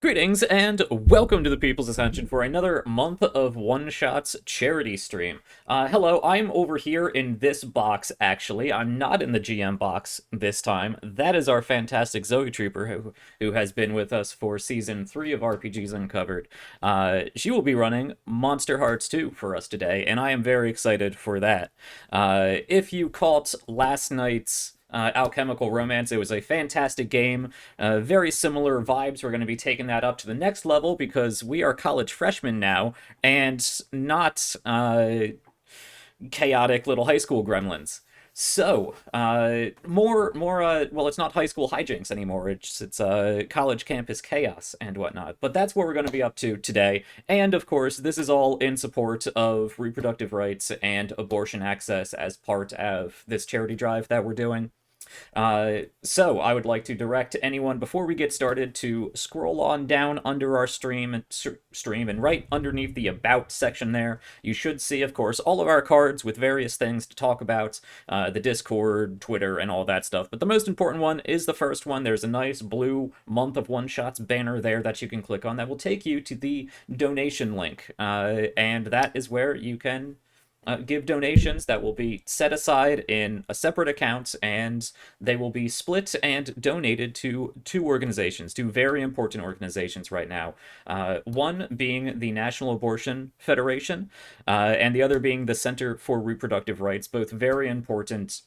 Greetings and welcome to the People's Ascension for another month of One-Shots charity stream. Hello, I'm over here in this box, actually. I'm not in the GM box this time. That is our fantastic Zoe Trooper who has been with us for Season 3 of RPGs Uncovered. She will be running Monsterhearts 2 for us today, and I am very excited for that. If you caught last night's Alchemical Romance, it was a fantastic game. Very similar vibes. We're going to be taking that up to the next level because we are college freshmen now and not chaotic little high school gremlins. So, well, it's not high school hijinks anymore. It's college campus chaos and whatnot. But that's what we're going to be up to today. And of course, this is all in support of reproductive rights and abortion access as part of this charity drive that we're doing. So I would like to direct anyone before we get started to scroll on down under our stream and right underneath the About section there, you should see, of course, all of our cards with various things to talk about, the Discord, Twitter, and all that stuff. But the most important one is the first one. There's a nice blue Month of One-Shots banner there that you can click on that will take you to the donation link, and that is where you can give donations that will be set aside in a separate account, and they will be split and donated to two very important organizations right now. One being the National Abortion Federation, and the other being the Center for Reproductive Rights, both very important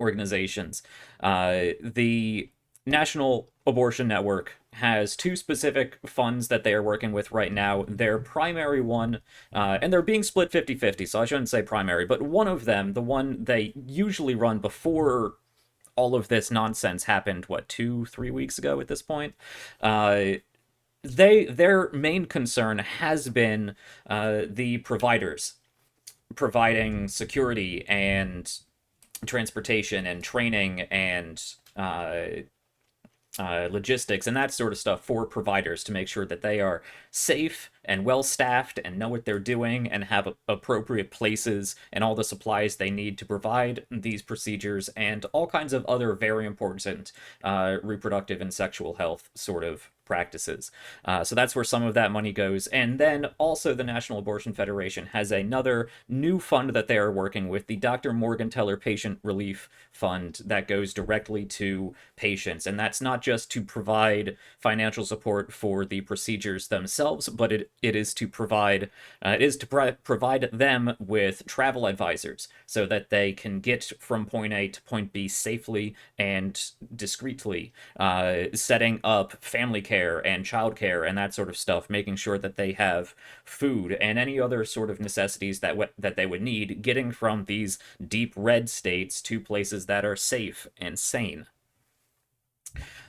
organizations. The National Abortion Network has two specific funds that they are working with right now. Their primary one, and they're being split 50-50, so I shouldn't say primary, but one of them, the one they usually run before all of this nonsense happened, 2-3 weeks ago at this point, their main concern has been the providers providing security and transportation and training and logistics and that sort of stuff for providers to make sure that they are safe and well staffed and know what they're doing and have appropriate places and all the supplies they need to provide these procedures and all kinds of other very important reproductive and sexual health sort of practices. So that's where some of that money goes. And then also the National Abortion Federation has another new fund that they are working with, the Dr. Morgenthaler Patient Relief Fund, that goes directly to patients. And that's not just to provide financial support for the procedures themselves, but it is to provide them with travel advisors so that they can get from point A to point B safely and discreetly, setting up family care and childcare and that sort of stuff, making sure that they have food and any other sort of necessities that they would need, getting from these deep red states to places that are safe and sane.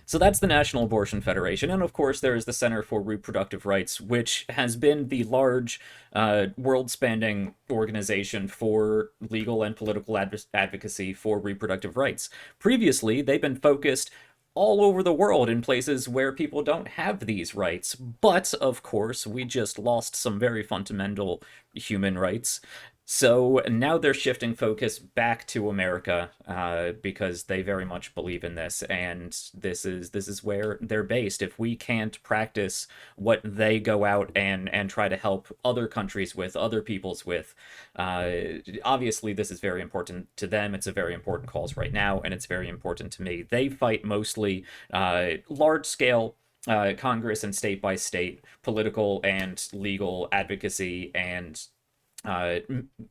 So that's the National Abortion Federation. And of course, there is the Center for Reproductive Rights, which has been the large world-spanning organization for legal and political advocacy for reproductive rights. Previously, they've been focused all over the world in places where people don't have these rights. But, of course, we just lost some very fundamental human rights. So now they're shifting focus back to America, because they very much believe in this, and this is where they're based. If we can't practice what they go out and try to help other countries with, other peoples with, obviously this is very important to them. It's a very important cause right now, and it's very important to me. They fight mostly large-scale Congress and state-by-state political and legal advocacy and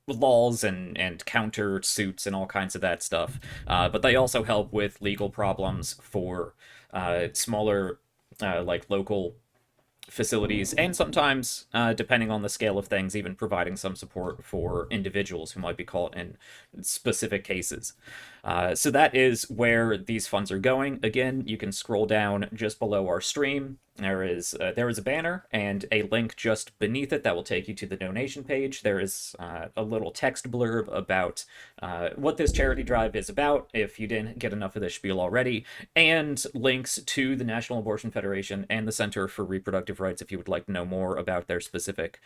laws and counter suits and all kinds of that stuff. But they also help with legal problems for smaller, like local facilities, and sometimes, depending on the scale of things, even providing some support for individuals who might be caught in specific cases. So that is where these funds are going. Again, you can scroll down just below our stream. There is a banner and a link just beneath it that will take you to the donation page. There is a little text blurb about what this charity drive is about, if you didn't get enough of this spiel already, and links to the National Abortion Federation and the Center for Reproductive Rights if you would like to know more about their specific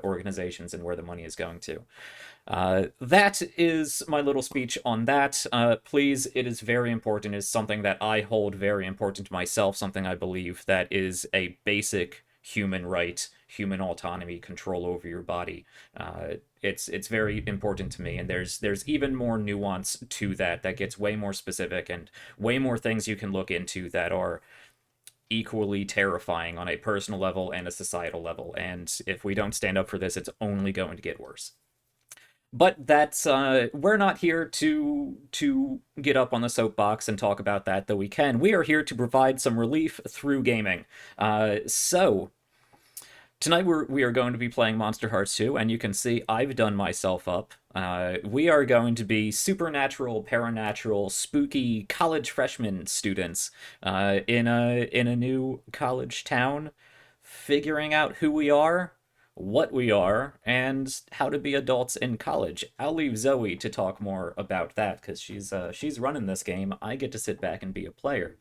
organizations and where the money is going to. That is my little speech on that. Please, it is very important. It is something that I hold very important to myself, something I believe that is a basic human right, human autonomy, control over your body. It's very important to me, and there's even more nuance to that that gets way more specific and way more things you can look into that are equally terrifying on a personal level and a societal level. And if we don't stand up for this, it's only going to get worse. But that's we're not here to get up on the soapbox and talk about that, though we can. We are here to provide some relief through gaming. So tonight we are going to be playing Monsterhearts 2, and you can see I've done myself up. We are going to be supernatural, paranatural, spooky college freshman students in a new college town, figuring out who we are, what we are, and how to be adults in college. I'll leave Zoe to talk more about that because she's running this game. I get to sit back and be a player.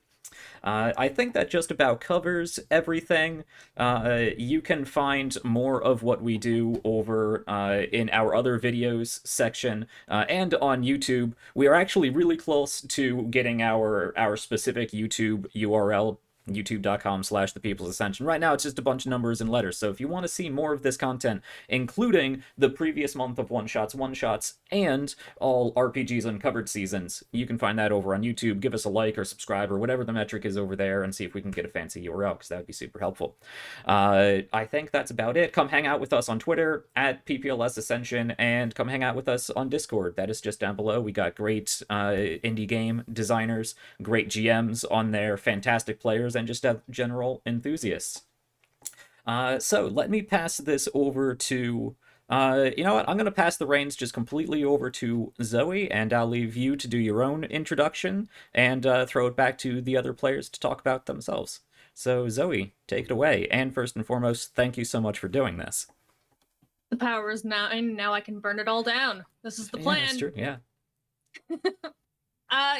I think that just about covers everything. You can find more of what we do over in our other videos section and on YouTube. We are actually really close to getting our specific YouTube URL, youtube.com/the people's ascension. Right now it's just a bunch of numbers and letters, so if you want to see more of this content, including the previous month of one-shots and all RPGs Uncovered seasons, you can find that over on YouTube. Give us a like or subscribe or whatever the metric is over there and see if we can get a fancy URL, because that would be super helpful. I think that's about it. Come hang out with us on Twitter at PPLS Ascension, and come hang out with us on Discord. That is just down below. We got great indie game designers, great GMs on there, fantastic players, and just general enthusiasts. So let me pass this over to, you know what, I'm going to pass the reins just completely over to Zoe, and I'll leave you to do your own introduction and throw it back to the other players to talk about themselves. So Zoe, take it away, and first and foremost, thank you so much for doing this. The power is mine, now I can burn it all down. This is the plan. Yeah, that's true, yeah.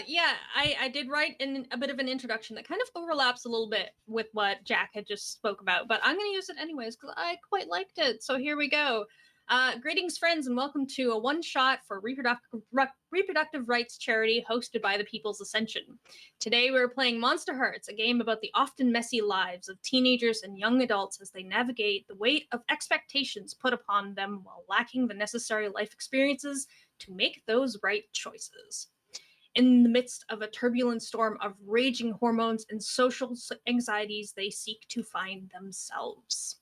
Yeah, I did write a bit of an introduction that kind of overlaps a little bit with what Jack had just spoke about, but I'm going to use it anyways because I quite liked it. So here we go. Greetings, friends, and welcome to a one-shot for reproductive rights charity hosted by the People's Ascension. Today we're playing Monsterhearts, a game about the often messy lives of teenagers and young adults as they navigate the weight of expectations put upon them while lacking the necessary life experiences to make those right choices. In the midst of a turbulent storm of raging hormones and social anxieties, they seek to find themselves.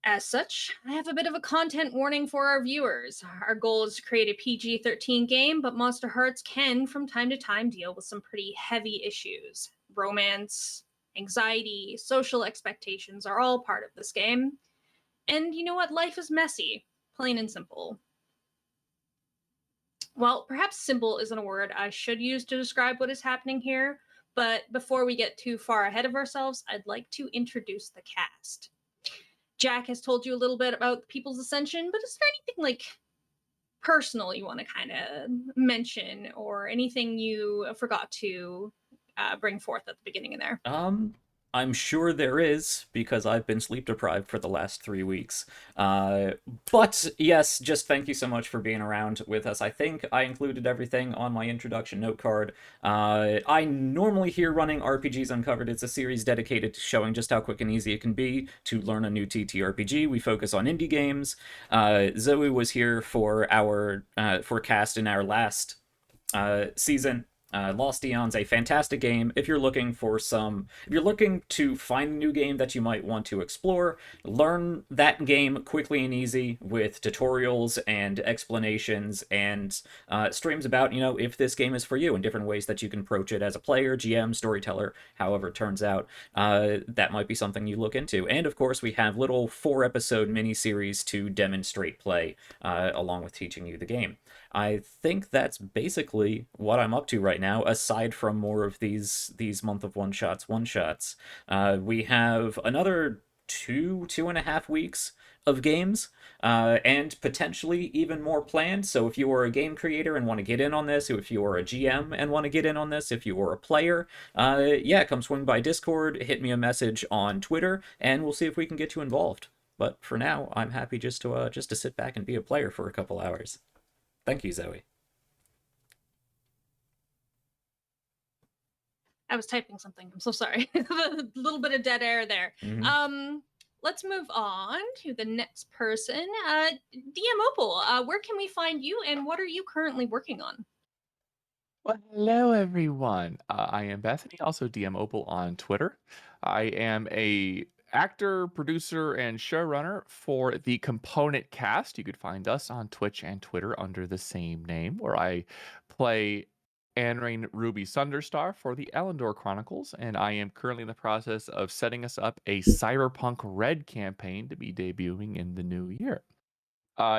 As such, I have a bit of a content warning for our viewers. Our goal is to create a PG-13 game, but Monsterhearts can, from time to time, deal with some pretty heavy issues. Romance, anxiety, social expectations are all part of this game. And you know what? Life is messy, plain and simple. Well, perhaps simple isn't a word I should use to describe what is happening here, but before we get too far ahead of ourselves, I'd like to introduce the cast. Jack has told you a little bit about the People's Ascension, but is there anything like personal you want to kind of mention, or anything you forgot to bring forth at the beginning in there? I'm sure there is, because I've been sleep deprived for the last 3 weeks. But yes, just thank you so much for being around with us. I think I included everything on my introduction note card. I normally here running RPGs Uncovered. It's a series dedicated to showing just how quick and easy it can be to learn a new TTRPG. We focus on indie games. Zoe was here for our for cast in our last season. Lost Eon's a fantastic game if you're looking to find a new game that you might want to explore. Learn that game quickly and easy with tutorials and explanations and streams about, if this game is for you and different ways that you can approach it as a player, GM, storyteller, however it turns out. That might be something you look into. And of course, we have little 4-episode mini-series to demonstrate play along with teaching you the game. I think that's basically what I'm up to right now, aside from more of these month of one-shots. We have another 2.5 weeks of games, and potentially even more planned. So if you are a game creator and want to get in on this, if you are a GM and want to get in on this, if you are a player, yeah, come swing by Discord, hit me a message on Twitter, and we'll see if we can get you involved. But for now, I'm happy just to sit back and be a player for a couple hours. Thank you, Zoe. I was typing something. I'm so sorry. A little bit of dead air there. Mm-hmm. Um, let's move on to the next person. DM Opal, where can we find you, and what are you currently working on? Well, hello everyone. I am Bethany, also DM Opal on Twitter. I am a actor, producer, and showrunner for the Component Cast. You could find us on Twitch and Twitter under the same name, where I play Anrain Ruby Sunderstar for the Elendor Chronicles, and I am currently in the process of setting us up a Cyberpunk Red campaign to be debuting in the new year.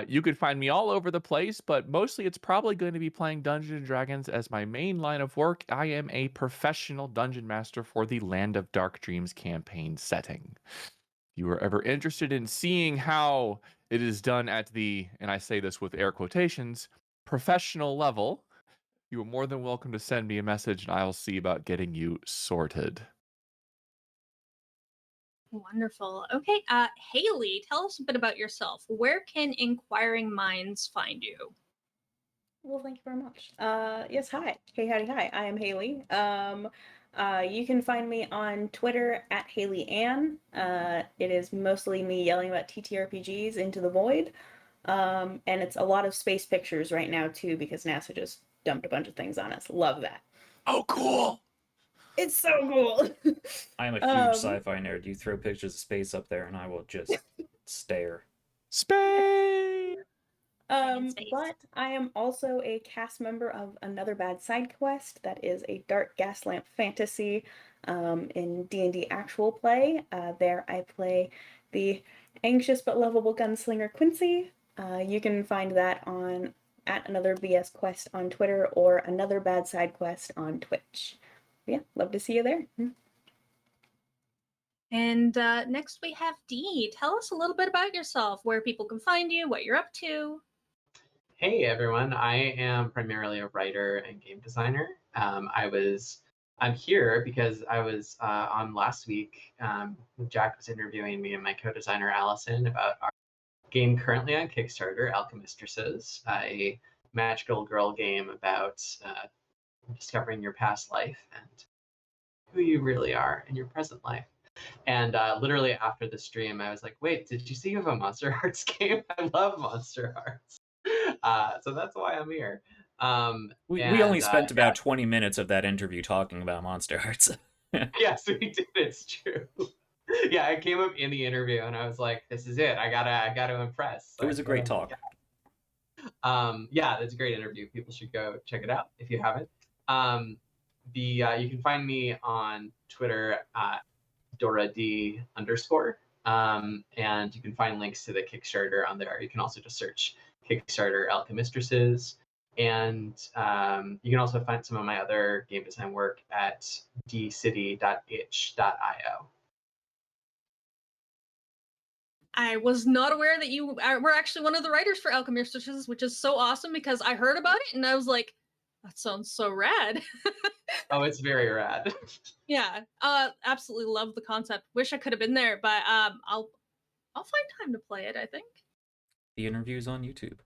You could find me all over the place, but mostly it's probably going to be playing Dungeons and Dragons as my main line of work. I am a professional dungeon master for the Land of Dark Dreams campaign setting. If you are ever interested in seeing how it is done at the, and I say this with air quotations, professional level, you are more than welcome to send me a message and I'll see about getting you sorted. Wonderful. Okay, Haley, tell us a bit about yourself. Where can inquiring minds find you? Well, thank you very much. Yes, hi. Hey, howdy, hi. I am Haley. You can find me on Twitter at Haley Ann. It is mostly me yelling about TTRPGs into the void. And it's a lot of space pictures right now too, because NASA just dumped a bunch of things on us. Love that. Oh, cool. It's so cool. I am a huge sci-fi nerd. You throw pictures of space up there, and I will just stare. Space! But I am also a cast member of another bad side quest that is a Dark Gaslamp fantasy in D&D actual play. There I play the anxious but lovable gunslinger Quincy. You can find that on at another BS quest on Twitter or another bad side quest on Twitch. Yeah, love to see you there. And next we have Dee. Tell us a little bit about yourself, where people can find you, what you're up to. Hey everyone, I am primarily a writer and game designer. I'm here because I was on last week. Jack was interviewing me and my co-designer Allison about our game currently on Kickstarter, Alchemistresses, a magical girl game about discovering your past life and who you really are in your present life. And literally after the stream, I was like, wait, did you see you have a Monsterhearts game? I love Monsterhearts. So that's why I'm here. We only spent about 20 minutes of that interview talking about Monsterhearts. Yes, we did. It's true. Yeah, I came up in the interview and I was like, "This is it. I gotta impress." It was a great talk. Yeah, that's a great interview. People should go check it out if you haven't. You can find me on Twitter DoraD_, and you can find links to the Kickstarter on there. You can also just search Kickstarter Alchemistresses. And you can also find some of my other game design work at dcity.itch.io. I was not aware that you were actually one of the writers for Alchemistresses, which is so awesome because I heard about it and I was like, that sounds so rad. Oh, it's very rad. Yeah, absolutely love the concept. Wish I could have been there, but I'll find time to play it, I think. The interview's on YouTube.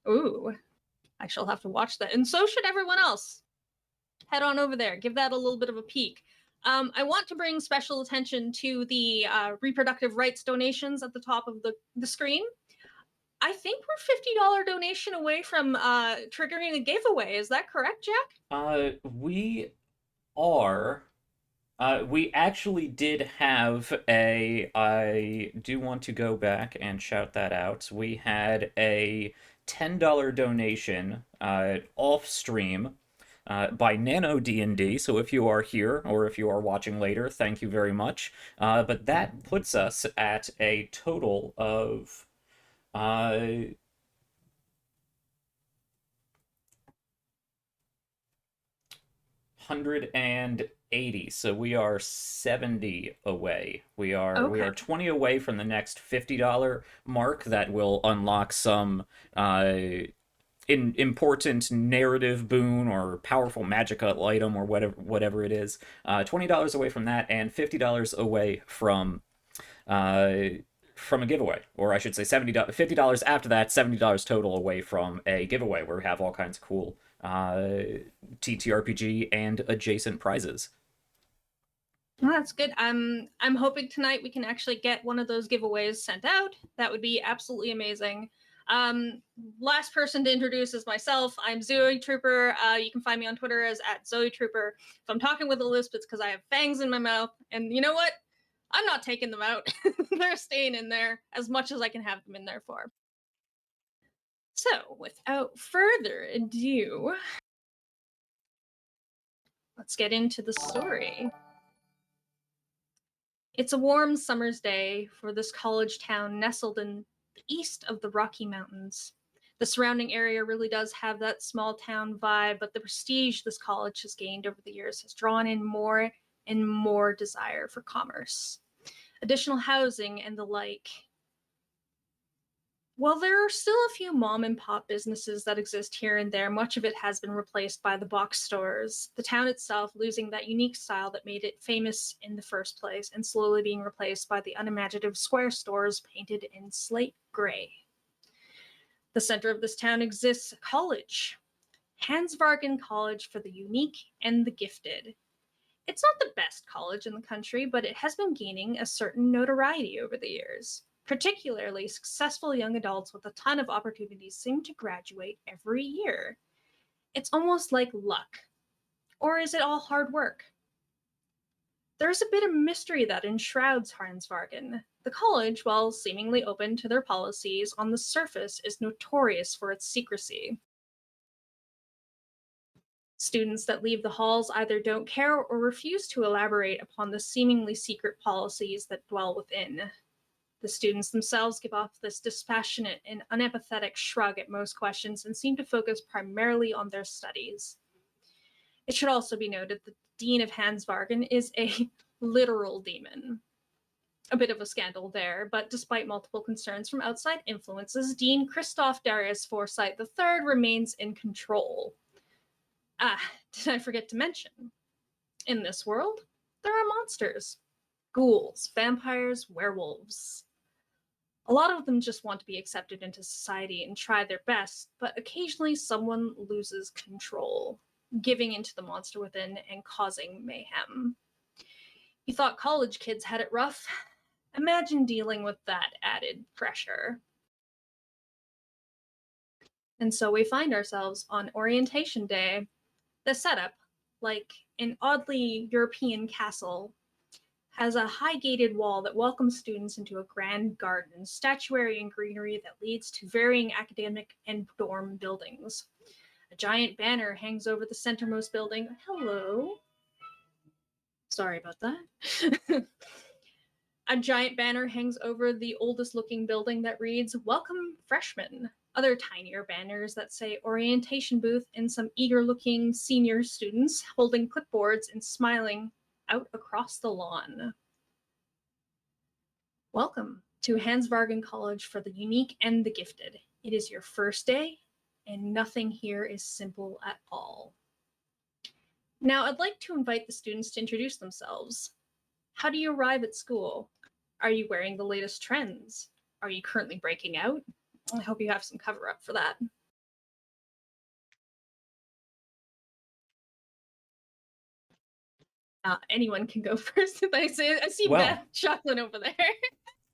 Ooh, I shall have to watch that. And so should everyone else. Head on over there. Give that a little bit of a peek. I want to bring special attention to the reproductive rights donations at the top of the screen. I think we're $50 donation away from triggering a giveaway. Is that correct, Jack? We are. We actually did have I do want to go back and shout that out. We had a $10 donation off stream by Nano D&D. So if you are here or if you are watching later, thank you very much. But that puts us at a total of 180. So we are 70 away. We are 20 away from the next $50 mark that will unlock some important narrative boon or powerful magical item or whatever it is. $20 away from that and $50 away from a giveaway, or I should say $50 after that, $70 total away from a giveaway where we have all kinds of cool TTRPG and adjacent prizes. Well, that's good. I'm hoping tonight we can actually get one of those giveaways sent out. That would be absolutely amazing. Last person to introduce is myself. I'm Zoe Trooper. You can find me on Twitter as @ZoeTrooper. If I'm talking with a lisp, it's because I have fangs in my mouth. And you know what? I'm not taking them out. They're staying in there as much as I can have them in there for. So, without further ado, let's get into the story. It's a warm summer's day for this college town nestled in the east of the Rocky Mountains. The surrounding area really does have that small town vibe, but the prestige this college has gained over the years has drawn in more and more desire for commerce, additional housing, and the like. While there are still a few mom and pop businesses that exist here and there, much of it has been replaced by the box stores, the town itself losing that unique style that made it famous in the first place and slowly being replaced by the unimaginative square stores painted in slate gray. The center of this town exists a college, Hansvargen College for the Unique and the Gifted. It's not the best college in the country, but it has been gaining a certain notoriety over the years. Particularly successful young adults with a ton of opportunities seem to graduate every year. It's almost like luck. Or is it all hard work? There's a bit of mystery that enshrouds Hansvargen. The college, while seemingly open to their policies, on the surface is notorious for its secrecy. Students that leave the halls either don't care or refuse to elaborate upon the seemingly secret policies that dwell within. The students themselves give off this dispassionate and unempathetic shrug at most questions and seem to focus primarily on their studies. It should also be noted that the Dean of Hansvargen is a literal demon. A bit of a scandal there, but despite multiple concerns from outside influences, Dean Christoph Darius Forsyth III remains in control. Did I forget to mention? In this world, there are monsters. Ghouls, vampires, werewolves. A lot of them just want to be accepted into society and try their best, but occasionally someone loses control, giving into the monster within and causing mayhem. You thought college kids had it rough? Imagine dealing with that added pressure. And so we find ourselves on orientation day. The setup, like an oddly European castle, has a high gated wall that welcomes students into a grand garden, statuary and greenery that leads to varying academic and dorm buildings. A giant banner hangs over the centermost building. Hello. Sorry about that. A giant banner hangs over the oldest looking building that reads, "Welcome Freshmen." Other tinier banners that say orientation booth and some eager looking senior students holding clipboards and smiling out across the lawn. Welcome to Hansvargen College for the Unique and the Gifted. It is your first day, and nothing here is simple at all. Now, I'd like to invite the students to introduce themselves. How do you arrive at school? Are you wearing the latest trends? Are you currently breaking out? I hope you have some cover up for that. Anyone can go first. I see Well, Beth chuckling over there.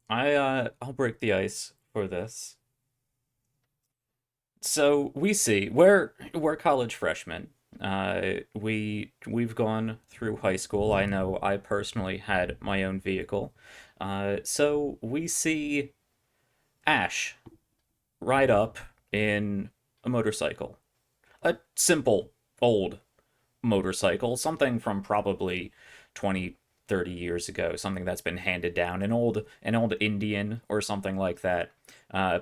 I'll break the ice for this. So we're college freshmen. We've gone through high school. I know I personally had my own vehicle. So we see Ash ride up in a motorcycle, a simple old motorcycle, something from probably 20, 30 years ago, something that's been handed down, an old Indian or something like that,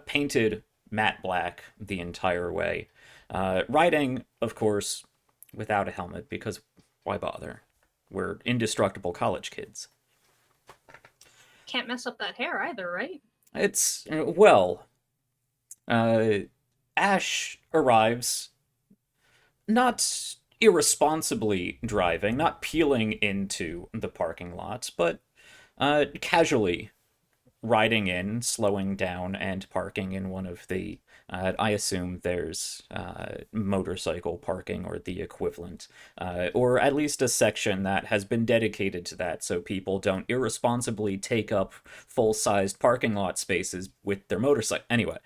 painted matte black the entire way. Riding, of course, without a helmet, because why bother? We're indestructible college kids. Can't mess up that hair either, right? It's, well, Ash arrives not irresponsibly driving, not peeling into the parking lot, but casually riding in, slowing down, and parking in one of the. I assume there's motorcycle parking or the equivalent, or at least a section that has been dedicated to that so people don't irresponsibly take up full sized parking lot spaces with their motorcycle. Anyway,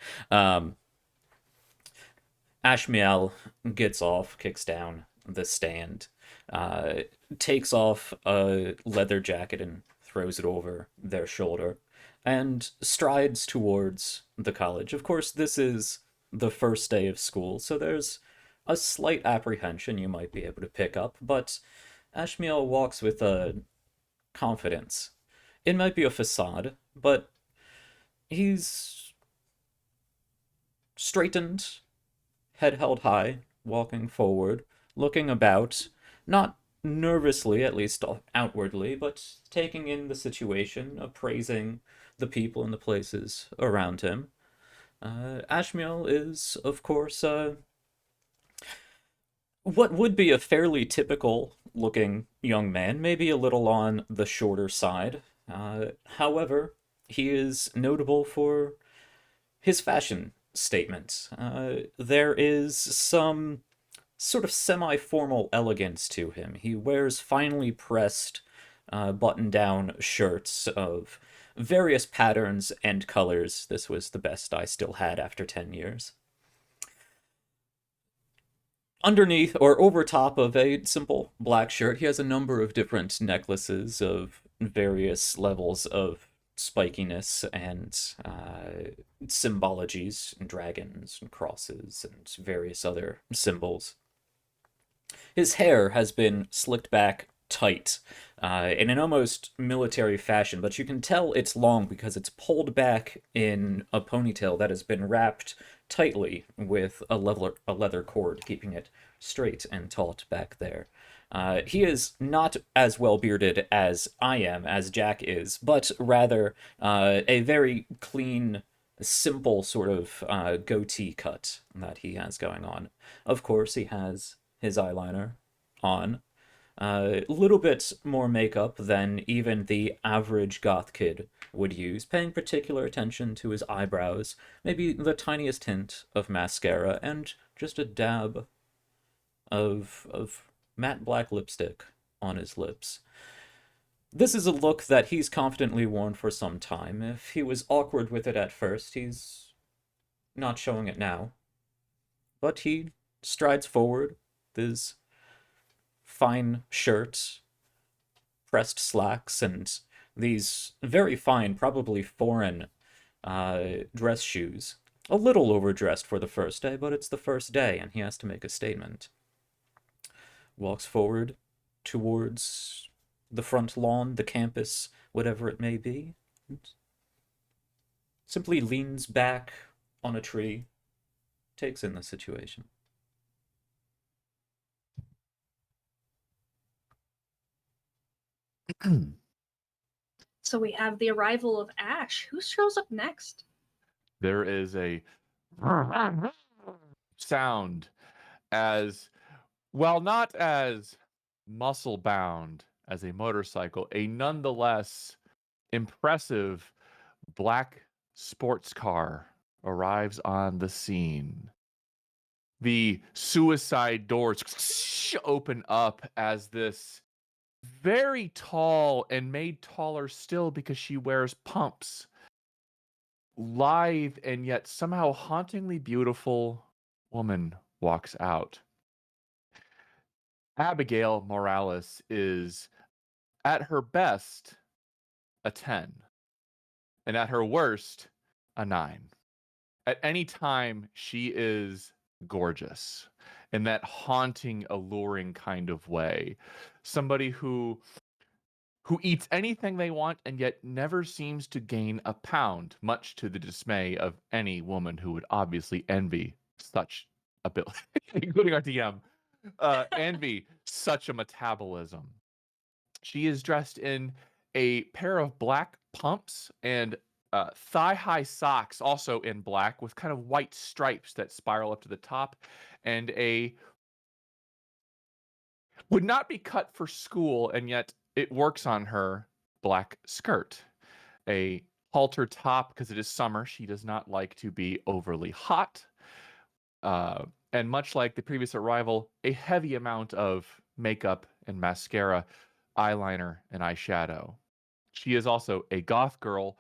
Ashmiel gets off, kicks down the stand, uh, takes off a leather jacket and throws it over their shoulder, and strides towards the college. Of course, this is the first day of school, so there's a slight apprehension you might be able to pick up, but Ashmiel walks with a confidence. It might be a facade, but he's straightened, head held high, walking forward, looking about, not nervously, at least outwardly, but taking in the situation, appraising the people and the places around him. Ashmiel is, of course, what would be a fairly typical looking young man, maybe a little on the shorter side. However, he is notable for his fashion statement. There is some sort of semi formal elegance to him. He wears finely pressed button down shirts of various patterns and colors. This was the best I still had after 10 years. Underneath or over top of a simple black shirt, he has a number of different necklaces of various levels of spikiness and symbologies, and dragons and crosses and various other symbols. His hair has been slicked back tight in an almost military fashion, but you can tell it's long because it's pulled back in a ponytail that has been wrapped tightly with a leather cord, keeping it straight and taut back there. He is not as well bearded as I am, as Jack is, but rather a very clean, simple sort of goatee cut that he has going on. Of course, he has his eyeliner on. A little bit more makeup than even the average goth kid would use, paying particular attention to his eyebrows, maybe the tiniest hint of mascara, and just a dab of matte black lipstick on his lips. This is a look that he's confidently worn for some time. If he was awkward with it at first, he's not showing it now. But he strides forward, his fine shirt, pressed slacks, and these very fine, probably foreign dress shoes. A little overdressed for the first day, but it's the first day, and he has to make a statement. Walks forward towards the front lawn, the campus, whatever it may be. And simply leans back on a tree, takes in the situation. So we have the arrival of Ash. Who shows up next? There is a sound as, well, not as muscle bound as a motorcycle, a nonetheless impressive black sports car arrives on the scene. The suicide doors open up as this very tall and made taller still because she wears pumps, lithe and yet somehow hauntingly beautiful woman walks out. Abigail Morales is at her best a 10 and at her worst a 9. At any time she is gorgeous in that haunting, alluring kind of way. Somebody who eats anything they want and yet never seems to gain a pound, much to the dismay of any woman who would obviously envy such ability, including our DM, envy such a metabolism. She is dressed in a pair of black pumps and thigh-high socks, also in black, with kind of white stripes that spiral up to the top, and a would not be cut for school, and yet it works on her black skirt. A halter top because it is summer. She does not like to be overly hot. And much like the previous arrival, a heavy amount of makeup and mascara, eyeliner and eyeshadow. She is also a goth girl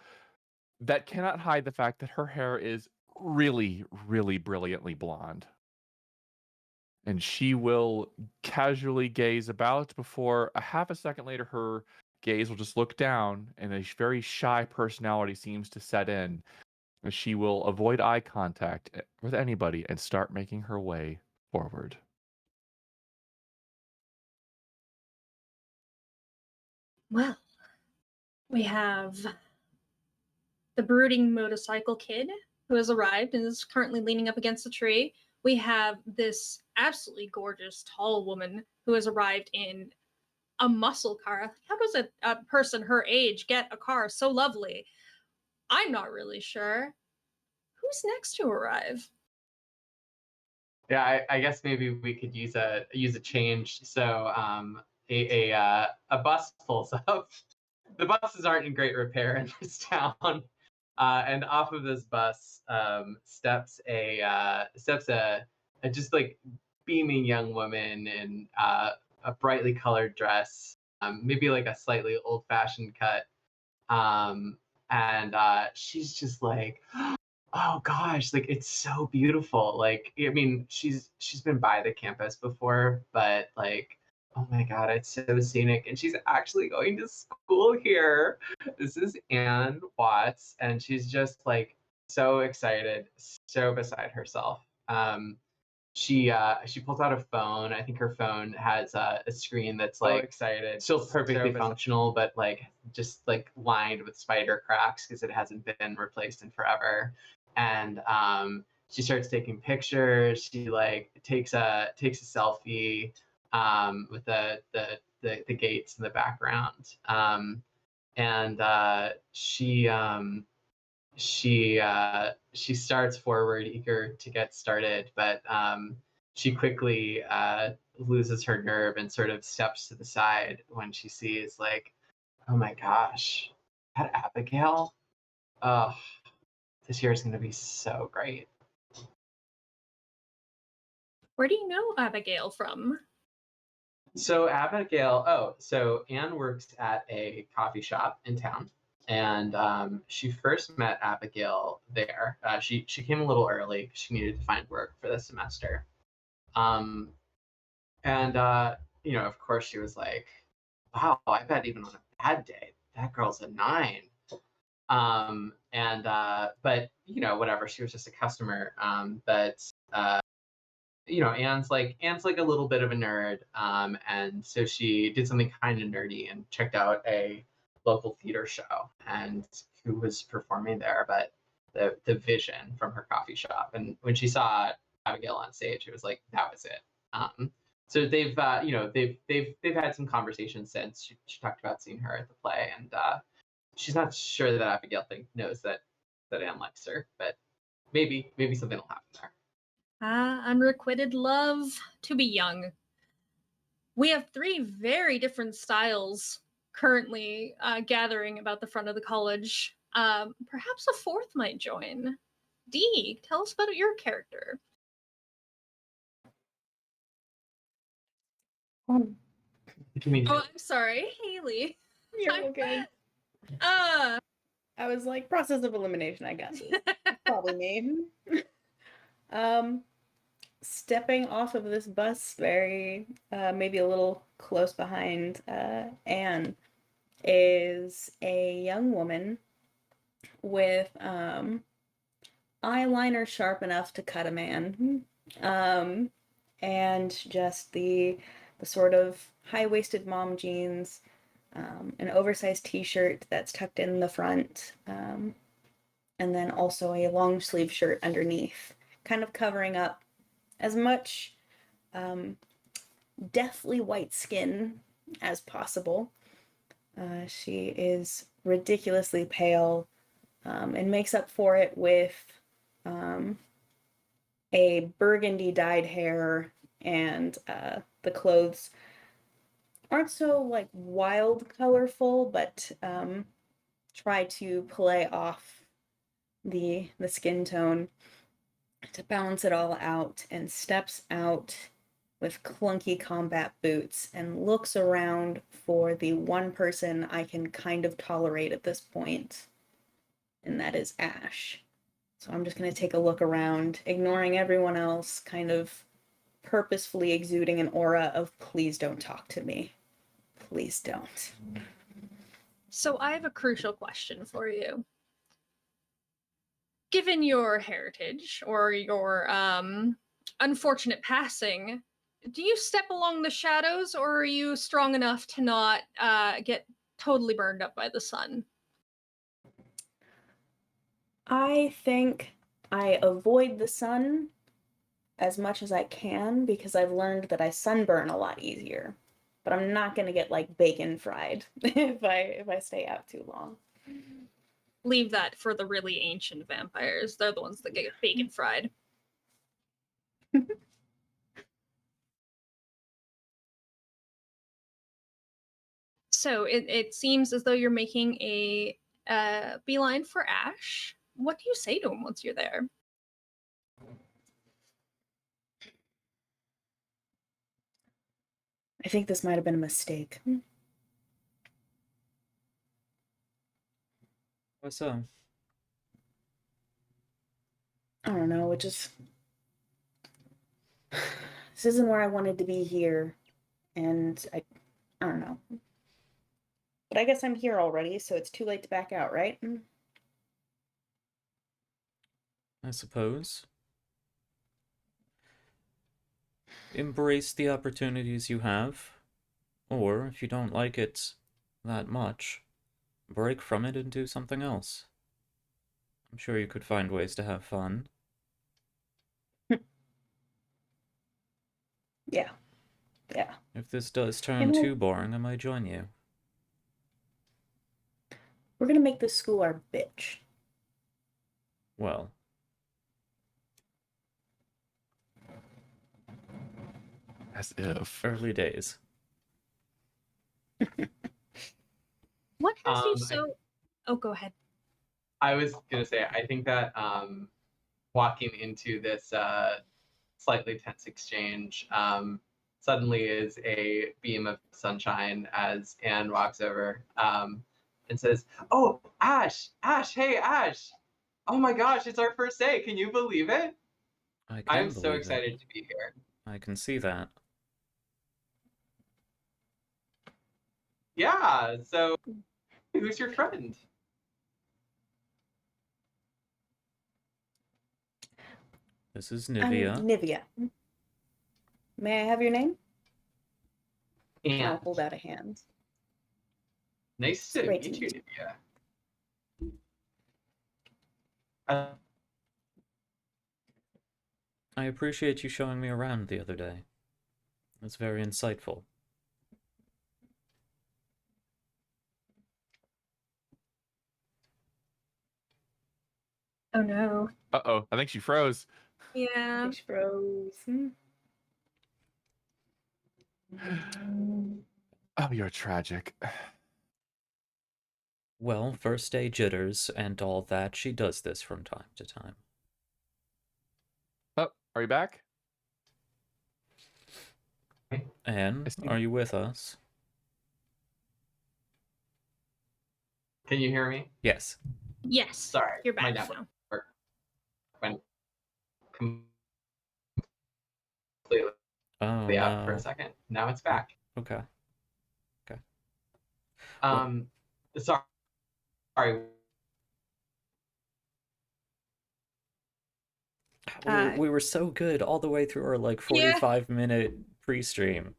that cannot hide the fact that her hair is really, really brilliantly blonde. And she will casually gaze about before a half a second later, her gaze will just look down and a very shy personality seems to set in. And she will avoid eye contact with anybody and start making her way forward. Well, we have the brooding motorcycle kid who has arrived and is currently leaning up against a tree. We have this absolutely gorgeous tall woman who has arrived in a muscle car. How does a person her age get a car so lovely? I'm not really sure. Who's next to arrive? Yeah, I guess maybe we could use a change. So a bus pulls up. The buses aren't in great repair in this town, and off of this bus steps a just like beaming young woman in a brightly colored dress, maybe like a slightly old-fashioned cut, and she's just like, oh gosh, like it's so beautiful. Like, I mean, she's been by the campus before, but like, oh my god, it's so scenic. And she's actually going to school here. This is Anne Watts, and she's just like so excited, so beside herself. She pulls out a phone. I think her phone has a screen that's like excited, still perfectly functional, but like just like lined with spider cracks because it hasn't been replaced in forever. And she starts taking pictures. She like takes a selfie with the gates in the background. And she starts forward, eager to get started, but she quickly loses her nerve and sort of steps to the side when she sees like, oh my gosh, that Abigail. Oh, this year is going to be so great. Where do you know Abigail from? So so Anne works at a coffee shop in town, and she first met Abigail there. She came a little early. She needed to find work for the semester, um, and of course, she was like, "Wow, I bet even on a bad day, that girl's a 9." And but whatever. She was just a customer. But Anne's like a little bit of a nerd, and so she did something kind of nerdy and checked out a local theater show and who was performing there, but the vision from her coffee shop. And when she saw Abigail on stage, it was like that was it. So they've had some conversations since. She talked about seeing her at the play, and she's not sure that Abigail knows that Anne likes her, but maybe something will happen there. Unrequited love to be young. We have 3 very different styles currently gathering about the front of the college. Perhaps a 4th might join. Dee, tell us about your character. You mean Oh, I'm sorry, Haley. You're okay. Uh, I was like, process of elimination, I guess. Is probably me. Stepping off of this bus very maybe a little close behind Anne is a young woman with eyeliner sharp enough to cut a man, and just the sort of high-waisted mom jeans, an oversized t-shirt that's tucked in the front, and then also a long sleeve shirt underneath, kind of covering up as much deathly white skin as possible. She is ridiculously pale, and makes up for it with a burgundy dyed hair, and the clothes aren't so like wild colorful, but try to play off the skin tone to balance it all out, and steps out with clunky combat boots and looks around for the one person I can kind of tolerate at this point, and that is Ash. So I'm just going to take a look around, ignoring everyone else, kind of purposefully exuding an aura of please don't talk to me. Please don't. So I have a crucial question for you. Given your heritage or your unfortunate passing, do you step along the shadows, or are you strong enough to not get totally burned up by the sun? I think I avoid the sun as much as I can because I've learned that I sunburn a lot easier. But I'm not gonna get like bacon fried if I stay out too long. Leave that for the really ancient vampires. They're the ones that get bacon fried. So it seems as though you're making a beeline for Ash. What do you say to him once you're there? I think this might have been a mistake. What's up? I don't know, it just this isn't where I wanted to be here, and I don't know. But I guess I'm here already, so it's too late to back out, right? I suppose. Embrace the opportunities you have, or if you don't like it that much, break from it and do something else. I'm sure you could find ways to have fun. Yeah. Yeah. If this does turn And too boring, I might join you. we're gonna make this school our bitch. Well, As if. early days. What has you I- so? Oh, go ahead. I was gonna say, I think that walking into this slightly tense exchange suddenly is a beam of sunshine as Anne walks over and says, "Oh, Ash, Ash, hey, Ash! Oh my gosh, it's our first day. Can you believe it? I I'm can so believe excited it. to be here." I can see that. Yeah. So, who's your friend? This is I'm Nivea. Nivea. May I have your name? And I'll hold out a hand. nice It's to great to meet you, meet you. Nivea. I appreciate you showing me around the other day. It's very insightful. Oh no. Uh-oh, I think she froze. Yeah. Fish bros. Oh, you're tragic. Well, first day jitters and all that, she does this from time to time. Oh, are you back? Anne, are you with us? Can you hear me? Yes. Yes. Sorry, You're my back network now. went completely Oh, out for a no. second. Now it's back. Okay. Okay. Um, sorry. We were so good all the way through our, like, 45-minute pre-stream.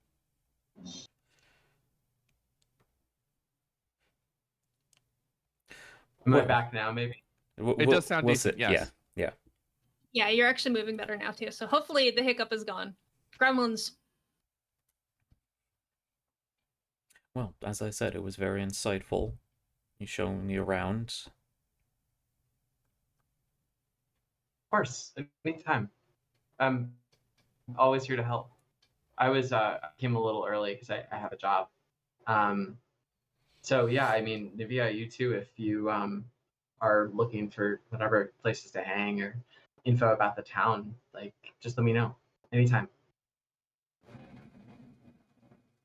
Am I Well, back now, maybe? It does sound we'll decent, see. yes. Yeah. Yeah, you're actually moving better now too. So hopefully the hiccup is gone. Gremlins. Well, as I said, it was very insightful. You showing me around. Of course, anytime. I'm always here to help. I came a little early because I have a job. So yeah, I mean, Nivea, you too, if you are looking for whatever places to hang or info about the town, like just let me know anytime.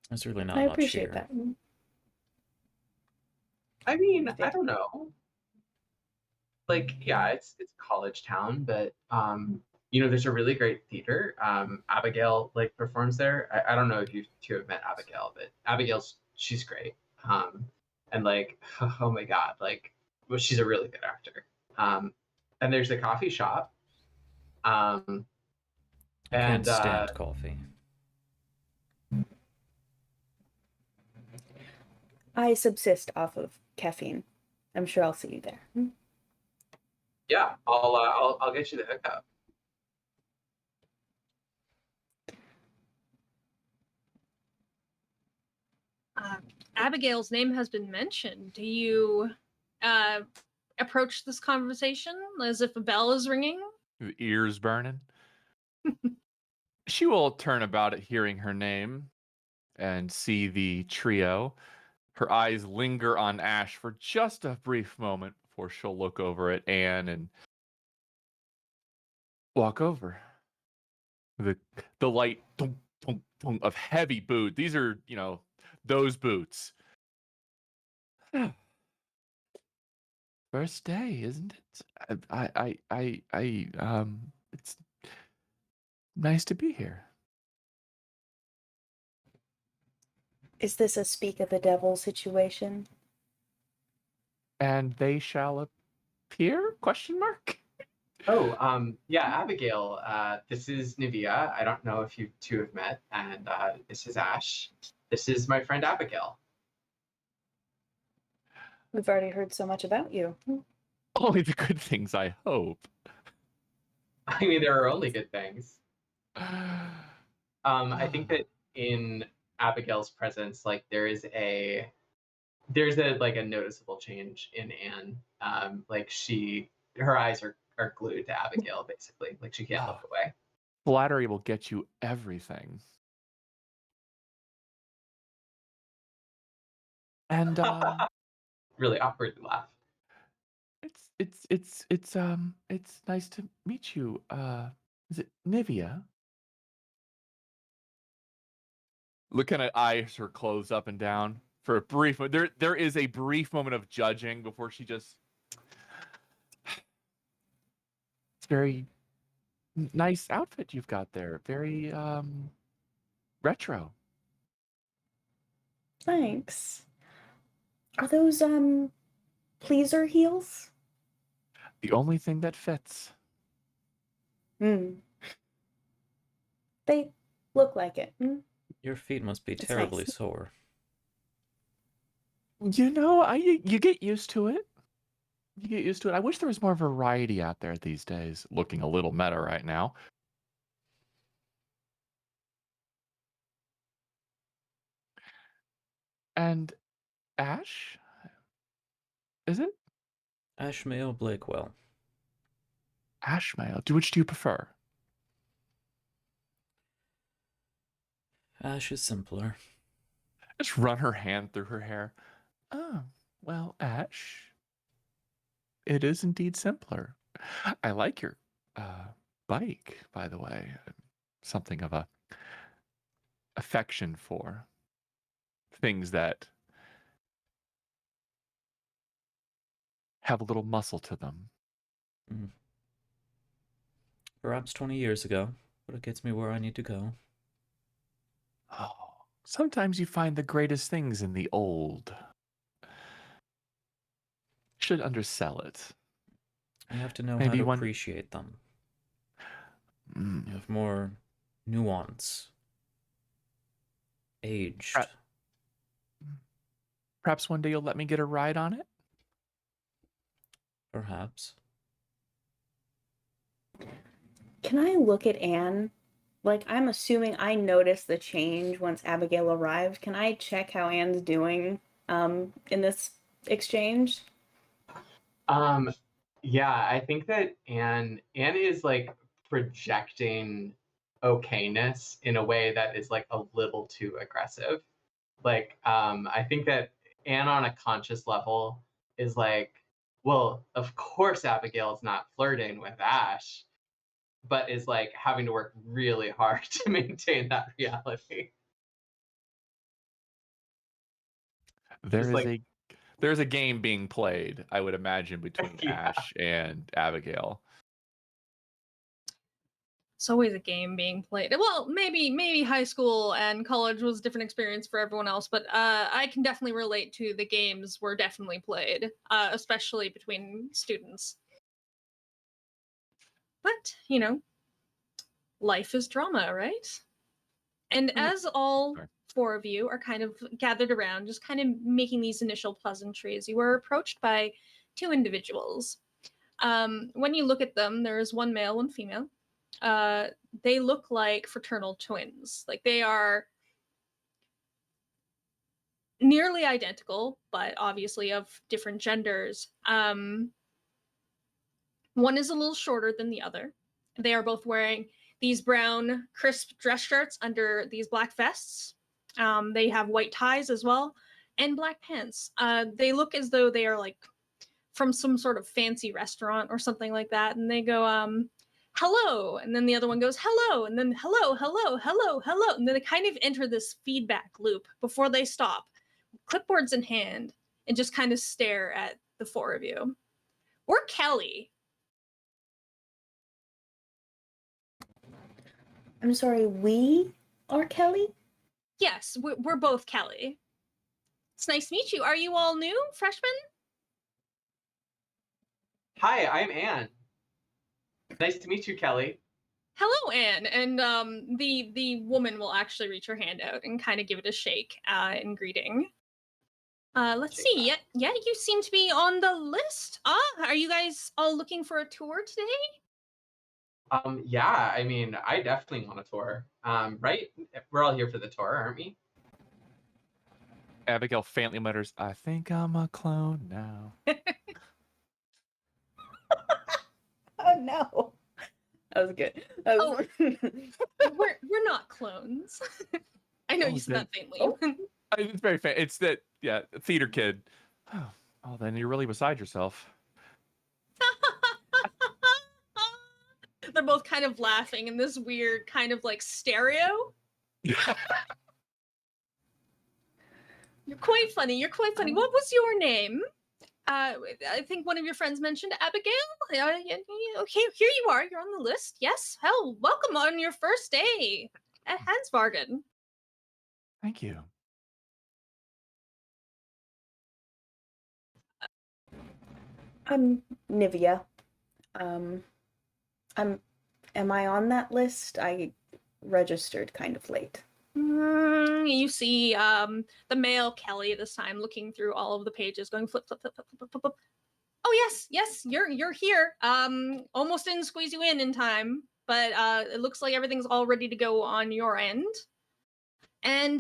There's really I not much appreciate here. that. I mean, I don't know. Like, yeah, it's a college town, but there's a really great theater. Abigail like performs there. I don't know if you two have met Abigail, but she's great. And like, oh my God, like, well, she's a really good actor. And there's a coffee shop. Um, I can't and stand coffee. I subsist off of caffeine. I'm sure I'll see you there. yeah, I'll get you the hookup. Abigail's name has been mentioned. Do you approach this conversation as if a bell is ringing? Ears burning. She will turn about at hearing her name and see the trio. Her eyes linger on Ash for just a brief moment before she'll look over at Anne and walk over. The light thunk, thunk, thunk of heavy boot. These are, those boots. First day, isn't it? It's nice to be here. Is this a speak of the devil situation? And they shall appear? Question mark. Oh, yeah, Abigail. This is Nivea. I don't know if you two have met, and this is Ash. This is my friend Abigail. We've already heard so much about you. Only the good things, I hope. I mean, there are only good things. I think that in Abigail's presence, like there's a like a noticeable change in Anne. Like her eyes are glued to Abigail, basically. Like she can't look away. Flattery will get you everything. And Really awkwardly laugh. it's nice to meet you. Is it Nivea? Looking at eyes her clothes up and down for a brief there is a brief moment of judging before she just it's very nice outfit you've got there. Very retro. Thanks. Are those pleaser heels? The only thing that fits. Hmm. They look like it. Your feet must be It's terribly nice. sore. You get used to it. You get used to it. I wish there was more variety out there these days. Looking a little meta right now. And Ash? Is it? Ashmael Blakewell. Ashmael. Which do you prefer? Ash is simpler. Just run her hand through her hair. Oh, well, Ash, it is indeed simpler. I like your bike, by the way. Something of a affection for things that have a little muscle to them. Mm. Perhaps 20 years ago, but it gets me where I need to go. Oh, sometimes you find the greatest things in the old. Should undersell it. You have to know Maybe how to one. appreciate them. You have more nuance. Aged. Perhaps one day you'll let me get a ride on it? Perhaps. Can I look at Anne? Like, I'm assuming I noticed the change once Abigail arrived. Can I check how Anne's doing in this exchange? Yeah, I think that Anne is like projecting okayness in a way that is like a little too aggressive. Like, I think that Anne on a conscious level is like, well, of course Abigail's not flirting with Ash, but is like having to work really hard to maintain that reality. There Just is like, there's a game being played, I would imagine, between yeah. Ash and Abigail. It's always a game being played. Well, maybe high school and college was a different experience for everyone else, but I can definitely relate to the games were definitely played, especially between students. But life is drama, right? And as all Sorry. four of you are kind of gathered around, just kind of making these initial pleasantries, you were approached by two individuals. When you look at them, there's one male, one female. They look like fraternal twins. Like they are nearly identical, but obviously of different genders. One is a little shorter than the other. They are both wearing these brown, crisp dress shirts under these black vests. They have white ties as well, and black pants. They look as though they are like from some sort of fancy restaurant or something like that, and they go, hello, and then the other one goes, hello, and then hello, hello, hello, hello, and then they kind of enter this feedback loop before they stop, clipboards in hand, and just kind of stare at the four of you. We're Kelly. I'm sorry, we are Kelly? Yes, we're both Kelly. It's nice to meet you. Are you all new freshmen? Hi, I'm Anne. Nice to meet you, Kelly. Hello, Anne. And the woman will actually reach her hand out and kind of give it a shake in greeting. Let's see. Yeah, you seem to be on the list. Are you guys all looking for a tour today? Yeah, I mean, I definitely want a tour. Right? We're all here for the tour, aren't we? Abigail faintly mutters, I think I'm a clone now. Oh no. That was good. That was... We're not clones. I know Oh, you said that faintly. Oh. It's very faint. It's that, yeah, theater kid. Oh, then you're really beside yourself. They're both kind of laughing in this weird kind of like stereo. You're quite funny. You're quite funny. What was your name? I think one of your friends mentioned Abigail. Okay, here you are. You're on the list. Yes. Hell, welcome on your first day at Hansvarden. Thank you. I'm Nivea. Am I on that list? I registered kind of late. You see the male Kelly this time looking through all of the pages, going flip, flip, flip, flip, flip, flip, flip. Oh yes, you're here. Almost didn't squeeze you in time, but it looks like everything's all ready to go on your end. And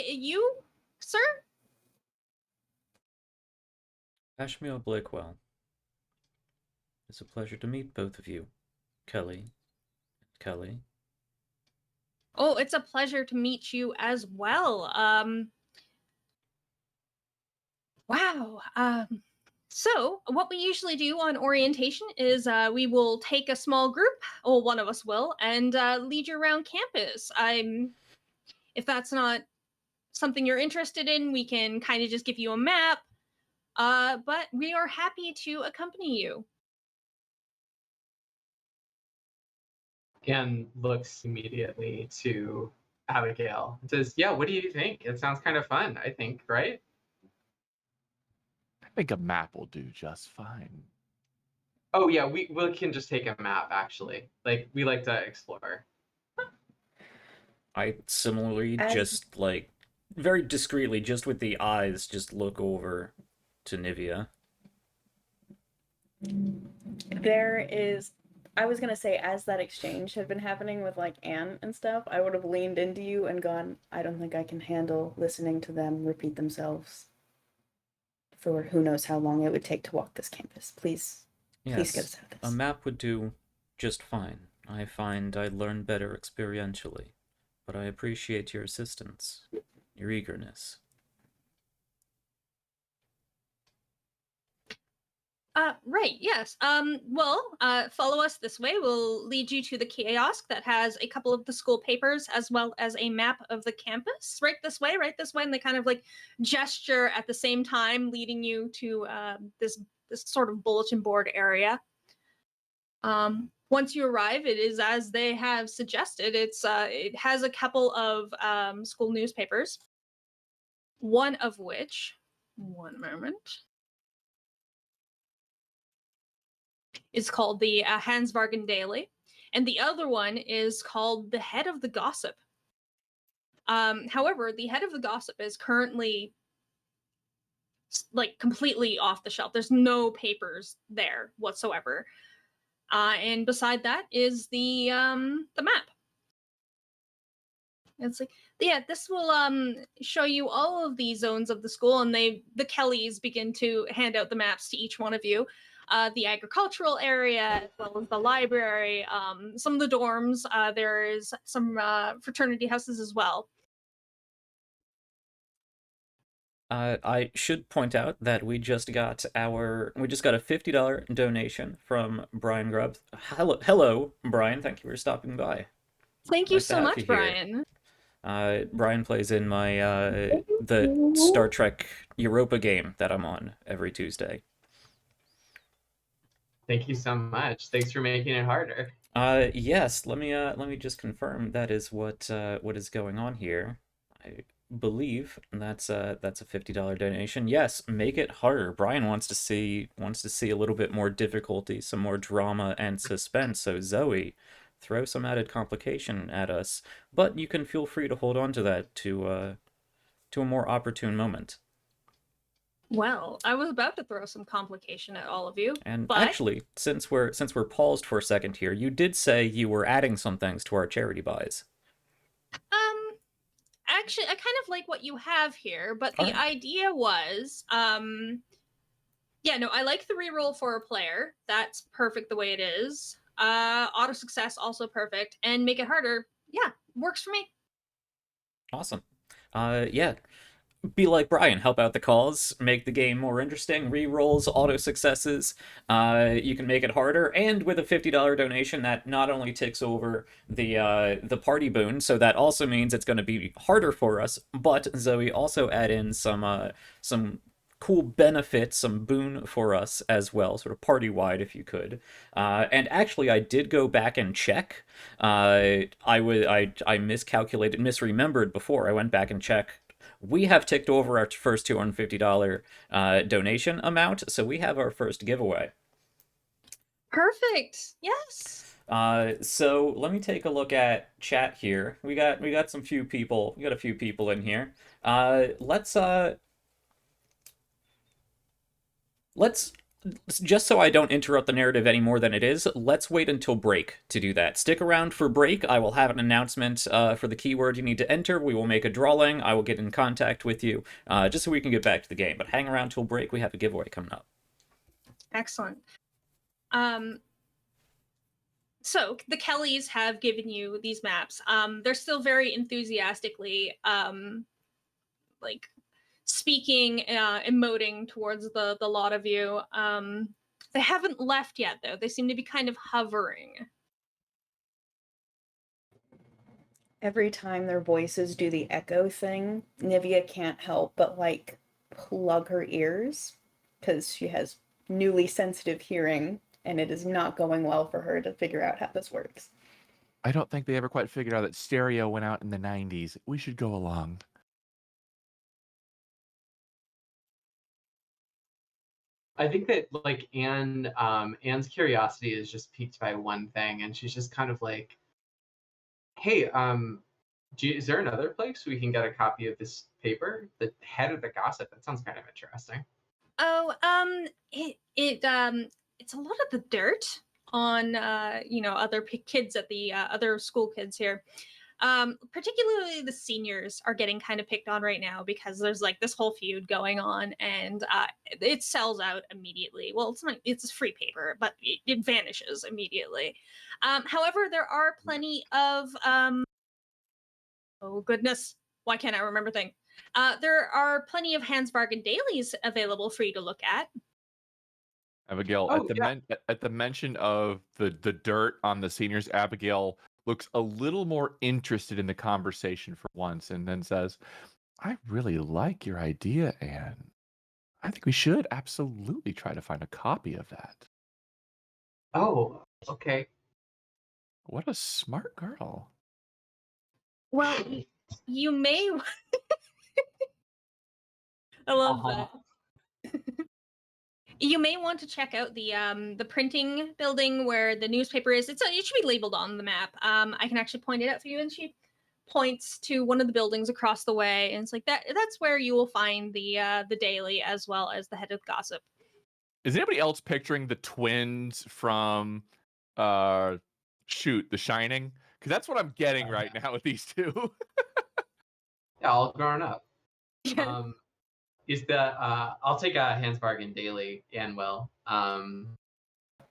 you, sir? Ashmiel Blakewell. It's a pleasure to meet both of you, Kelly. Kelly. Oh, it's a pleasure to meet you as well. Wow. So what we usually do on orientation is we will take a small group, or one of us will, and lead you around campus. If that's not something you're interested in, we can kind of just give you a map. But we are happy to accompany you. Anne looks immediately to Abigail and says, yeah, what do you think? It sounds kind of fun, I think, right? I think a map will do just fine. Oh, yeah, we can just take a map, actually. Like, we like to explore. I similarly just, like, very discreetly, just with the eyes, just look over to Nivea. I was gonna say, as that exchange had been happening with like Anne and stuff, I would have leaned into you and gone, I don't think I can handle listening to them repeat themselves for who knows how long it would take to walk this campus. Please get us Yes, out of a this. map would do just fine. I find I learn better experientially, but I appreciate your assistance, your eagerness. Right, yes. Follow us this way. We'll lead you to the kiosk that has a couple of the school papers as well as a map of the campus. Right this way, right this way. And they kind of like gesture at the same time, leading you to this sort of bulletin board area. Once you arrive, it is as they have suggested. It has a couple of school newspapers, one of which, one moment, is called the Hansvargen Daily, and the other one is called the Head of the Gossip. However, the Head of the Gossip is currently like completely off the shelf. There's no papers there whatsoever. And beside that is the map. It's like, yeah, this will show you all of the zones of the school, and the Kellys begin to hand out the maps to each one of you. The agricultural area, as well as the library, some of the dorms. There's some fraternity houses as well. I should point out that we just got a $50 donation from Brian Grubbs. Hello, Brian. Thank you for stopping by. Thank you Nice to so have much, you here. Brian. Brian plays in my the Star Trek Europa game that I'm on every Tuesday. Thank you so much. Thanks for making it harder. Yes. Let me just confirm that is what is going on here. I believe that's a $50 donation. Yes, make it harder. Brian wants to see a little bit more difficulty, some more drama and suspense. So Zoe, throw some added complication at us, but you can feel free to hold on to that to a more opportune moment. Well, I was about to throw some complication at all of you, And but actually, since we're paused for a second here, you did say you were adding some things to our charity buys. actually, I kind of like what you have here. But All the right. idea was, yeah, no, I like the reroll for a player. That's perfect the way it is. Auto success also perfect, and make it harder. Yeah, works for me. Awesome. Yeah. Be like Brian, help out the cause, make the game more interesting, re-rolls, auto successes. You can make it harder, and with a $50 donation, that not only ticks over the party boon, so that also means it's going to be harder for us. But Zoe also add in some cool benefits, some boon for us as well, sort of party wide, if you could. And actually, I did go back and check. I miscalculated, misremembered before. I went back and checked. We have ticked over our first $250 donation amount, so we have our first giveaway. Perfect. Yes. So let me take a look at chat here. We got some few people. We got a few people in here. Let's just so I don't interrupt the narrative any more than it is, let's wait until break to do that. Stick around for break. I will have an announcement for the keyword you need to enter. We will make a drawing. I will get in contact with you just so we can get back to the game. But hang around till break. We have a giveaway coming up. Excellent. So the Kellys have given you these maps. They're still very enthusiastically like speaking, emoting towards the lot of you. They haven't left yet, though. They seem to be kind of hovering. Every time their voices do the echo thing, Nivea can't help but like plug her ears because she has newly sensitive hearing and it is not going well for her to figure out how this works. I don't think they ever quite figured out that stereo went out in the 90s. We should go along. I think that like Anne's curiosity is just piqued by one thing, and she's just kind of like, "Hey, is there another place we can get a copy of this paper? The Head of the Gossip. That sounds kind of interesting." Oh, it's a lot of the dirt on other kids at the other school kids here. Particularly the seniors are getting kind of picked on right now because there's like this whole feud going on, and it sells out immediately. Well, it's free paper, but it vanishes immediately. However, there are plenty of oh goodness, why can't I remember things? There are plenty of Hansvargen dailies available for you to look at. Abigail, Oh, at the mention of the dirt on the seniors, Abigail looks a little more interested in the conversation for once, and then says, "I really like your idea, Anne. I think we should absolutely try to find a copy of that." Oh, okay. What a smart girl. Well, you may. I love Uh-huh. that. You may want to check out the printing building where the newspaper is. It should be labeled on the map. I can actually point it out for you, and she points to one of the buildings across the way, and it's like that's where you will find the Daily as well as the Head of Gossip. Is anybody else picturing the twins from The Shining? Because that's what I'm getting right now with these two. Yeah, all grown up. Is that I'll take a Hans Bargain Daily and well.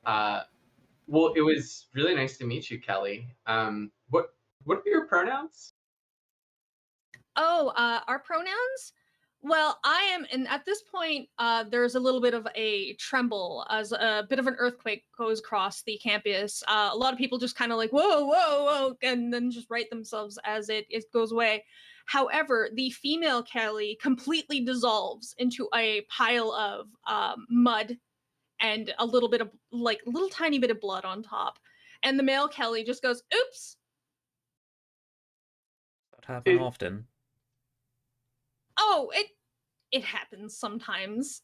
Well, it was really nice to meet you, Kelly. What are your pronouns? Oh, our pronouns? Well, I am, and at this point, there's a little bit of a tremble as a bit of an earthquake goes across the campus. A lot of people just kind of like, whoa, whoa, whoa, and then just right themselves as it goes away. However, the female Kelly completely dissolves into a pile of mud and a little bit of, like, little tiny bit of blood on top. And the male Kelly just goes, oops. That happen It, often. Oh, it happens sometimes.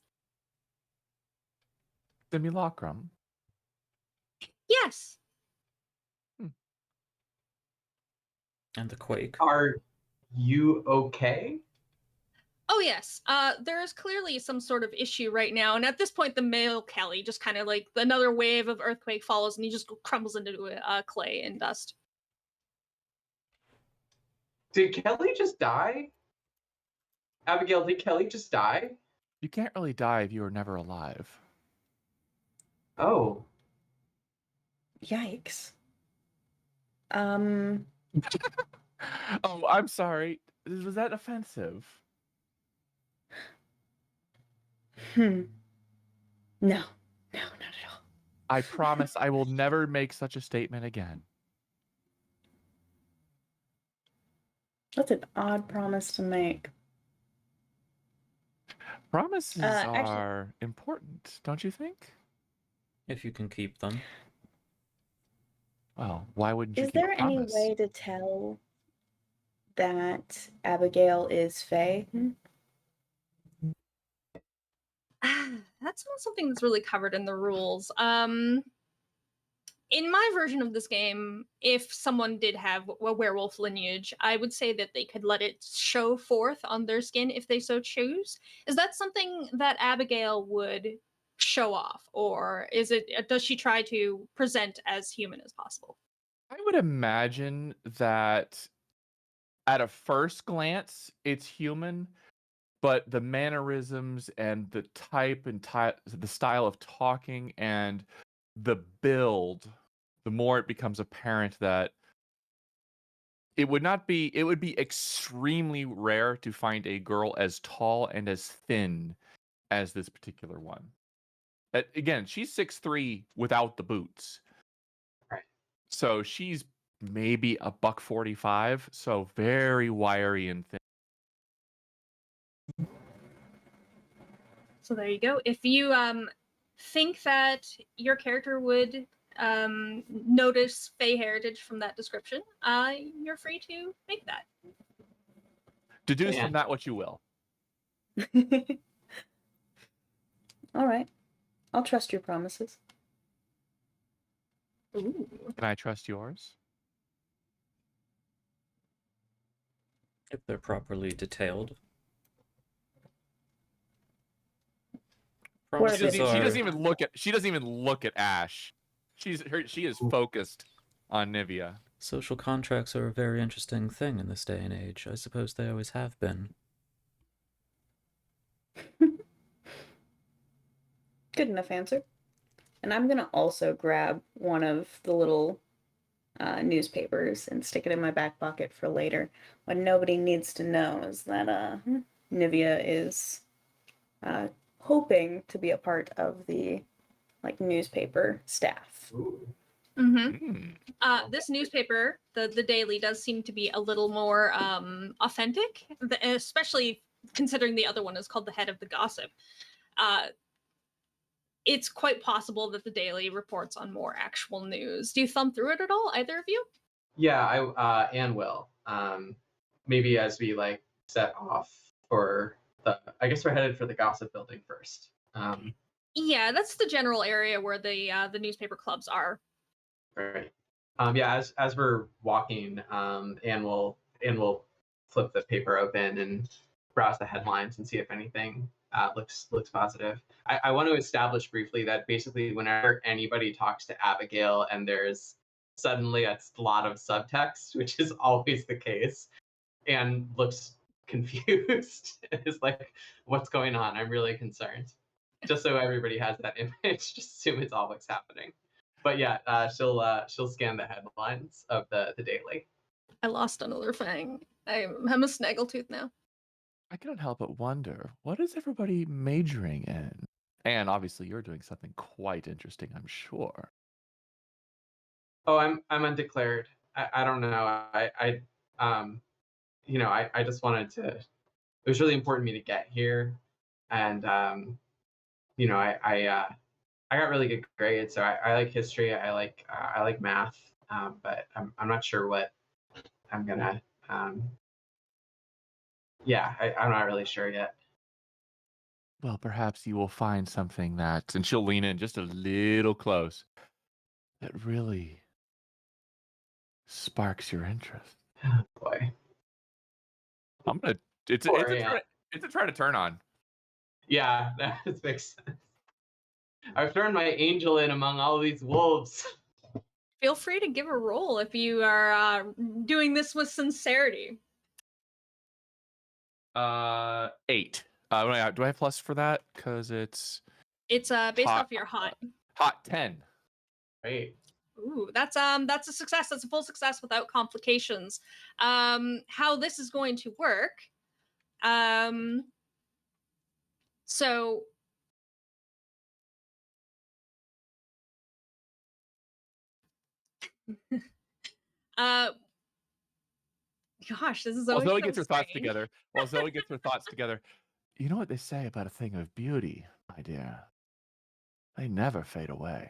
Simulacrum. Yes. And the quake. are you okay? Oh yes. There is clearly some sort of issue right now, and at this point, the male Kelly just kind of like another wave of earthquake follows, and he just crumbles into clay and dust. Did Kelly just die? Abigail, did Kelly just die? You can't really die if you were never alive. Oh. Yikes. Oh, I'm sorry. Was that offensive? No. No, not at all. I promise I will never make such a statement again. That's an odd promise to make. Promises Actually- are important, don't you think? If you can keep them. Well, why wouldn't you Is keep there a any promise? way to tell that Abigail is Fae? That's not something that's really covered in the rules. In my version of this game, if someone did have a werewolf lineage, I would say that they could let it show forth on their skin if they so choose. Is that something that Abigail would show off, or does she try to present as human as possible? I would imagine that at a first glance, it's human, but the mannerisms and the type and the style of talking and the build, the more it becomes apparent that it would be extremely rare to find a girl as tall and as thin as this particular one. Again, she's 6'3" without the boots. Right. So she's maybe a $145, so very wiry and thin. So there you go. If you think that your character would notice Fey heritage from that description, you're free to make that. Deduce Yeah. from that what you will. All right. I'll trust your promises. Ooh. Can I trust yours? If they're properly detailed. Where She Promises doesn't are even look at Ash. She is focused on Nivea. social contracts are a very interesting thing in this day and age. I suppose they always have been. Good enough answer. And I'm gonna also grab one of the little newspapers and stick it in my back pocket for later. What nobody needs to know is that Nivea is hoping to be a part of the like newspaper staff. Ooh. Mm-hmm. Mm. This newspaper, the Daily, does seem to be a little more authentic, especially considering the other one is called the Head of the Gossip. It's quite possible that the Daily reports on more actual news. Do you thumb through it at all, either of you? Yeah, I and will. Maybe as we like set off for I guess we're headed for the gossip building first. Yeah, that's the general area where the newspaper clubs are. Right. Yeah, as we're walking, and we'll flip the paper open and browse the headlines and see if anything looks positive. I want to establish briefly that basically whenever anybody talks to Abigail and there's suddenly a lot of subtext, which is always the case, and looks confused, is like, what's going on? I'm really concerned. Just so everybody has that image, just assume it's all what's happening. But yeah, she'll scan the headlines of the Daily. I lost another fang. I'm a snaggletooth now. I cannot help but wonder, what is everybody majoring in? And obviously, you're doing something quite interesting, I'm sure. Oh, I'm undeclared. I don't know. I just wanted to. It was really important to me to get here, and I got really good grades, so I like history. I like math, but I'm not sure what I'm gonna. Yeah, I'm not really sure yet. Well, perhaps you will find something that, and she'll lean in just a little close, that really sparks your interest. Boy. I'm gonna. It's a, 4 it's a a.m. try, it's a try to turn on. Yeah, that makes sense. I've thrown my angel in among all these wolves. Feel free to give a roll if you are doing this with sincerity. 8. Do I have plus for that? Because it's It's based hot. off your hot. Hot 10. Right. Ooh, that's a success. That's a full success without complications. How this is going to work? So gosh, this is While always Zoe so gets her thoughts strange. together, you know what they say about a thing of beauty, my dear? They never fade away.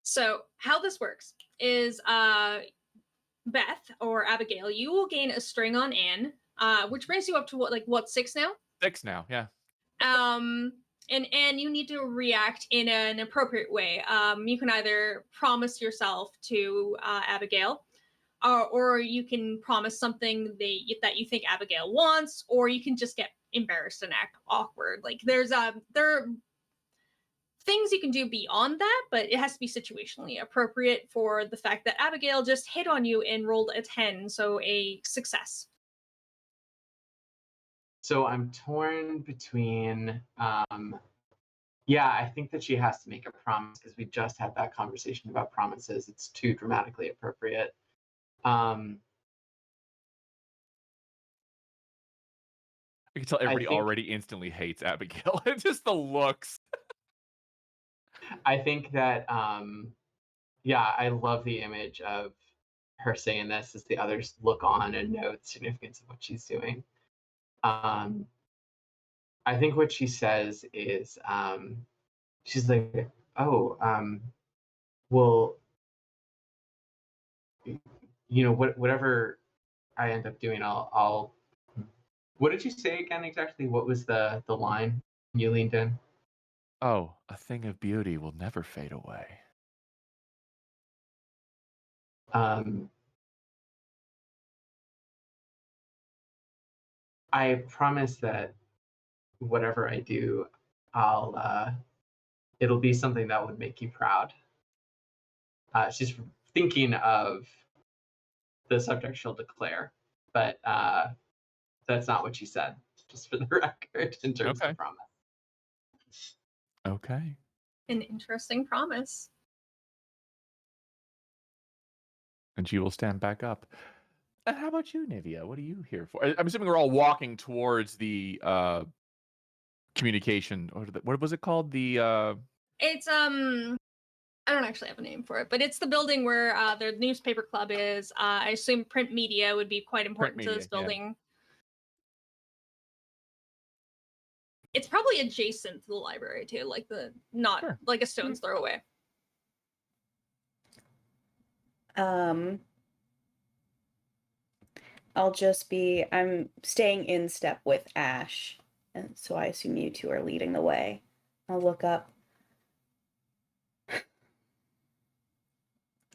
So how this works is Beth or Abigail, you will gain a string on Anne, which brings you up to what 6 now? 6 now, yeah. And you need to react in an appropriate way. You can either promise yourself to Abigail, or you can promise something that you think Abigail wants, or you can just get embarrassed and act awkward. Like there are things you can do beyond that, but it has to be situationally appropriate for the fact that Abigail just hit on you and rolled a 10, so a success. So I'm torn between. Yeah, I think that she has to make a promise because we just had that conversation about promises. It's too dramatically appropriate. I can tell everybody think- already instantly hates Abigail. It's just the looks. I think that yeah, I love the image of her saying this as the others look on and know the significance of what she's doing. I think what she says is she's like, oh, well, whatever I end up doing, I'll. What did you say again exactly? What was the line you leaned in? Oh, a thing of beauty will never fade away. I promise that whatever I do, it'll be something that would make you proud. She's thinking of the subject she'll declare, but that's not what she said, just for the record, in terms Okay. of promise. Okay. An interesting promise. And she will stand back up. And how about you, Nivea? What are you here for? I'm assuming we're all walking towards the communication, or what was it called? The It's I don't actually have a name for it, but it's the building where the newspaper club is. I assume print media would be quite important to this media, yeah. building. It's probably adjacent to the library too, like not Sure. like a stone's throw away. I'm staying in step with Ash, and so I assume you two are leading the way. I'll look up.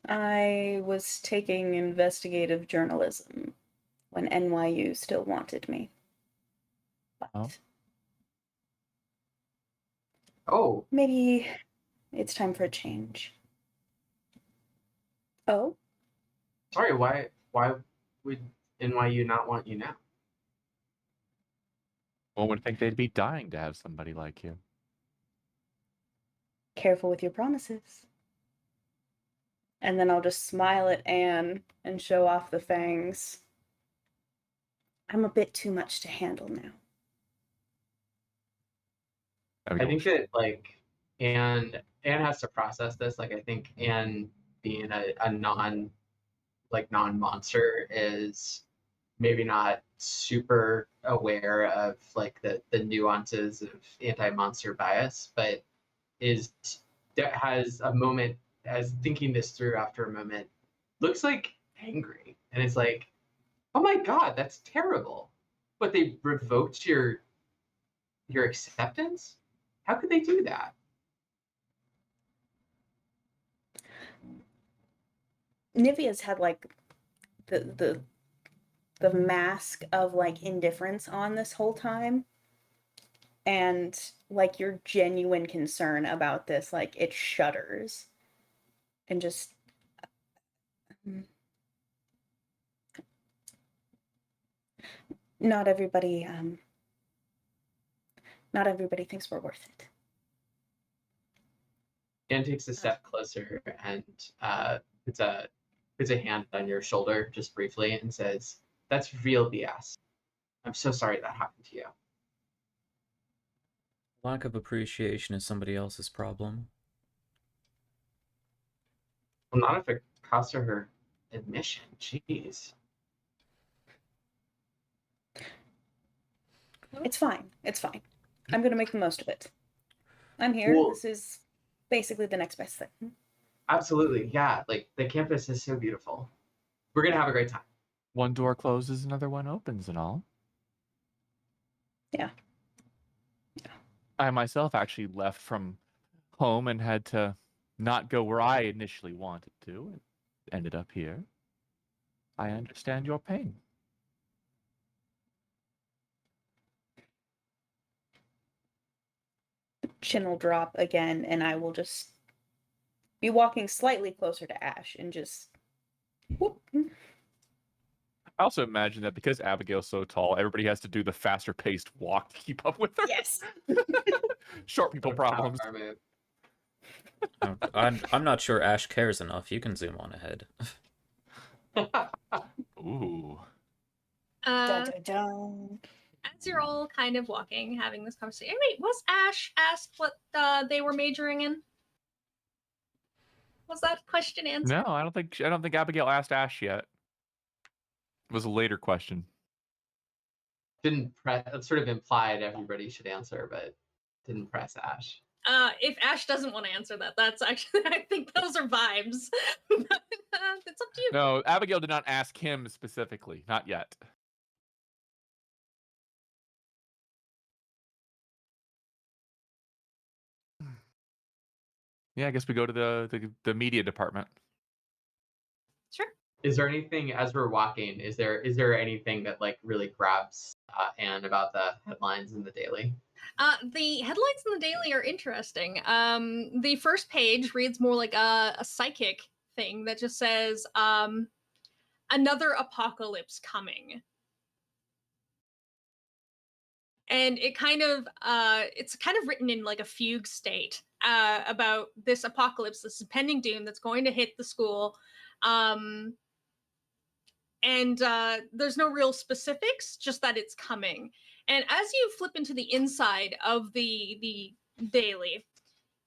I was taking investigative journalism when NYU still wanted me. But Oh, maybe it's time for a change. Oh? sorry. Why would NYU not want you now? One would think they'd be dying to have somebody like you. Careful with your promises. And then I'll just smile at Anne and show off the fangs. I'm a bit too much to handle now. I think that like Anne has to process this. Like I think Anne being a non-monster is maybe not super aware of like the nuances of anti-monster bias, but has a moment, as thinking this through after a moment, looks like angry, and it's like, oh my god, that's terrible. But they revoked your acceptance. How could they do that? Nivea's had like the mask of like indifference on this whole time, and like your genuine concern about this, like it shudders and just not everybody thinks we're worth it. Anne takes a step closer and puts a hand on your shoulder just briefly and says, "That's real BS. I'm so sorry that happened to you." Lack of appreciation is somebody else's problem. Well, not if it costs her admission. Jeez. It's fine. It's fine. I'm gonna make the most of it. I'm here. Well, this is basically the next best thing. absolutely, yeah. Like the campus is so beautiful. We're gonna have a great time. One door closes, another one opens, and all. Yeah. I myself actually left from home and had to not go where I initially wanted to, and ended up here. I understand your pain. Chin will drop again, and I will just be walking slightly closer to Ash and just whoop. I also imagine that because Abigail's so tall, everybody has to do the faster paced walk to keep up with her. Yes. Short people problems. I'm not sure Ash cares enough. You can zoom on ahead. Ooh. Dun, dun, dun. As you're all kind of walking, having this conversation. Wait, was Ash asked what they were majoring in? Was that question answered? No, I don't think Abigail asked Ash yet. It was a later question. Didn't press. It sort of implied everybody should answer, but didn't press Ash. If Ash doesn't want to answer that, that's actually, I think those are vibes. It's up to you. No, Abigail did not ask him specifically. Not yet. Yeah, I guess we go to the media department. Sure. Is there anything as we're walking? Is there anything that like really grabs Anne about the headlines in the Daily? The headlines in the Daily are interesting. The first page reads more like a psychic thing that just says, another apocalypse coming. And it kind of, it's kind of written in like a fugue state about this apocalypse, this impending doom that's going to hit the school. And there's no real specifics, just that it's coming. And as you flip into the inside of the daily,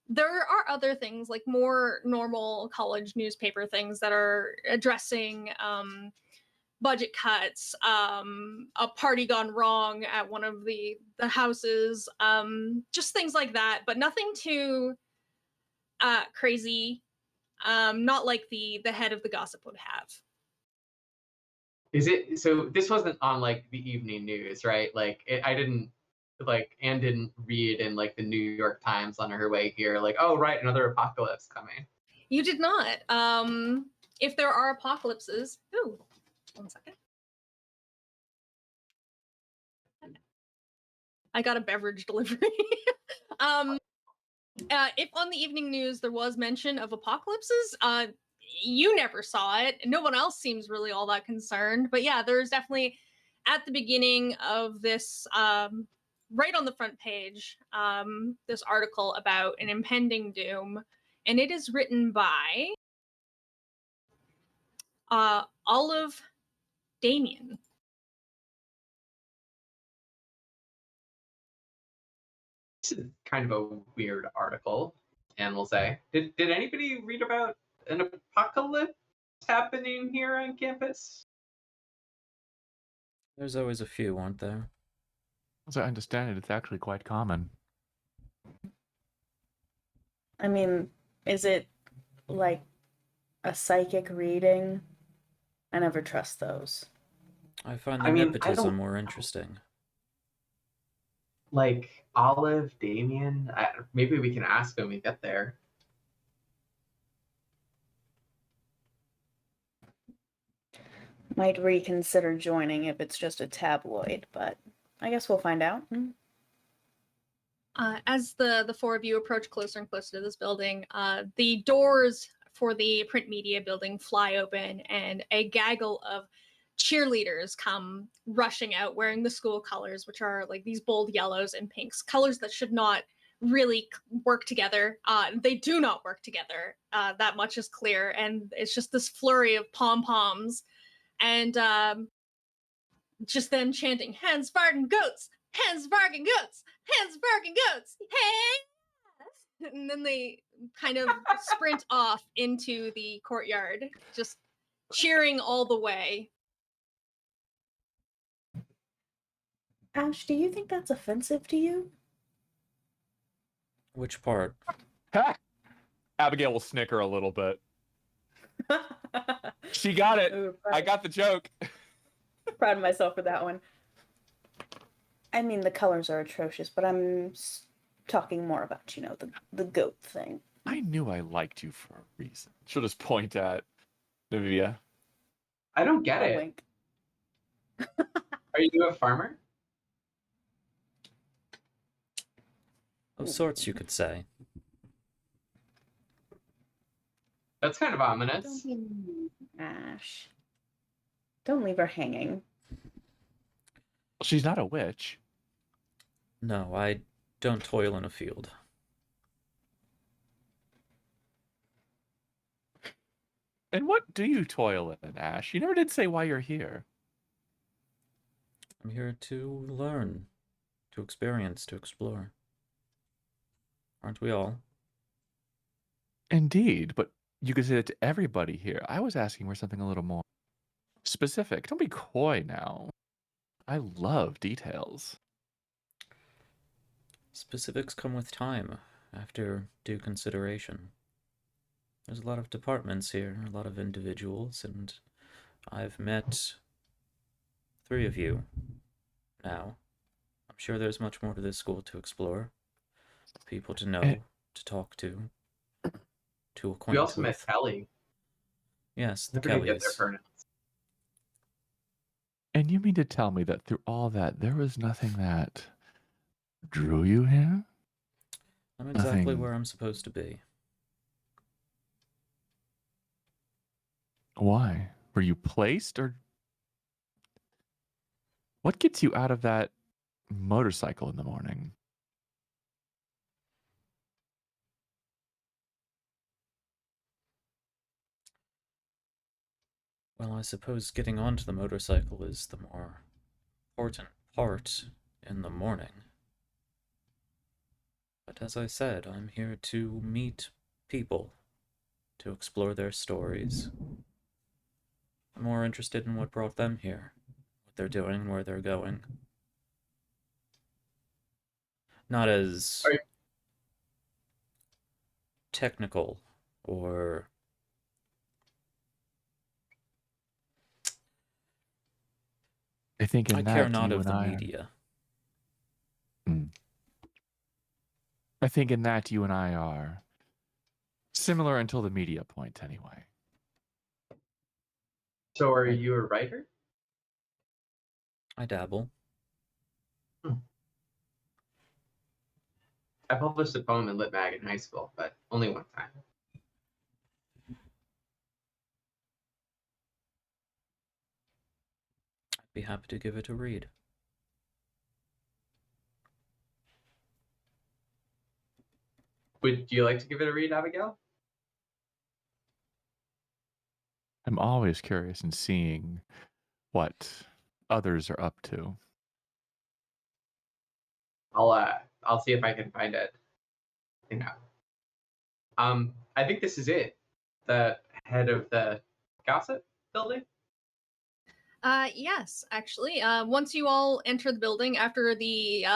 there are other things like more normal college newspaper things that are addressing budget cuts, a party gone wrong at one of the houses, just things like that, but nothing too crazy, not like the head of the gossip would have. Is it so? This wasn't on like the evening news, right? Like I didn't like Anne didn't read in like the New York Times on her way here, like, oh right, another apocalypse coming. You did not. If there are apocalypses, ooh, 1 second. I got a beverage delivery. If on the evening news there was mention of apocalypses, you never saw it. No one else seems really all that concerned. But yeah, there's definitely at the beginning of this, right on the front page, this article about an impending doom, and it is written by Olive Damien. This is kind of a weird article, Anne will say. Did anybody read about an apocalypse happening here on campus? There's always a few, aren't there? As I understand it, it's actually quite common. I mean, is it like a psychic reading? I never trust those. I find the I mean, I nepotism don't more interesting. like Olive, Damien. Maybe we can ask when we get there. Might reconsider joining if it's just a tabloid, but I guess we'll find out. As the four of you approach closer and closer to this building, the doors for the print media building fly open, and a gaggle of cheerleaders come rushing out wearing the school colors, which are like these bold yellows and pinks, colors that should not really work together. They do not work together. That much is clear, and it's just this flurry of pom-poms and just them chanting, "Hands, barking goats! Hands, barking goats! Hands, barking goats! Hey!" And then they kind of sprint off into the courtyard, just cheering all the way. Ash, do you think that's offensive to you? Which part? Ha! Abigail will snicker a little bit. She got it. Ooh, I got the joke. proud of myself for that one. I mean, the colors are atrocious, but I'm talking more about, the goat thing. I knew I liked you for a reason. She'll just point at Nivea. I don't get A it. wink. Are you a farmer? Of sorts, you could say. That's kind of ominous. Don't be mean, Ash. Don't leave her hanging. She's not a witch. No, I don't toil in a field. And what do you toil in, Ash? You never did say why you're here. I'm here to learn, to experience, to explore. Aren't we all? Indeed, but you could say that to everybody here. I was asking for something a little more specific. Don't be coy now. I love details. Specifics come with time, after due consideration. There's a lot of departments here, a lot of individuals, and I've met 3 of you now. I'm sure there's much more to this school to explore, people to know, to talk to acquaint We also met with. Kelly. Yes, the Never did get their Kellys. pronouns. And you mean to tell me that through all that, there was nothing that drew you here? I'm exactly Nothing. where I'm supposed to be. Why? Were you placed, or what gets you out of that motorcycle in the morning? Well, I suppose getting onto the motorcycle is the more important part. in the morning. But as I said, I'm here to meet people, to explore their stories. I'm more interested in what brought them here, what they're doing, where they're going. Not as Are you- technical or I think in I care that not you of and the I media. I think in that you and I are similar until the media point, anyway. So are Right. you a writer? I dabble. I published a poem in Lit Mag in high school, but only one time. I'd be happy to give it a read. Would you like to give it a read, Abigail? I'm always curious in seeing what others are up to. I'll see if I can find it. You know. I think this is it. The head of the gossip building. Yes, actually. Once you all enter the building, after the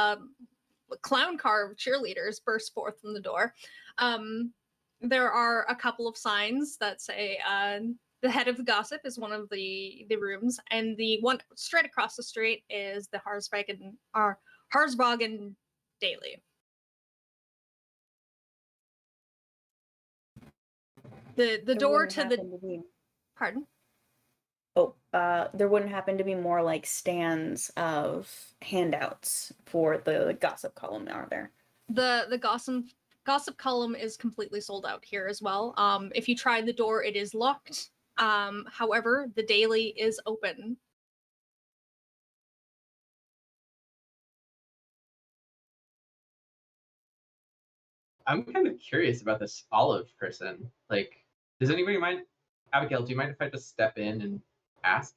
clown car of cheerleaders burst forth from the door, there are a couple of signs that say the head of the gossip is one of the rooms, and the one straight across the street is the Harzvagen Daily. The There door wouldn't to the happen to be. pardon. Oh, there wouldn't happen to be more like stands of handouts for the gossip column, are there? The gossip column is completely sold out here as well. If you try the door, it is locked. However, the daily is open. I'm kind of curious about this Olive person. Like, does anybody mind? Abigail, do you mind if I just step in and ask?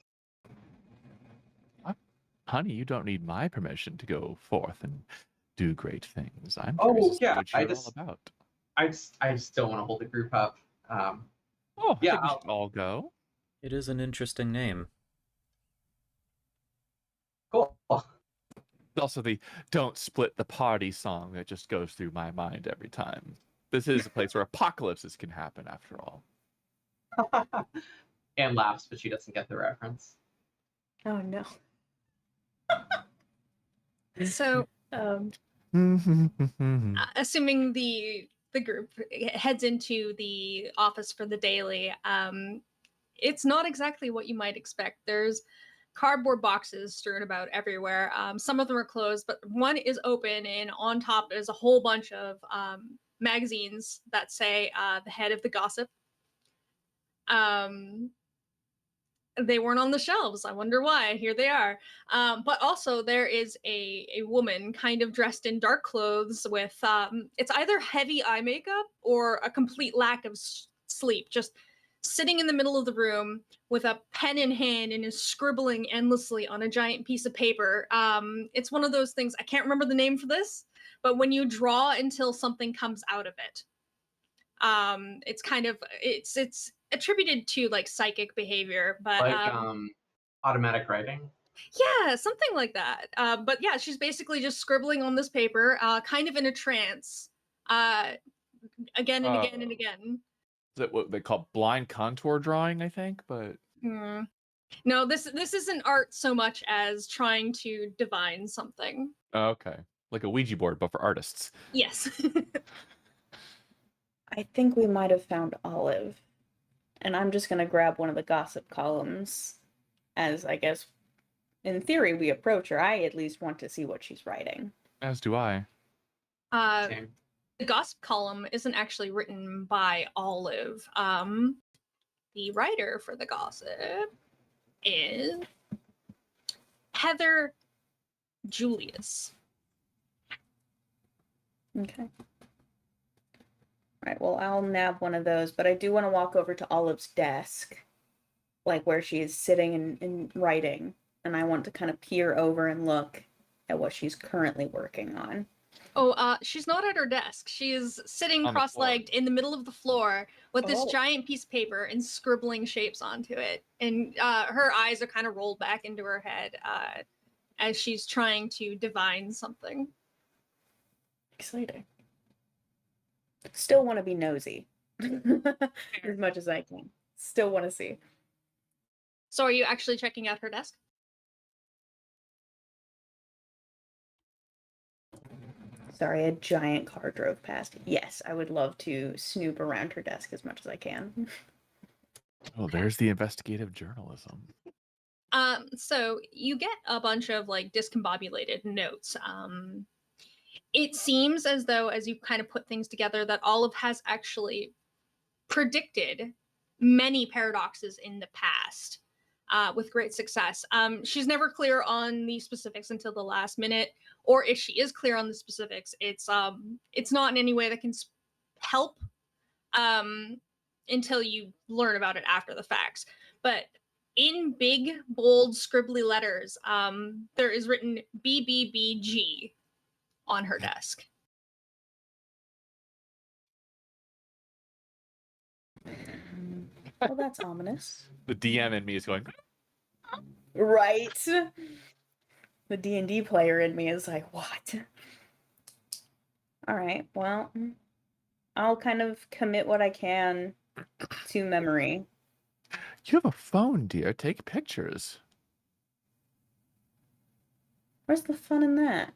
Honey, you don't need my permission to go forth and do great things. I'm Oh, curious to see yeah, what I you're all just- about. I just don't want to hold the group up. Oh, I Yeah, think we should all go. It is an interesting name. cool. Also, the "Don't Split the Party" song that just goes through my mind every time. This is a place where apocalypses can happen, after all. Anne laughs, but she doesn't get the reference. Oh no. So, assuming the group heads into the office for the daily, it's not exactly what you might expect. There's cardboard boxes strewn about everywhere. Some of them are closed, but one is open, and on top is a whole bunch of magazines that say the head of the gossip. They weren't on the shelves. I wonder why. Here they are. But also there is a woman kind of dressed in dark clothes with it's either heavy eye makeup or a complete lack of sleep, just sitting in the middle of the room with a pen in hand and is scribbling endlessly on a giant piece of paper. It's one of those things, I can't remember the name for this, but when you draw until something comes out of it. It's kind of it's attributed to like psychic behavior, but Like automatic writing. yeah, something like that. But yeah, she's basically just scribbling on this paper, kind of in a trance, again and again and again. Is that what they call blind contour drawing, I think? But No, this isn't art so much as trying to divine something. okay, like a Ouija board, but for artists. Yes. I think we might have found Olive. And I'm just gonna grab one of the gossip columns as I guess in theory we approach her. I at least want to see what she's writing. As do I. Same. The gossip column isn't actually written by Olive. The writer for the gossip is Heather Julius. Okay. All right, well, I'll nab one of those, but I do want to walk over to Olive's desk, like where she is sitting and writing, and I want to kind of peer over and look at what she's currently working on. Oh, she's not at her desk. She is sitting On the floor. cross-legged in the middle of the floor with this Oh. giant piece of paper and scribbling shapes onto it. And her eyes are kind of rolled back into her head as she's trying to divine something. Exciting. Still want to be nosy as much as I can. Still want to see. So are you actually checking out her desk? Sorry, a giant car drove past. Yes, I would love to snoop around her desk as much as I can. Oh, there's the investigative journalism. So you get a bunch of like discombobulated notes. It seems as though, as you kind of put things together, that Olive has actually predicted many paradoxes in the past with great success. She's never clear on the specifics until the last minute, or if she is clear on the specifics, it's not in any way that can help until you learn about it after the facts. But in big, bold, scribbly letters, there is written BBBG on her desk. Well, that's ominous. The DM in me is going, Right? The D&D player in me is like, what? All right, well, I'll kind of commit what I can to memory. you have a phone, dear. Take pictures. Where's the fun in that?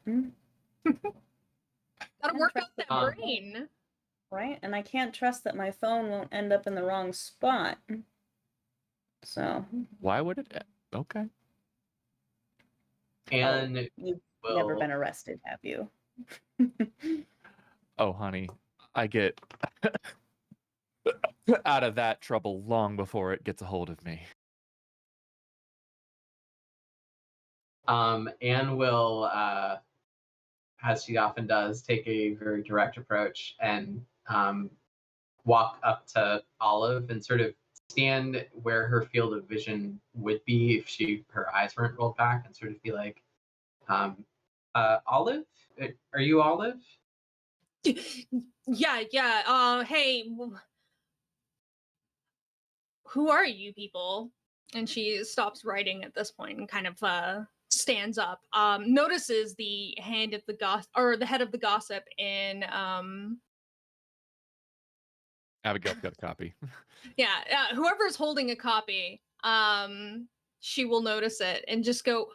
Gotta work out that Um, brain. Right? And I can't trust that my phone won't end up in the wrong spot. So, Why would it? Okay. And you've will never been arrested, have you? Oh, honey, I get out of that trouble long before it gets a hold of me. Anne will, as she often does, take a very direct approach and walk up to Olive and sort of stand where her field of vision would be if her eyes weren't rolled back, and sort of be like, Olive? Are you Olive? Yeah. Hey, who are you people? And she stops writing at this point and kind of stands up. Notices the hand of the the head of the gossip in Abigail's got a copy. whoever's holding a copy. She will notice it and just go,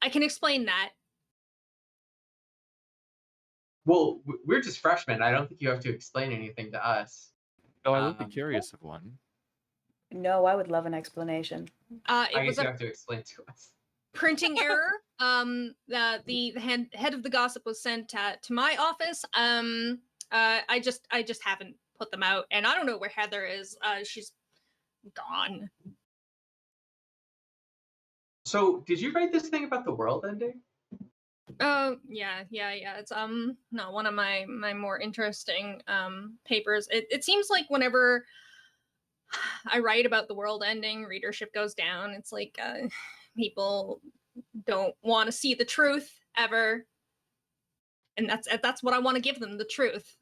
I can explain that. Well, we're just freshmen. I don't think you have to explain anything to us. Oh, I would be curious of one. No, I would love an explanation. I It guess was you a have to explain to us. printing error. The head of the gossip was sent to my office. I just haven't put them out, and I don't know where Heather is. She's gone. So, did you write this thing about the world ending? Yeah. It's no one of my more interesting papers. It seems like whenever I write about the world ending, readership goes down. It's like people don't want to see the truth ever, and that's what I want to give them, the truth.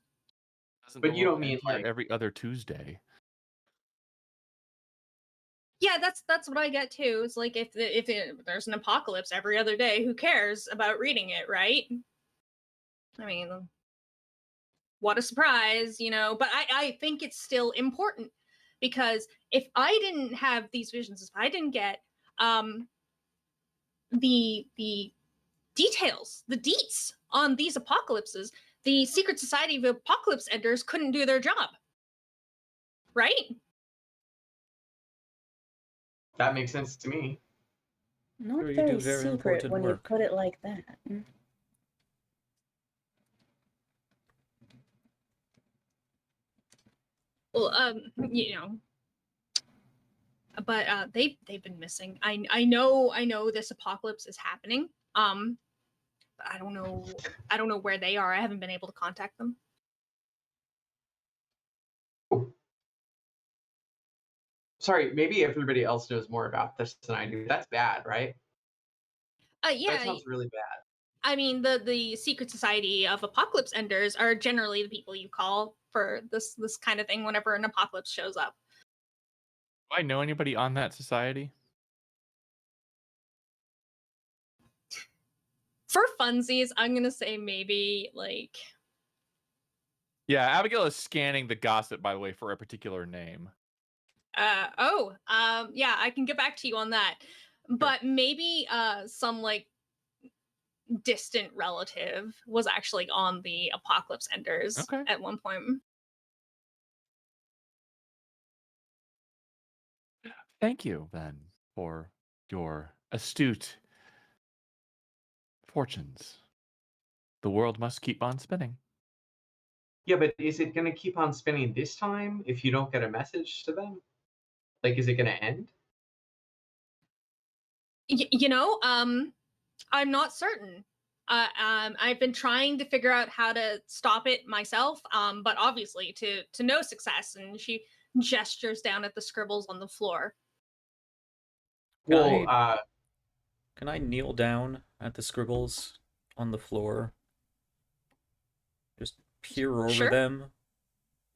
Doesn't But the you world don't mean end here like every other Tuesday? Yeah, that's what I get too. It's like if there's an apocalypse every other day, who cares about reading it, right? I mean, what a surprise, you know. But I think it's still important, because if I didn't have these visions, if I didn't get the details, the deets on these apocalypses, the secret society of apocalypse enders couldn't do their job, right? that makes sense to me. Not Sure, you very do very secret important when you work. put it like that. Well, you know, but they've been missing. I know this apocalypse is happening. But I don't know where they are. I haven't been able to contact them. Sorry, maybe everybody else knows more about this than I do. That's bad, right? Yeah. That sounds really bad. I mean, the secret society of apocalypse enders are generally the people you call for this kind of thing whenever an apocalypse shows up. Do I know anybody on that society? For funsies, I'm gonna say maybe like. Yeah, Abigail is scanning the gossip, by the way, for a particular name. Yeah, I can get back to you on that. But maybe some like distant relative was actually on the apocalypse enders Okay. at one point. Thank you, then, for your astute fortunes. The world must keep on spinning. Yeah, but is it going to keep on spinning this time if you don't get a message to them? Like, is it going to end? I'm not certain. I've been trying to figure out how to stop it myself, but obviously to no success. And she gestures down at the scribbles on the floor. Well, Can I kneel down at the scribbles on the floor? Just peer over Sure. them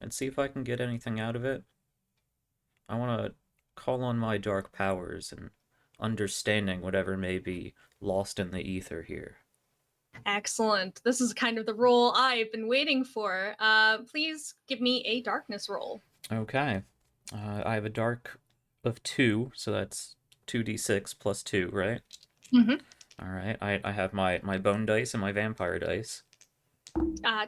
and see if I can get anything out of it. I want to call on my dark powers and understanding whatever may be lost in the ether here. Excellent. This is kind of the role I've been waiting for. Please give me a darkness roll. Okay. I have a dark of 2, so that's 2d6 plus 2, right? Mm-hmm. All right. I have my bone dice and my vampire dice.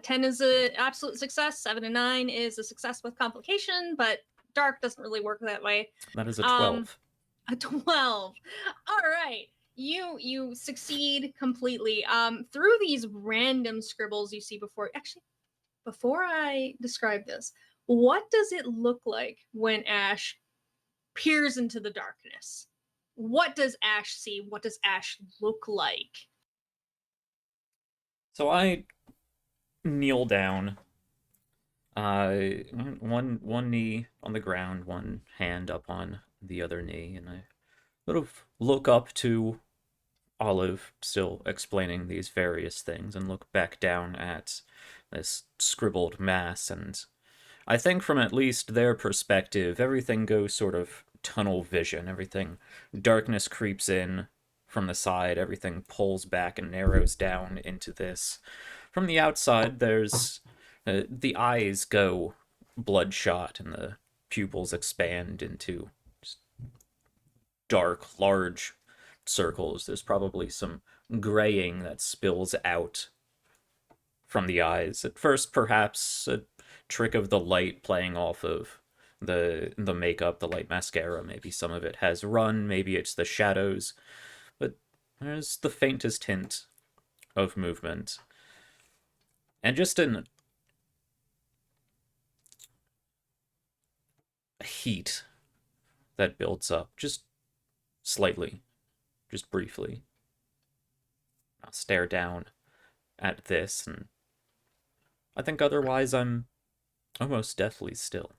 10 is an absolute success. 7 and 9 is a success with complication, but dark doesn't really work that way. That is a 12. A 12. All right. You succeed completely. Through these random scribbles you see before. Actually, before I describe this, what does it look like when Ash peers into the darkness? What does Ash see? What does Ash look like? So I kneel down. One knee on the ground, one hand up on the other knee, and I sort of look up to Olive, still explaining these various things, and look back down at this scribbled mass. And I think from at least their perspective, everything goes sort of tunnel vision. Everything, darkness creeps in from the side, everything pulls back and narrows down into this. From the outside, there's the eyes go bloodshot and the pupils expand into just dark, large circles. There's probably some graying that spills out from the eyes. At first, perhaps a trick of the light playing off of the makeup, the light mascara. Maybe some of it has run, maybe it's the shadows, but there's the faintest hint of movement. And just an heat that builds up, just slightly, just briefly. I'll stare down at this, and I think otherwise I'm almost deathly still.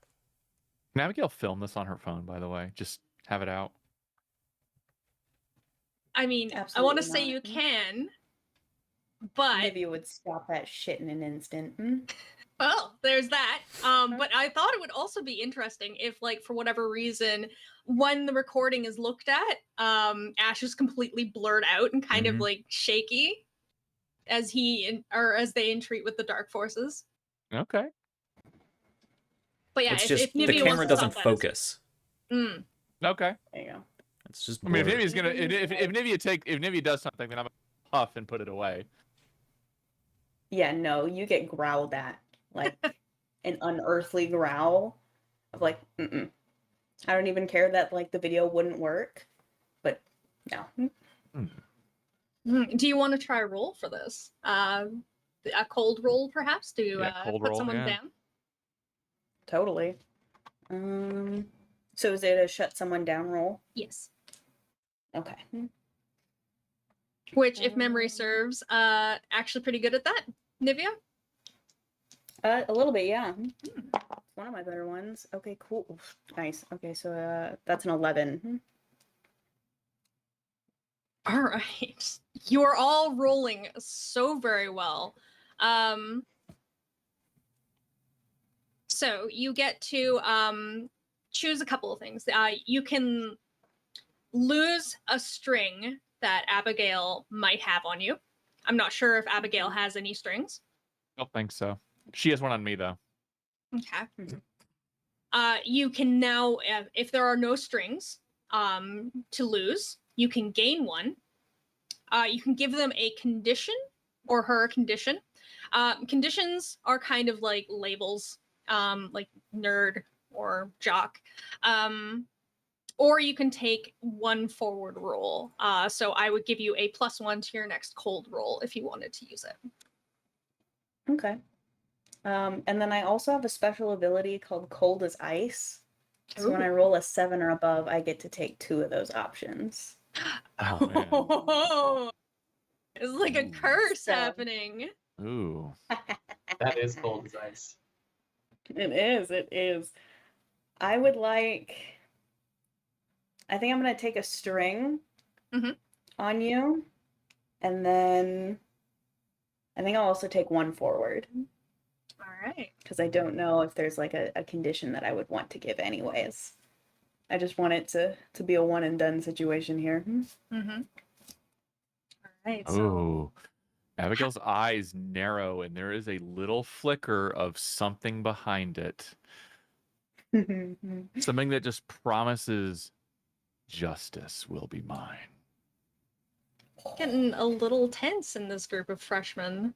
Can Abigail film this on her phone, by the way? Just have it out. I mean, Absolutely I want to say not. you can, but Maybe it would stop that shit in an instant. well, there's that. But I thought it would also be interesting if, like, for whatever reason, when the recording is looked at, Ash is completely blurred out and kind of like shaky as as they entreat with the dark forces. Okay. But yeah, It's if just the Nivea wants camera to doesn't stop that, focus. Okay. There you go. It's just I mean, if blurred. Nivea's gonna, if Nivea does something, then I'm gonna huff and put it away. Yeah, no, you get growled at like an unearthly growl of like, mm-mm. I don't even care that like the video wouldn't work, but no. Do you want to try a roll for this? A cold roll, perhaps, to Yeah, cold put roll, someone yeah. down? Totally. So is it a shut someone down roll? Yes. Okay. Which, if memory serves, actually pretty good at that. Nivea? A little bit, yeah. It's one of my better ones. Okay, cool. Oof, nice. Okay, so that's an 11. All right. You are all rolling so very well. So you get to choose a couple of things. You can lose a string that Abigail might have on you. I'm not sure if Abigail has any strings. I don't think so. She has one on me though. Okay. You can now, if there are no strings to lose, you can gain one. You can give them a condition or her a condition. Conditions are kind of like labels, like nerd or jock. Or you can take one forward roll. So I would give you a +1 to your next cold roll if you wanted to use it. Okay. And then I also have a special ability called Cold as Ice. So when I roll a 7 or above, I get to take 2 of those options. Oh, It's like a curse happening. Ooh. That is cold as ice. It is. I would like. I think I'm going to take a string on you. And then I think I'll also take one forward. All right. Because I don't know if there's like a condition that I would want to give anyways. I just want it to be a one and done situation here. All right. So Oh. Abigail's eyes narrow and there is a little flicker of something behind it. Something that just promises justice will be mine. getting a little tense in this group of freshmen.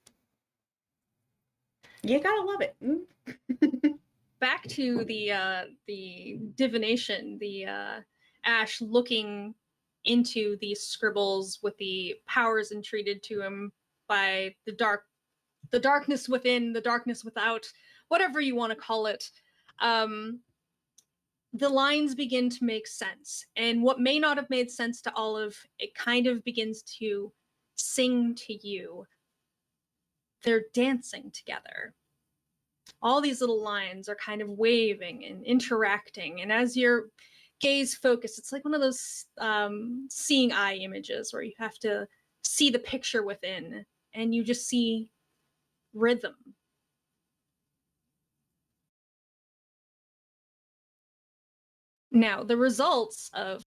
You gotta love it. Back to the divination, the Ash looking into these scribbles with the powers entreated to him by the darkness within, the darkness without, whatever you want to call it. The lines begin to make sense, and what may not have made sense to Olive, it kind of begins to sing to you. They're dancing together. All these little lines are kind of waving and interacting, and as your gaze focus, it's like one of those seeing eye images where you have to see the picture within, and you just see rhythm. Now, the results of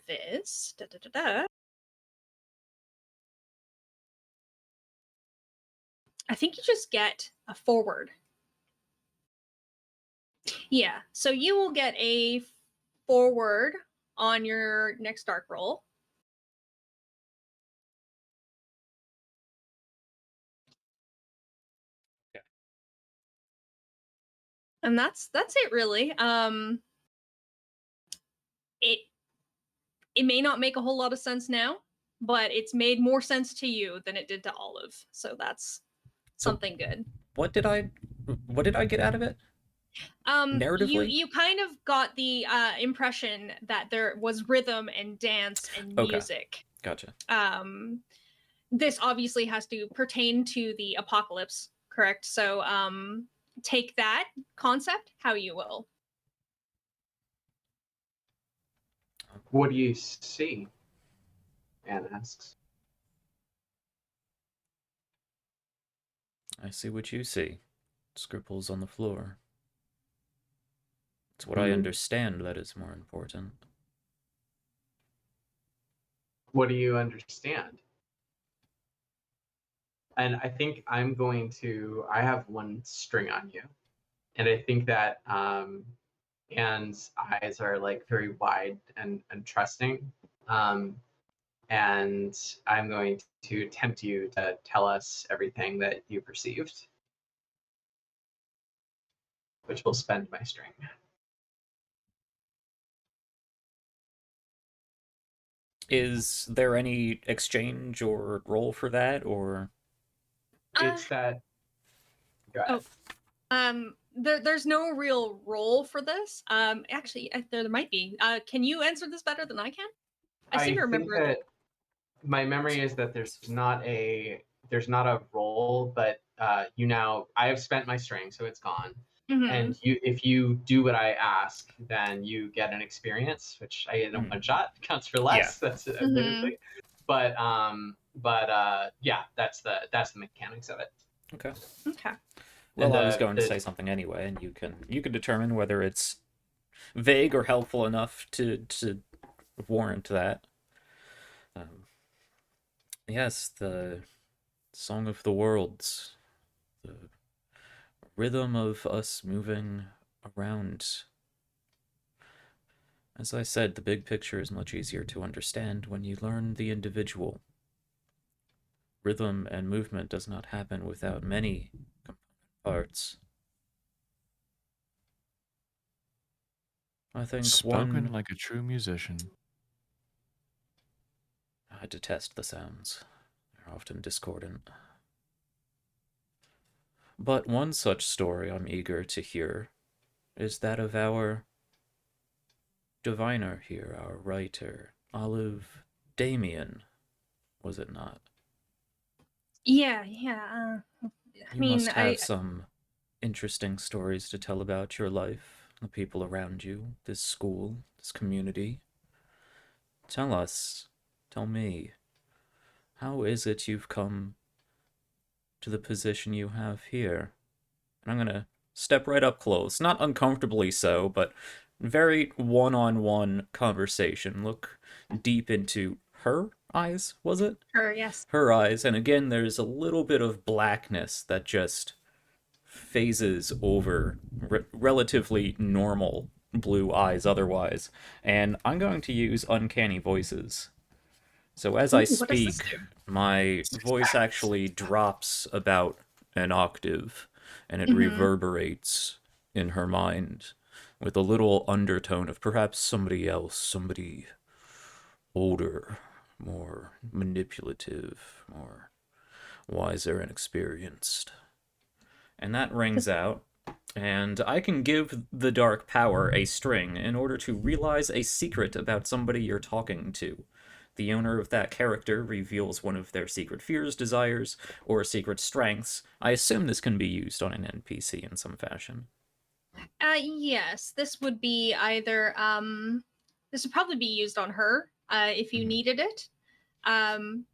this, I think you just get a forward. Yeah, so you will get a forward on your next dark roll. Okay. And that's it really. It may not make a whole lot of sense now, but it's made more sense to you than it did to Olive. So that's something good. What did I get out of it? Narratively? You kind of got the impression that there was rhythm and dance and music. Gotcha. This obviously has to pertain to the apocalypse, correct? So take that concept how you will. What do you see? Anne asks. I see what you see. Scribbles on the floor. It's what I understand that is more important. What do you understand? And I think I'm going to. I have one string on you, and I think that Anne's eyes are like very wide and trusting. And I'm going to tempt you to tell us everything that you perceived, which will spend my string. Is there any exchange or roll for that, or It's that. Go ahead. There's no real role for this. Actually, there might be. Can you answer this better than I can? I seem to remember think that my memory is that there's not a role, but I have spent my string, so it's gone. Mhm. And if you do what I ask, then you get an experience, which I get in a one shot. Counts for Yeah. less. That's admittedly, but yeah, that's the mechanics of it. Okay. Okay. Well, And I was going to the say something anyway, and you can determine whether it's vague or helpful enough to warrant that. Um, yes, the Song of the Worlds, the rhythm of us moving around. As I said, the big picture is much easier to understand when you learn the individual. Rhythm and movement does not happen without many component parts. I think Spoken one. like a true musician. I detest the sounds. They're often discordant. But one such story I'm eager to hear is that of our diviner here, our writer, Olive Damien, was it not? Yeah. I You mean, must have some interesting stories to tell about your life, the people around you, this school, this community. Tell us, tell me, how is it you've come to the position you have here? And I'm gonna step right up close, not uncomfortably so, but very one-on-one conversation. Look deep into her eyes, was it? her, yes. Her eyes, and again, there's a little bit of blackness that just phases over relatively normal blue eyes otherwise. And I'm going to use uncanny voices. So as I Ooh, what does this speak, do? my voice actually drops about an octave and it Mhm. reverberates in her mind with a little undertone of perhaps somebody else, somebody older, more manipulative, more wiser and experienced. And that rings out, and I can give the dark power a string in order to realize a secret about somebody you're talking to. The owner of that character reveals one of their secret fears, desires, or secret strengths. I assume this can be used on an NPC in some fashion. Yes, this would be either this would probably be used on her if you needed it. Um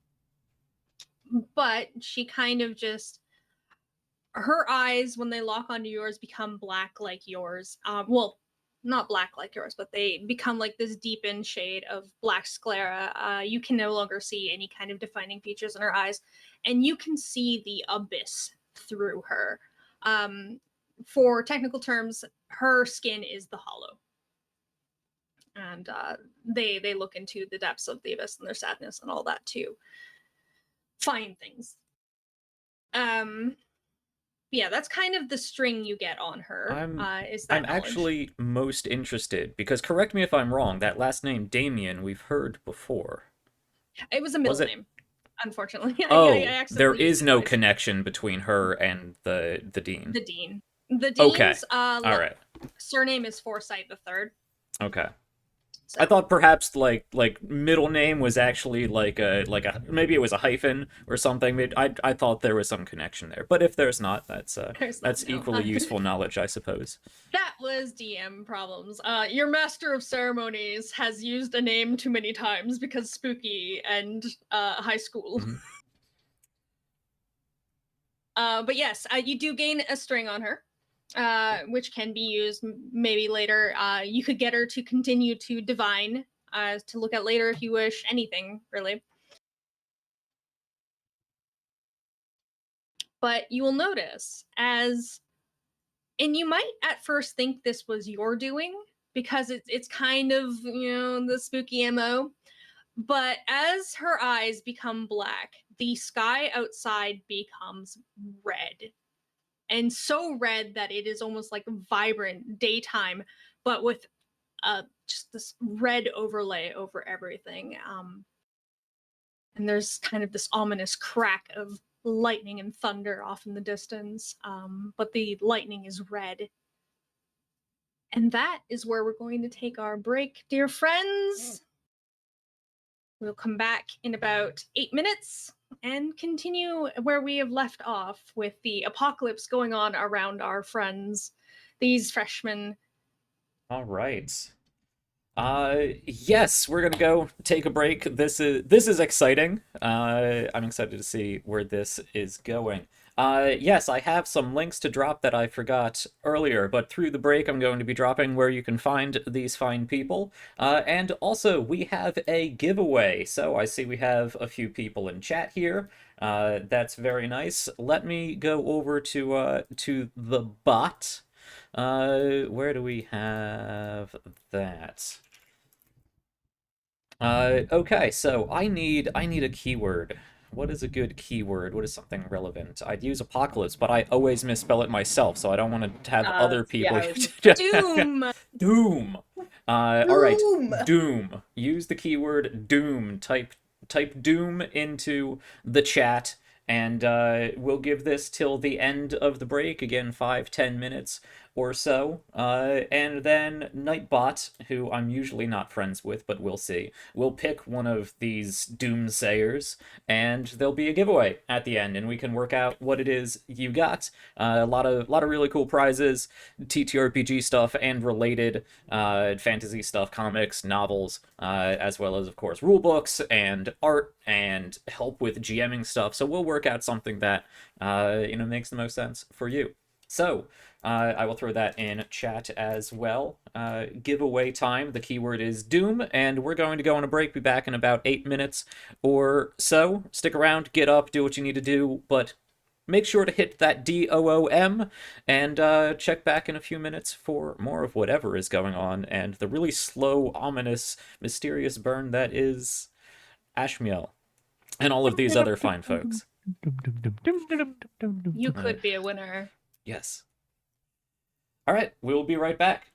but she kind of just her eyes when they lock onto yours become black like yours. Well, not black like yours, but they become like this deepened shade of black sclera. You can no longer see any kind of defining features in her eyes, and you can see the abyss through her. Um, for technical terms, her skin is the hollow, and they look into the depths of the abyss and their sadness and all that to find things. Um, yeah, that's kind of the string you get on her. I'm Is I'm that knowledge? actually most interested because correct me if I'm wrong, that last name Damien we've heard before. It was a Was middle it? name, unfortunately. I Oh, there accidentally used is it no twice. connection between her and the dean. The dean. The Okay. dean's All right. surname is Forsyth the Third. Okay. I So thought perhaps like middle name was actually like a maybe it was a hyphen or something. I thought there was some connection there, but if there's not, there's not that's no. equally useful knowledge, I suppose. That was DM problems. Your master of ceremonies has used a name too many times because spooky and high school. Mhm. But yes, you do gain a string on her, which can be used maybe later. You could get her to continue to divine, to look at later if you wish. Anything really. But you will notice and you might at first think this was your doing because it's kind of the spooky mo. But as her eyes become black, the sky outside becomes red. And so red that it is almost like vibrant daytime, but with just this red overlay over everything. And there's kind of this ominous crack of lightning and thunder off in the distance, but the lightning is red. And that is where we're going to take our break, dear friends. We'll come back in about 8 minutes and continue where we have left off with the apocalypse going on around our friends. these freshmen. All right. Yes, we're gonna go take a break. This is exciting. I'm excited to see where this is going. Yes, I have some links to drop that I forgot earlier, but through the break, I'm going to be dropping where you can find these fine people. And also, we have a giveaway. So I see we have a few people in chat here. That's very nice. Let me go over to the bot. Where do we have that? Okay, so I need a keyword. What is a good keyword? What is something relevant? I'd use apocalypse, but I always misspell it myself, so I don't want to have other people. Yeah, I was Doom. Doom. All right, Doom! Doom. Use the keyword Doom. Type Doom into the chat, and we'll give this till the end of the break. Again, 5-10 minutes or so. And then Nightbot, who I'm usually not friends with, but we'll see, will pick one of these doomsayers, and there'll be a giveaway at the end, and we can work out what it is you got. A lot of really cool prizes, TTRPG stuff, and related fantasy stuff, comics, novels, as well as, of course, rule books and art and help with GMing stuff. So we'll work out something that makes the most sense for you. So I will throw that in chat as well. Giveaway time. The keyword is Doom, and we're going to go on a break. Be back in about 8 minutes or so. Stick around, get up, do what you need to do, but make sure to hit that DOOM and check back in a few minutes for more of whatever is going on and the really slow, ominous, mysterious burn that is Ashmiel and all of these other fine folks. You could be a winner. Yes. All right, we'll be right back.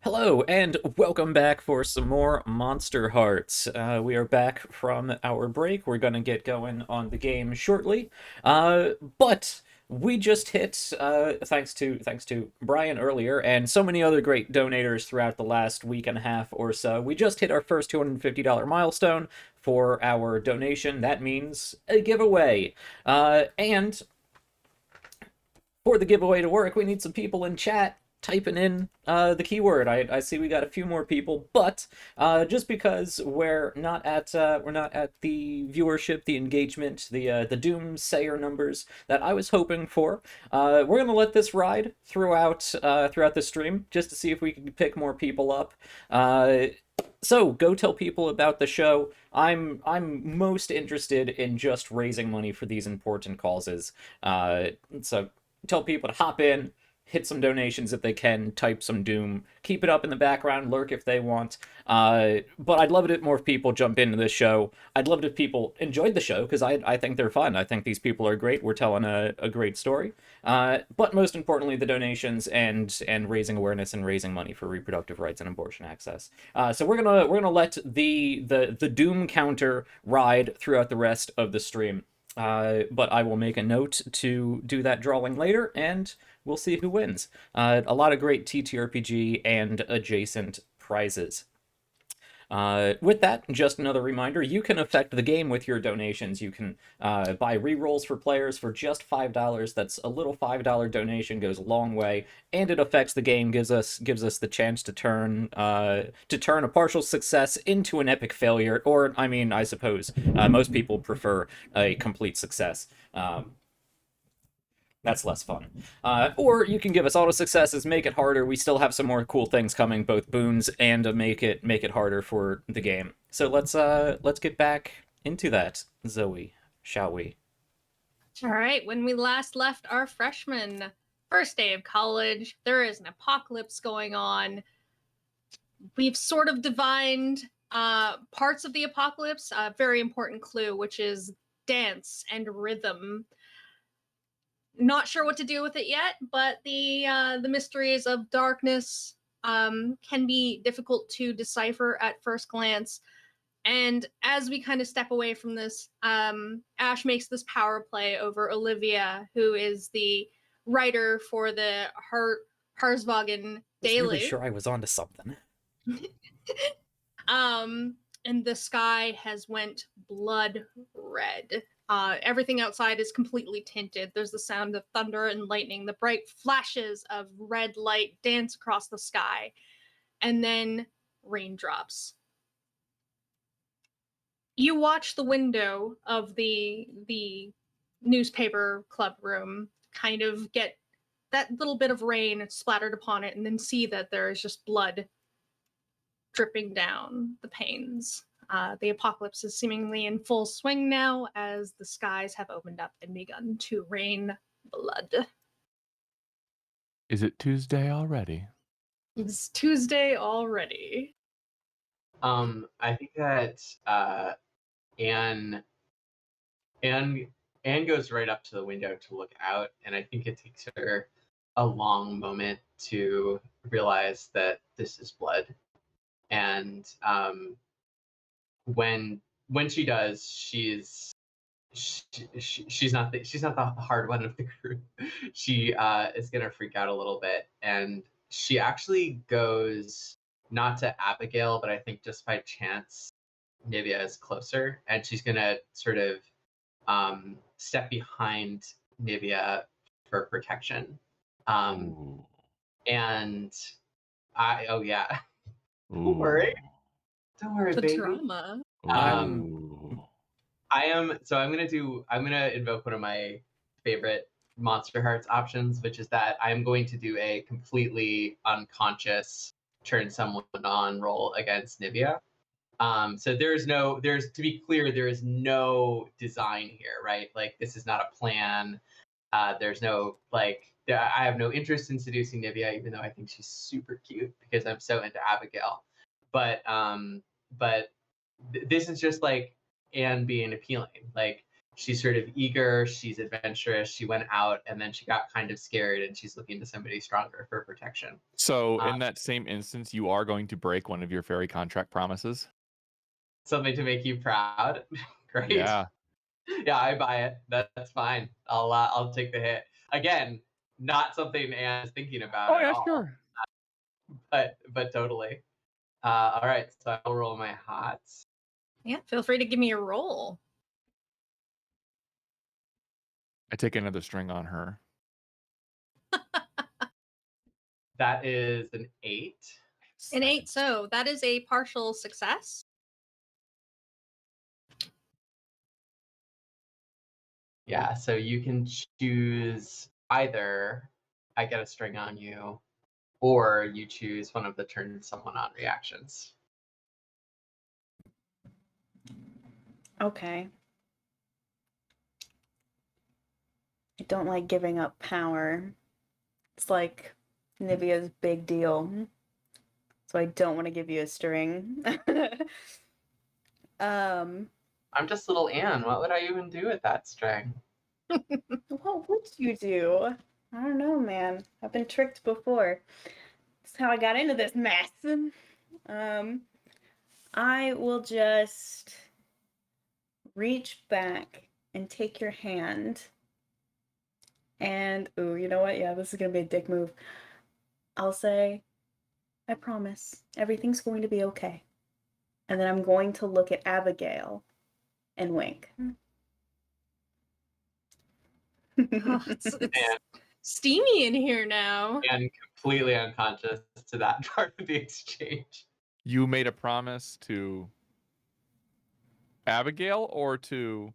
Hello, and welcome back for some more Monsterhearts. We are back from our break. We're going to get going on the game shortly. But we just hit, thanks to Brian earlier, and so many other great donators throughout the last week and a half or so, we just hit our first $250 milestone for our donation. That means a giveaway. And for the giveaway to work, we need some people in chat typing in the keyword. I see we got a few more people, but just because we're not at the viewership, the engagement, the doomsayer numbers that I was hoping for, we're gonna let this ride throughout the stream just to see if we can pick more people up. So go tell people about the show. I'm most interested in just raising money for these important causes. So tell people to hop in, hit some donations if they can, type some doom, keep it up in the background, lurk if they want. But I'd love it if more people jump into this show. I'd love it if people enjoyed the show, because I think they're fun. I think these people are great. We're telling a great story. But most importantly, the donations and raising awareness and raising money for reproductive rights and abortion access. So we're gonna let the doom counter ride throughout the rest of the stream. But I will make a note to do that drawing later, and we'll see who wins. A lot of great TTRPG and adjacent prizes. With that, just another reminder, you can affect the game with your donations. You can buy rerolls for players for just $5. That's a little $5 donation, goes a long way, and it affects the game, gives us the chance to turn a partial success into an epic failure, or, I mean, I suppose most people prefer a complete success. That's less fun. Or you can give us auto successes, make it harder. We still have some more cool things coming, both boons and make it harder for the game. So let's get back into that, Zoe, shall we? All right, when we last left our freshman first day of college, there is an apocalypse going on. We've sort of divined parts of the apocalypse, a very important clue, which is dance and rhythm. Not sure what to do with it yet, but the mysteries of darkness can be difficult to decipher at first glance. And as we kind of step away from this, Ash makes this power play over Olivia, who is the writer for the Harzvagen I was really Daily. sure I was onto something. And the sky has went blood red. Everything outside is completely tinted. There's the sound of thunder and lightning. The bright flashes of red light dance across the sky, and then raindrops. You watch the window of the newspaper club room kind of get that little bit of rain splattered upon it, and then see that there is just blood dripping down the panes. The apocalypse is seemingly in full swing now, as the skies have opened up and begun to rain blood. Is it Tuesday already? It's Tuesday already. I think that Anne Anne goes right up to the window to look out, and I think it takes her a long moment to realize that this is blood. And when she does, she's not the hard one of the group. She is gonna freak out a little bit, and she actually goes not to Abigail, but I think just by chance, Nivea is closer, and she's gonna sort of step behind Nivea for protection. Ooh. And oh yeah, don't Ooh. worry, The baby. drama. Ooh. I'm gonna invoke one of my favorite Monsterhearts options, which is that I'm going to do a completely unconscious turn someone on roll against Nivea. So there's to be clear, there is no design here, right? Like, this is not a plan. There's no, like, I have no interest in seducing Nivea, even though I think she's super cute because I'm so into Abigail. But this is just like Anne being appealing. Like, she's sort of eager, she's adventurous, she went out, and then she got kind of scared, and she's looking to somebody stronger for protection. So in that same instance, you are going to break one of your fairy contract promises? Something to make you proud. Great. Yeah. Yeah, I buy it. That's fine. I'll take the hit. Again, not something Anne's thinking about Oh at yeah, all. sure. But totally. All right, so I'll roll my hots. Yeah, feel free to give me a roll. I take another string on her. That is an 8. An 8, so that is a partial success. Yeah, so you can choose either I get a string on you, or you choose one of the turn someone on reactions. Okay. I don't like giving up power. It's like Nivea's big deal. So I don't want to give you a string. I'm just little Anne. What would I even do with that string? What would you do? I don't know, man. I've been tricked before. That's how I got into this mess. I will just reach back and take your hand. And, ooh, you know what? Yeah, this is gonna be a dick move. I'll say, I promise, everything's going to be okay. And then I'm going to look at Abigail and wink. Oh, it's steamy in here now. And completely unconscious to that part of the exchange. You made a promise to Abigail or to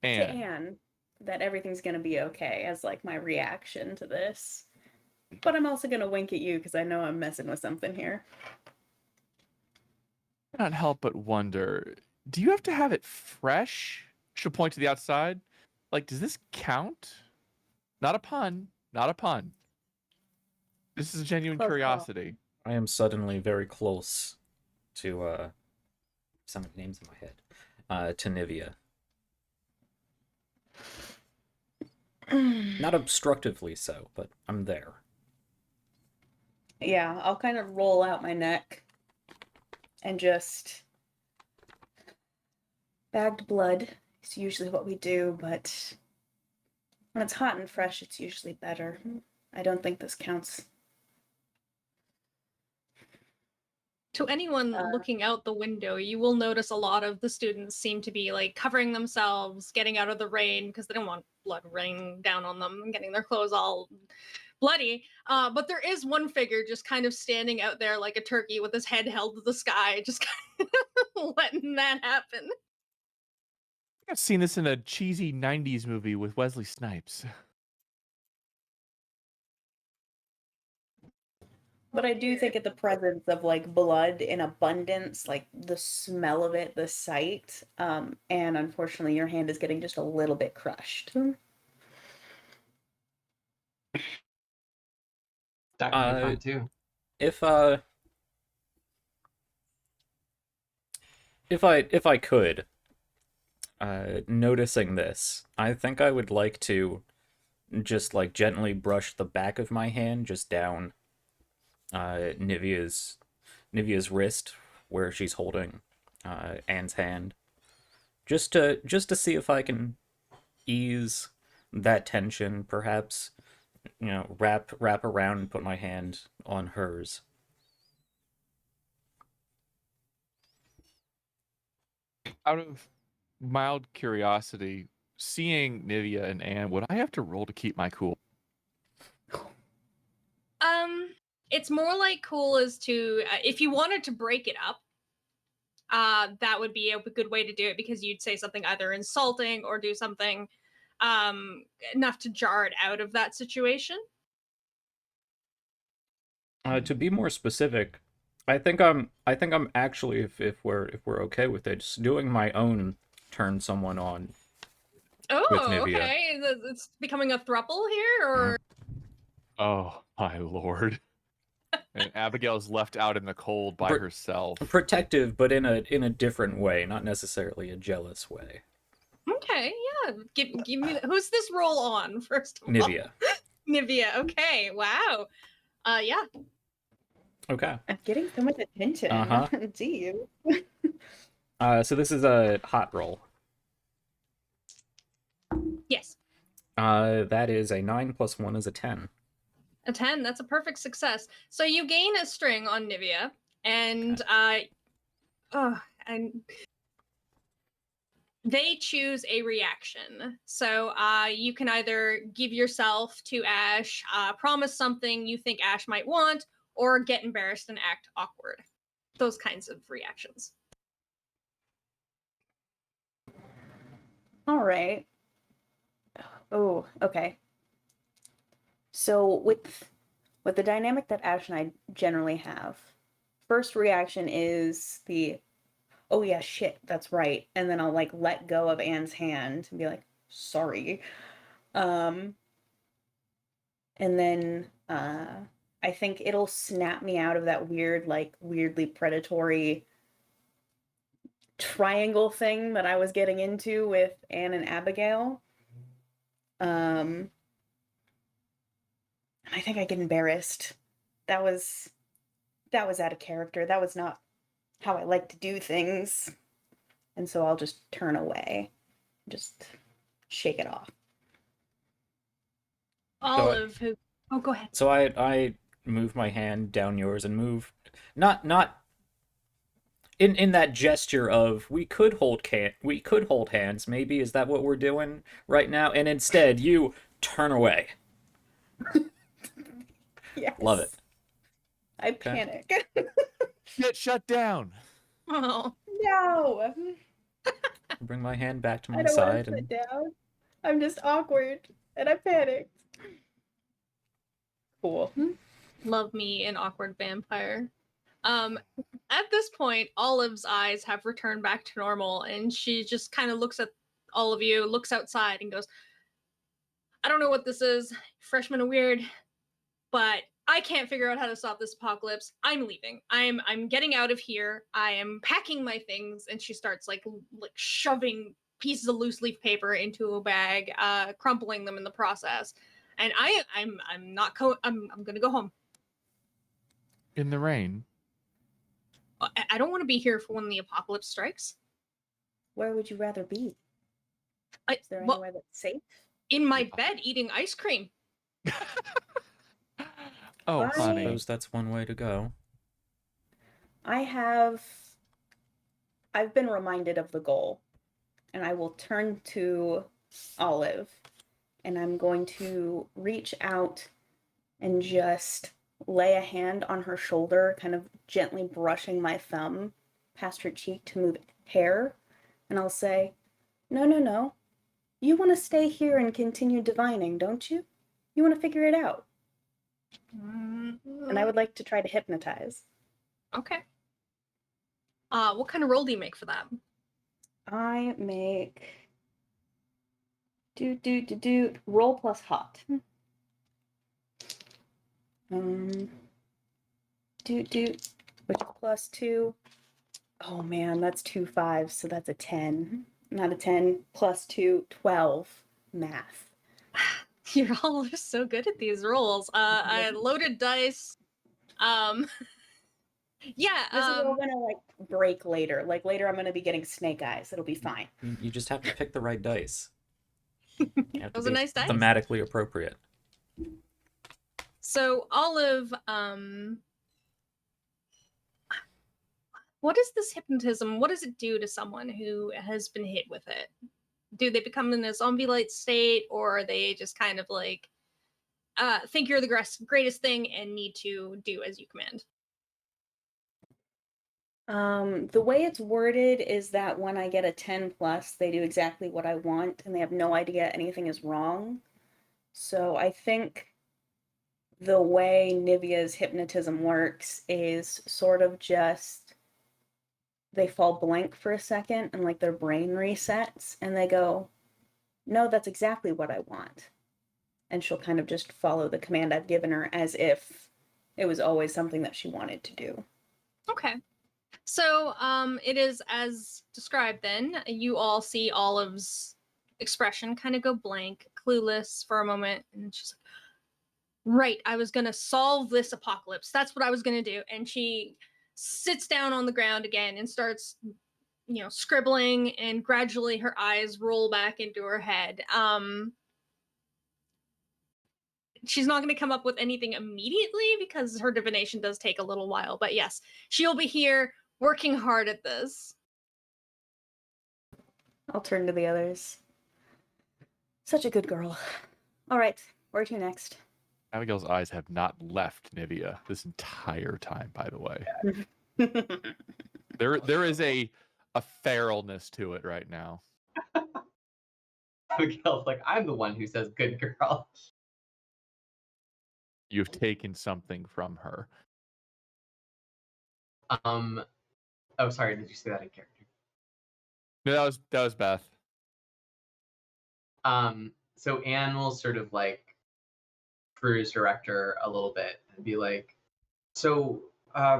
Anne? To Anne, that everything's gonna be okay as like my reaction to this. But I'm also gonna wink at you because I know I'm messing with something here. I cannot help but wonder, do you have to have it fresh? She'll point to the outside. Like, does this count? Not a pun. Not a pun. This is a genuine Close call. curiosity. I am suddenly very close to so many names in my head. To Nivea. Not obstructively so, but I'm there. Yeah, I'll kind of roll out my neck and just bagged blood is usually what we do, but when it's hot and fresh, it's usually better. I don't think this counts. To anyone looking out the window, you will notice a lot of the students seem to be like covering themselves, getting out of the rain because they don't want blood raining down on them and getting their clothes all bloody. But there is one figure just kind of standing out there like a turkey with his head held to the sky, just kind of letting that happen. I've seen this in a cheesy 90s movie with Wesley Snipes. But I do think at the presence of like blood in abundance, like the smell of it, the sight, and unfortunately your hand is getting just a little bit crushed. That could be fun too. If I could, noticing this, I think I would like to just like gently brush the back of my hand just down Nivea's wrist where she's holding Anne's hand, just to see if I can ease that tension, perhaps, you know, wrap around and put my hand on hers. Out of mild curiosity, seeing Nivea and Anne, would I have to roll to keep my cool? It's more like cool as to if you wanted to break it up, that would be a good way to do it because you'd say something either insulting or do something enough to jar it out of that situation. To be more specific, I think I'm actually, if we're okay with it, just doing my own turn someone on. Oh, Nivea. okay. It's becoming a throuple here, or Oh my lord! And Abigail's left out in the cold by herself. Protective, but in a different way, not necessarily a jealous way. okay, yeah, Give me who's this roll on first of all? Nivea. Nivea. Okay. Wow. Yeah. Okay. I'm getting so much attention. Uh-huh. Gee. So this is a hot roll. Yes. That is a 9 plus 1 is a 10. A 10. That's a perfect success. So you gain a string on Nivea, and and they choose a reaction. So you can either give yourself to Ash, promise something you think Ash might want, or get embarrassed and act awkward. Those kinds of reactions. All right. Oh, okay. So with the dynamic that Ash and I generally have, first reaction is the, oh yeah, shit, that's right. And then I'll like let go of Anne's hand and be like, sorry. And then I think it'll snap me out of that weird, like weirdly predatory triangle thing that I was getting into with Anne and Abigail. And I think I get embarrassed. That was out of character. That was not how I like to do things. And so I'll just turn away. Just shake it off. Olive, who? Oh, go ahead. So I move my hand down yours and move not in that gesture of we could hold hands, maybe. Is that what we're doing right now? And instead you turn away. Yes. Love it. I panic. Get shut down. Oh. No. Bring my hand back to I my don't want side to sit and down. I'm just awkward and I panicked. Cool. Love me an awkward vampire. At this point, Olive's eyes have returned back to normal, and she just kind of looks at all of you, looks outside, and goes, I don't know what this is. Freshmen are weird, but I can't figure out how to stop this apocalypse. I'm leaving. I'm getting out of here. I am packing my things, and she starts like shoving pieces of loose leaf paper into a bag, crumpling them in the process. And I'm gonna go home. In the rain. I don't want to be here for when the apocalypse strikes. Where would you rather be? Is there Well, anywhere that's safe? in my bed eating ice cream. Oh, I honey. suppose that's one way to go. I've been reminded of the goal, and I will turn to Olive, and I'm going to reach out and just lay a hand on her shoulder, kind of gently brushing my thumb past her cheek to move hair, and I'll say, no, no, no. You want to stay here and continue divining, don't you? You want to figure it out. And I would like to try to hypnotize. Okay. What kind of roll do you make for that? I make roll plus hot. Which is +2. Oh man, that's 2 5s, so that's a 10. Not a 10 plus 2, 12 math. You're all so good at these rolls. I loaded dice. Yeah. This is all gonna like break later. Like later, I'm gonna be getting snake eyes. It'll be fine. You just have to pick the right dice. That was a nice dice. Thematically appropriate. So Olive, what is this hypnotism? What does it do to someone who has been hit with it? Do they become in a zombie-like state, or are they just kind of like think you're the greatest thing and need to do as you command? The way it's worded is that when I get a 10 plus, they do exactly what I want, and they have no idea anything is wrong. So I think the way Nivea's hypnotism works is sort of just they fall blank for a second and like their brain resets and they go, no, that's exactly what I want. And she'll kind of just follow the command I've given her as if it was always something that she wanted to do. Okay. So it is as described then. You all see Olive's expression kind of go blank, clueless for a moment, and she's like, right, I was gonna solve this apocalypse. That's what I was gonna do. And she sits down on the ground again and starts, scribbling, and gradually her eyes roll back into her head. She's not going to come up with anything immediately because her divination does take a little while, but yes, she'll be here working hard at this. I'll turn to the others. Such a good girl. All right, where to next? Abigail's eyes have not left Nivea this entire time, by the way. There is a feralness to it right now. Abigail's like, I'm the one who says good girl. You've taken something from her. Oh, sorry, did you say that in character? No, that was Beth. So Anne will sort of like cruise director a little bit and be like, so, I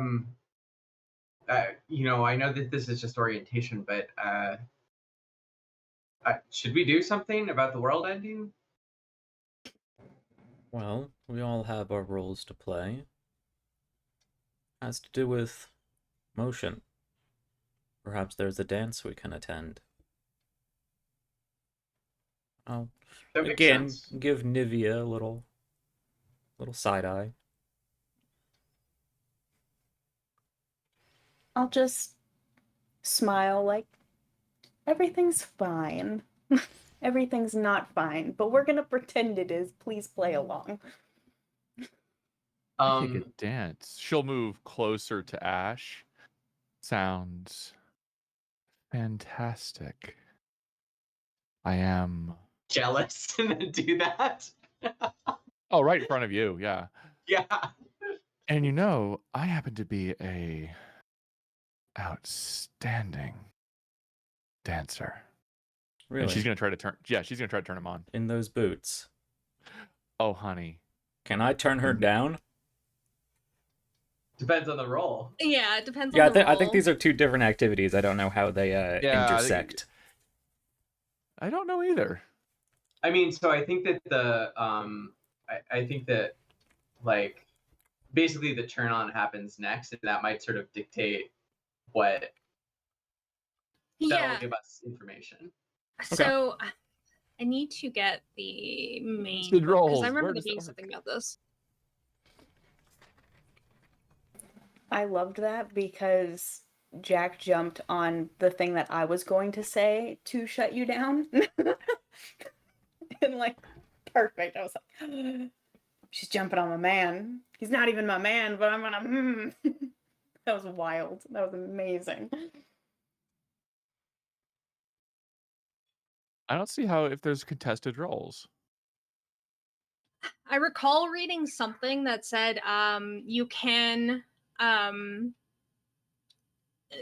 know that this is just orientation, but should we do something about the world ending? Well, we all have our roles to play. Has to do with motion. Perhaps there's a dance we can attend. I'll That makes again sense. give Nivea a little side eye. I'll just smile like everything's fine. Everything's not fine, but we're gonna pretend it is. Please play along. Take a dance. She'll move closer to Ash. Sounds fantastic. I am jealous and do that. Oh, right in front of you, yeah. Yeah. And I happen to be a outstanding dancer. Really? And she's gonna try to turn him on. In those boots. Oh, honey. Can I turn her down? Depends on the role. Yeah, it depends Yeah, on the role. I think these are two different activities. I don't know how they intersect. I don't know either. I mean, so I think that I think that like basically the turn on happens next, and that might sort of dictate what that'll give us information. So I need to get the main Good rolls. because I remember Where there does it being work? something about this. I loved that because Jack jumped on the thing that I was going to say to shut you down. And perfect. I was like, she's jumping on my man. He's not even my man, but I'm gonna. That was wild. That was amazing. I don't see how if there's contested roles. I recall reading something that said you can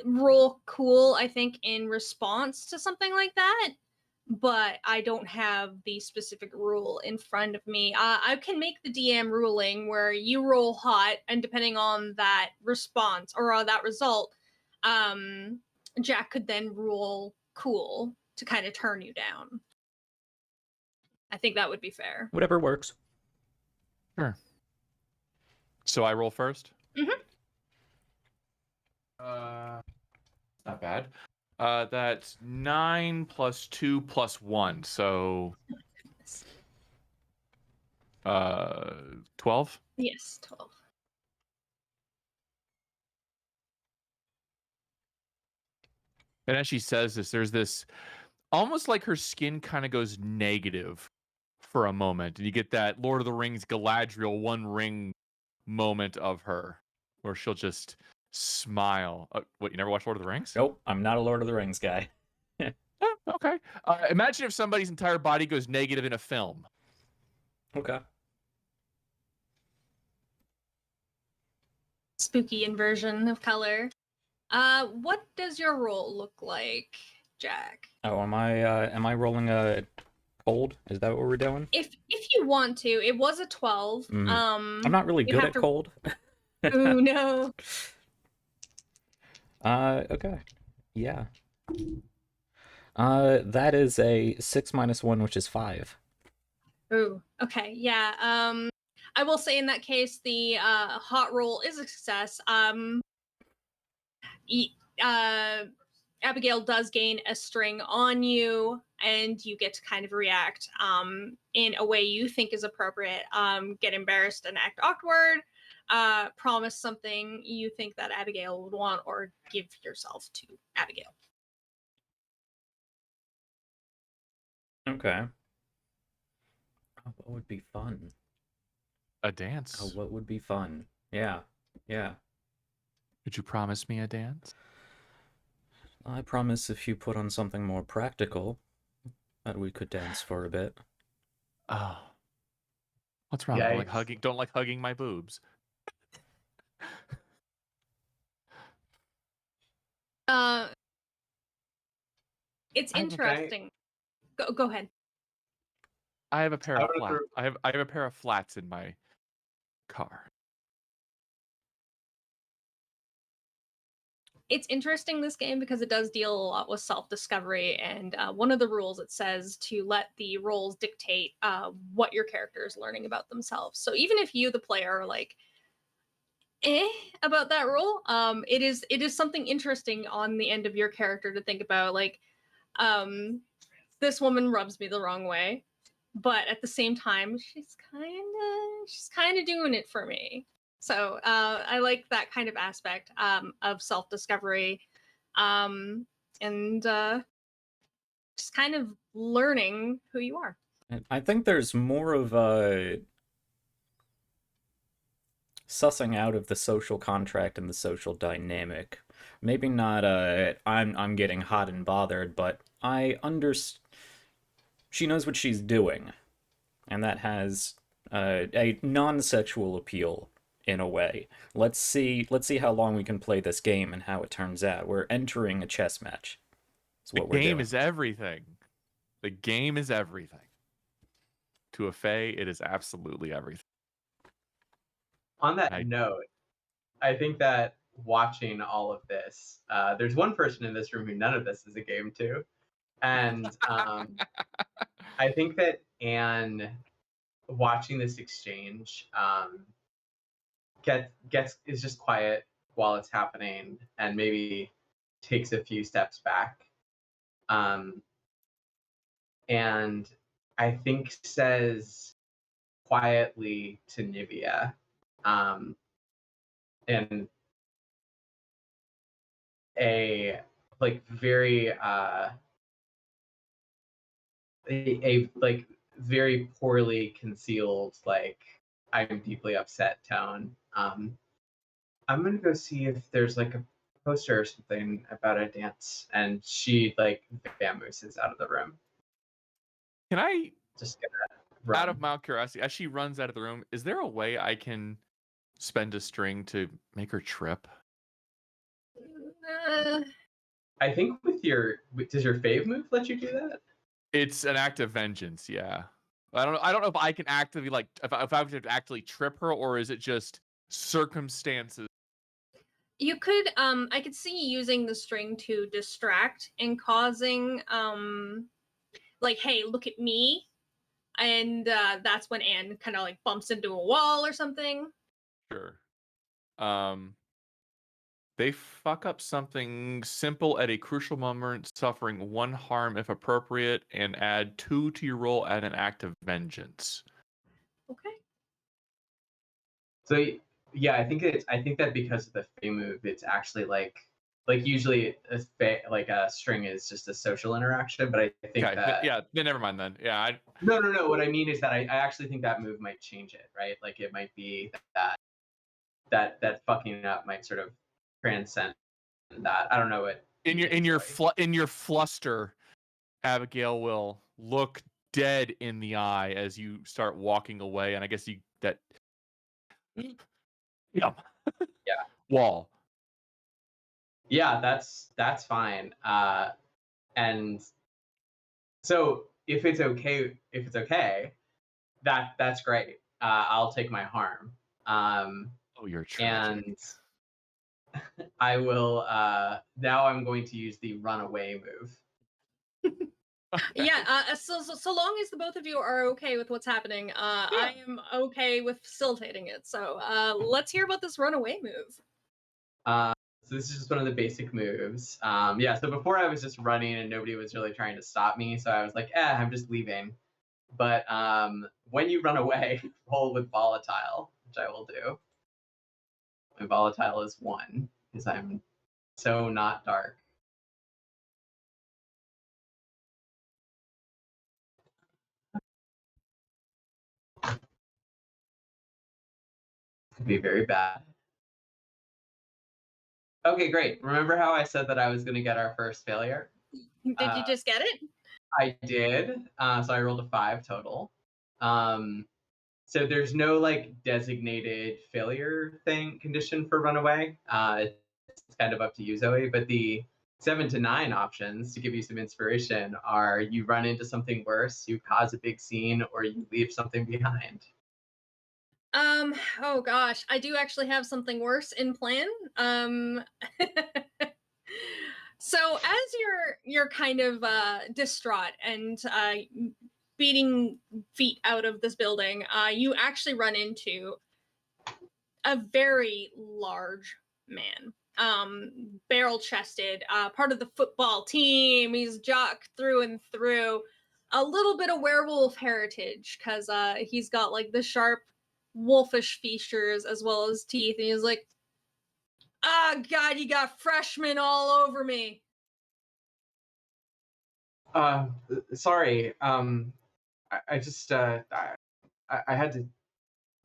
roll cool, I think, in response to something like that, but I don't have the specific rule in front of me. I can make the DM ruling where you roll hot, and depending on that response or that result, Jack could then roll cool to kind of turn you down. I think that would be fair. Whatever works. Sure. So I roll first? Mm-hmm. Not bad. That's 9 plus 2 plus 1, so 12? Yes, 12. And as she says this, there's this almost like her skin kind of goes negative for a moment, and you get that Lord of the Rings Galadriel One Ring moment of her, where she'll just smile. What, you never watched Lord of the Rings? Nope, I'm not a Lord of the Rings guy. Okay. Imagine if somebody's entire body goes negative in a film. Okay. Spooky inversion of color. What does your roll look like, Jack? Oh, am I rolling a cold? Is that what we're doing? If you want to, it was a 12. I'm not really good at cold. Ooh, no. Okay. Yeah. That is a 6 minus 1, which is 5. Ooh, okay, yeah. I will say in that case, the hot roll is a success. Abigail does gain a string on you, and you get to kind of react in a way you think is appropriate. Get embarrassed and act awkward. Promise something you think that Abigail would want, or give yourself to Abigail. Okay. Oh, what would be fun? A dance. Oh, what would be fun? Yeah. Yeah. Could you promise me a dance? I promise if you put on something more practical, that we could dance for a bit. Oh. What's wrong? Yikes. Don't like hugging my boobs. It's I have a- interesting. Go ahead. I have a pair I of wanna flats. throw- I have a pair of flats in my car. It's interesting, this game, because it does deal a lot with self-discovery, and one of the rules, it says to let the roles dictate what your character is learning about themselves. So even if you, the player, are like about that role, it is something interesting on the end of your character to think about. Like, this woman rubs me the wrong way, but at the same time, she's kind of doing it for me. So I like that kind of aspect of self-discovery, and just kind of learning who you are. And I think there's more of a sussing out of the social contract and the social dynamic. Maybe not I'm getting hot and bothered, but she knows what she's doing, and that has a non-sexual appeal in a way. Let's see how long we can play this game and how it turns out. We're entering a chess match. That's The what we're game doing. is everything. The game is everything. To a Fae, it is absolutely everything. On that I- note, I think that watching all of this, there's one person in this room who none of this is a game to, and I think that Anne, watching this exchange, is just quiet while it's happening, and maybe takes a few steps back, and I think says quietly to Nivea, in a like very a like very poorly concealed, like, I'm deeply upset tone. I'm gonna go see if there's like a poster or something about a dance, and she like vamooses out of the room. Can I, Just gonna out run. of my curiosity, as she runs out of the room, is there a way I can spend a string to make her trip? I think does your fave move let you do that? It's an act of vengeance, yeah. I don't know if I can actively if I have to actually trip her, or is it just circumstances? You could, I could see using the string to distract and causing, like, hey, look at me. And that's when Anne kind of like bumps into a wall or something. Sure. They fuck up something simple at a crucial moment, suffering 1 harm if appropriate, and add 2 to your roll at an act of vengeance. Okay. So yeah, I think that because of the fave move, it's actually like usually like a string is just a social interaction, but I think Okay, that yeah, then never mind then. Yeah, no. What I mean is that I actually think that move might change it, right? Like it might be that fucking up might sort of transcend that. I don't know what in you your think, Joey. in your fluster, Abigail will look dead in the eye as you start walking away, and I guess yeah Yeah. wall. Yeah, that's fine. And so if it's okay, that's great. I'll take my harm. Oh, you're tragic. And I will now I'm going to use the run away move. Yeah, so long as the both of you are okay with what's happening, I am okay with facilitating it. So let's hear about this runaway move. So this is just one of the basic moves. Yeah, so before I was just running and nobody was really trying to stop me, so I was like, I'm just leaving. But when you run away, roll with volatile, which I will do. My volatile is 1, because I'm so not dark. Could be very bad. Okay, great. Remember how I said that I was going to get our first failure? Did you just get it? I did. So I rolled a 5 total. So there's no like designated failure condition for runaway. It's kind of up to you, Zoe. But the 7 to 9 options to give you some inspiration are: you run into something worse, you cause a big scene, or you leave something behind. Oh gosh, I do actually have something worse in plan. So as you're kind of distraught and beating feet out of this building, you actually run into a very large man. Barrel chested, part of the football team. He's jock through and through. A little bit of werewolf heritage, because he's got like the sharp wolfish features as well as teeth, and he's like, God, you got freshmen all over me. Sorry. I just I had to.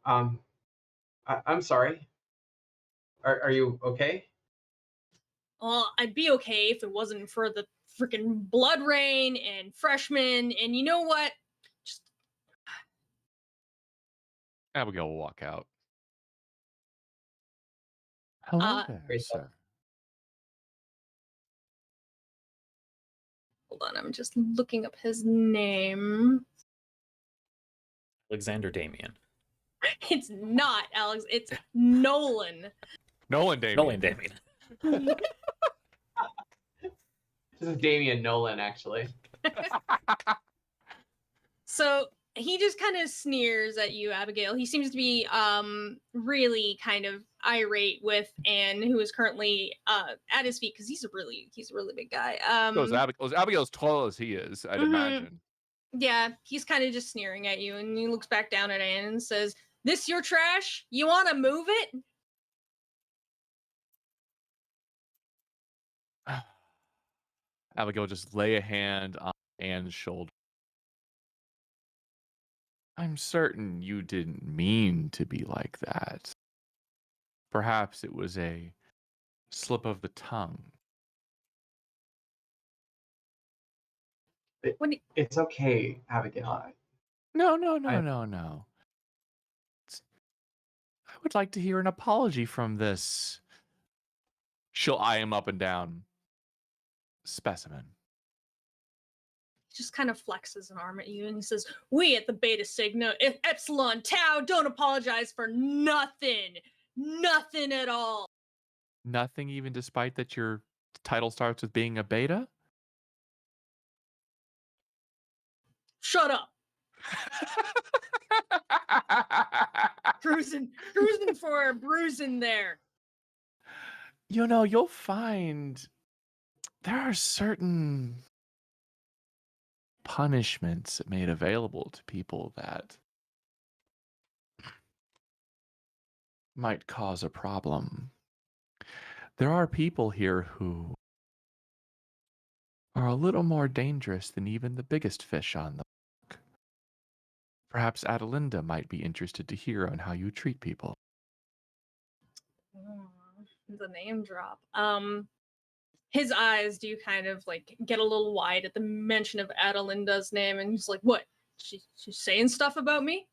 I'm sorry. Are you okay? Well, I'd be okay if it wasn't for the freaking blood rain and freshmen, and you know what? Just Abigail will walk out. Hello there, Great. sir. hold on, I'm just looking up his name. Alexander Damien. It's not Alex, it's Nolan. Nolan Damien. Nolan Damien. This is Damian Nolan, actually. So he just kind of sneers at you, Abigail. He seems to be really kind of irate with Anne, who is currently at his feet, because he's a really big guy. Abigail's tall as he is, I'd imagine. Yeah, he's kind of just sneering at you, and he looks back down at Anne and says, "This your trash? You want to move it?" Abigail just lay a hand on Anne's shoulder. I'm certain you didn't mean to be like that. Perhaps it was a slip of the tongue. It's okay, Abigail. No. I would like to hear an apology from this. She'll eye him up and down. Specimen. He just kind of flexes an arm at you, and he says, "We at the Beta Sigma Epsilon Tau don't apologize for nothing at all." Nothing, even despite that your title starts with being a beta? Shut up. Cruising for a bruising there. You know, you'll find there are certain punishments made available to people that might cause a problem. There are people here who are a little more dangerous than even the biggest fish on the hook. Perhaps Adelinda might be interested to hear on how you treat people. The name drop. His eyes do kind of like get a little wide at the mention of Adelinda's name, and he's like, "What? She's saying stuff about me?"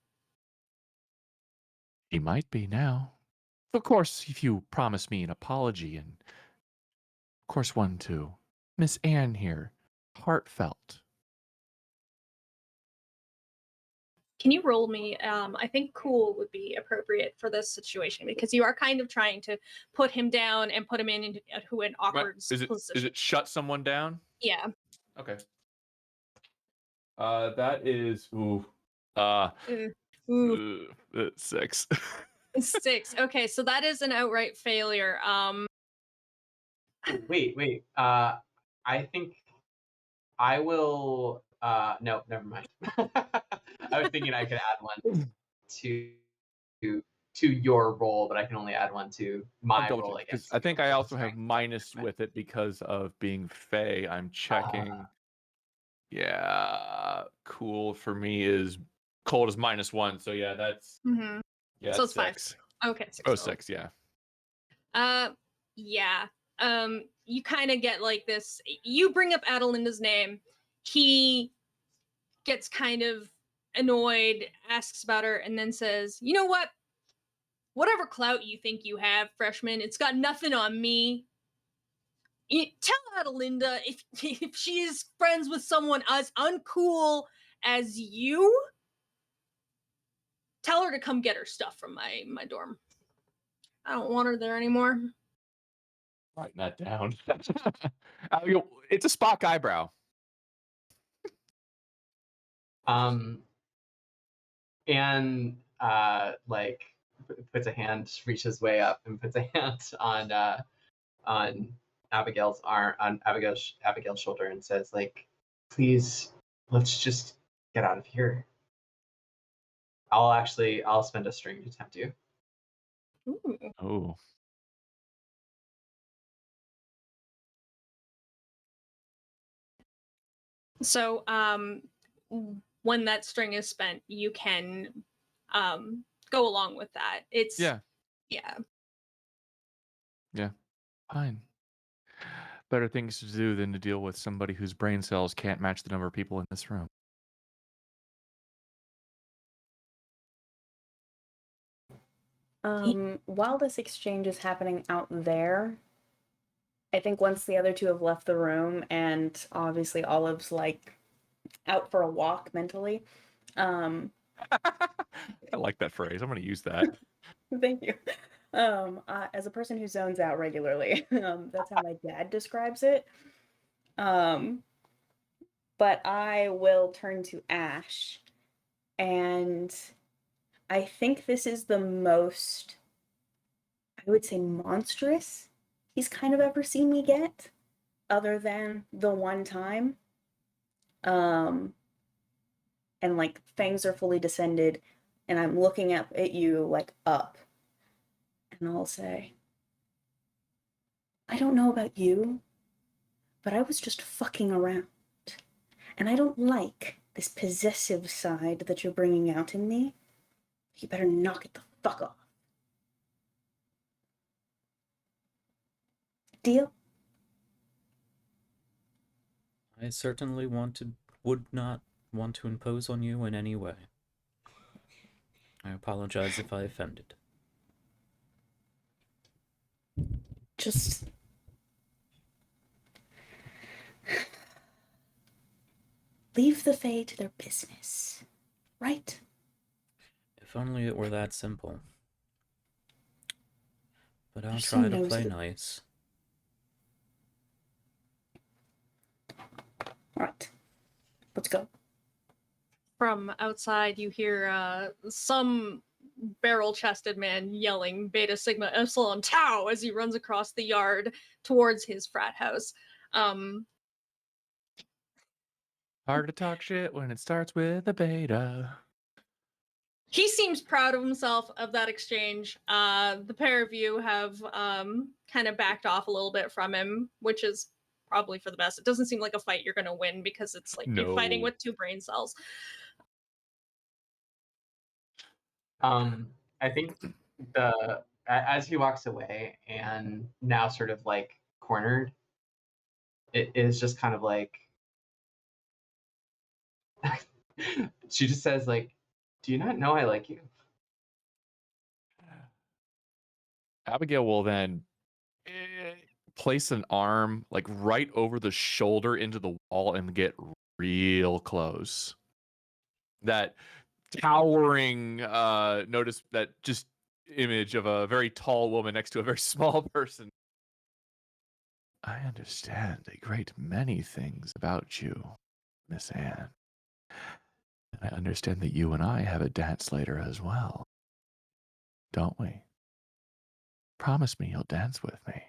He might be now. Of course, if you promise me an apology, and of course one too. Miss Anne here, heartfelt. Can you roll me? I think cool would be appropriate for this situation, because you are kind of trying to put him down and put him into an awkward position. Is it shut someone down? Yeah. Okay. That is uh, Ooh, 6. 6. Okay, so that is an outright failure. Wait. I think I will. No, never mind. I was thinking I could add one to to your role, but I can only add one to I'll my double role check because against I you. think I So also sorry. have minus with it because of being Fey. I'm checking. Yeah, cool for me is cold is -1. So yeah, that's mhm. yeah, So that's it's 5. 6. Okay, 6 Oh, total. 6, yeah. Yeah. You kind of get like this. You bring up Adelinda's name. He gets kind of annoyed, asks about her, and then says, "You know what? Whatever clout you think you have, freshman, it's got nothing on me. Tell Adelinda if she is friends with someone as uncool as you, tell her to come get her stuff from my dorm. I don't want her there anymore." Writing that down. It's a Spock eyebrow. And like puts a hand, reaches way up and puts a hand on Abigail's arm, on Abigail's shoulder, and says, like, please, let's just get out of here. I'll spend a string to tempt you. Ooh. Oh. So, when that string is spent, you can go along with that. It's Yeah. Fine. Better things to do than to deal with somebody whose brain cells can't match the number of people in this room. While this exchange is happening out there, I think once the other two have left the room and obviously Olive's like out for a walk mentally. I like that phrase. I'm going to use that. Thank you. As a person who zones out regularly, that's how my dad describes it. But I will turn to Ash, and I think this is the most, I would say, monstrous he's kind of ever seen me get, other than the one time. And like fangs are fully descended, and I'm looking up at you like up, and I'll say, I don't know about you, but I was just fucking around. And I don't like this possessive side that you're bringing out in me. You better knock it the fuck off. Deal? I certainly would not want to impose on you in any way. I apologize if I offended. Just leave the Fae to their business, right? If only it were that simple. But I'll There's try some to nosy- play nice. All right, let's go. From outside, you hear some barrel-chested man yelling Beta Sigma Epsilon Tau as he runs across the yard towards his frat house. Hard to talk shit when it starts with a beta. He seems proud of himself of that exchange. The pair of you have kind of backed off a little bit from him, which is probably for the best. It doesn't seem like a fight you're going to win because it's like you're fighting No. with 2 brain cells. I think as he walks away and now sort of like cornered, it is just kind of like she just says, like, do you not know I like you? Abigail will then place an arm like right over the shoulder into the wall and get real close. That towering notice that just image of a very tall woman next to a very small person. I understand a great many things about you, Miss Anne. And I understand that you and I have a dance later as well, don't we? Promise me you'll dance with me.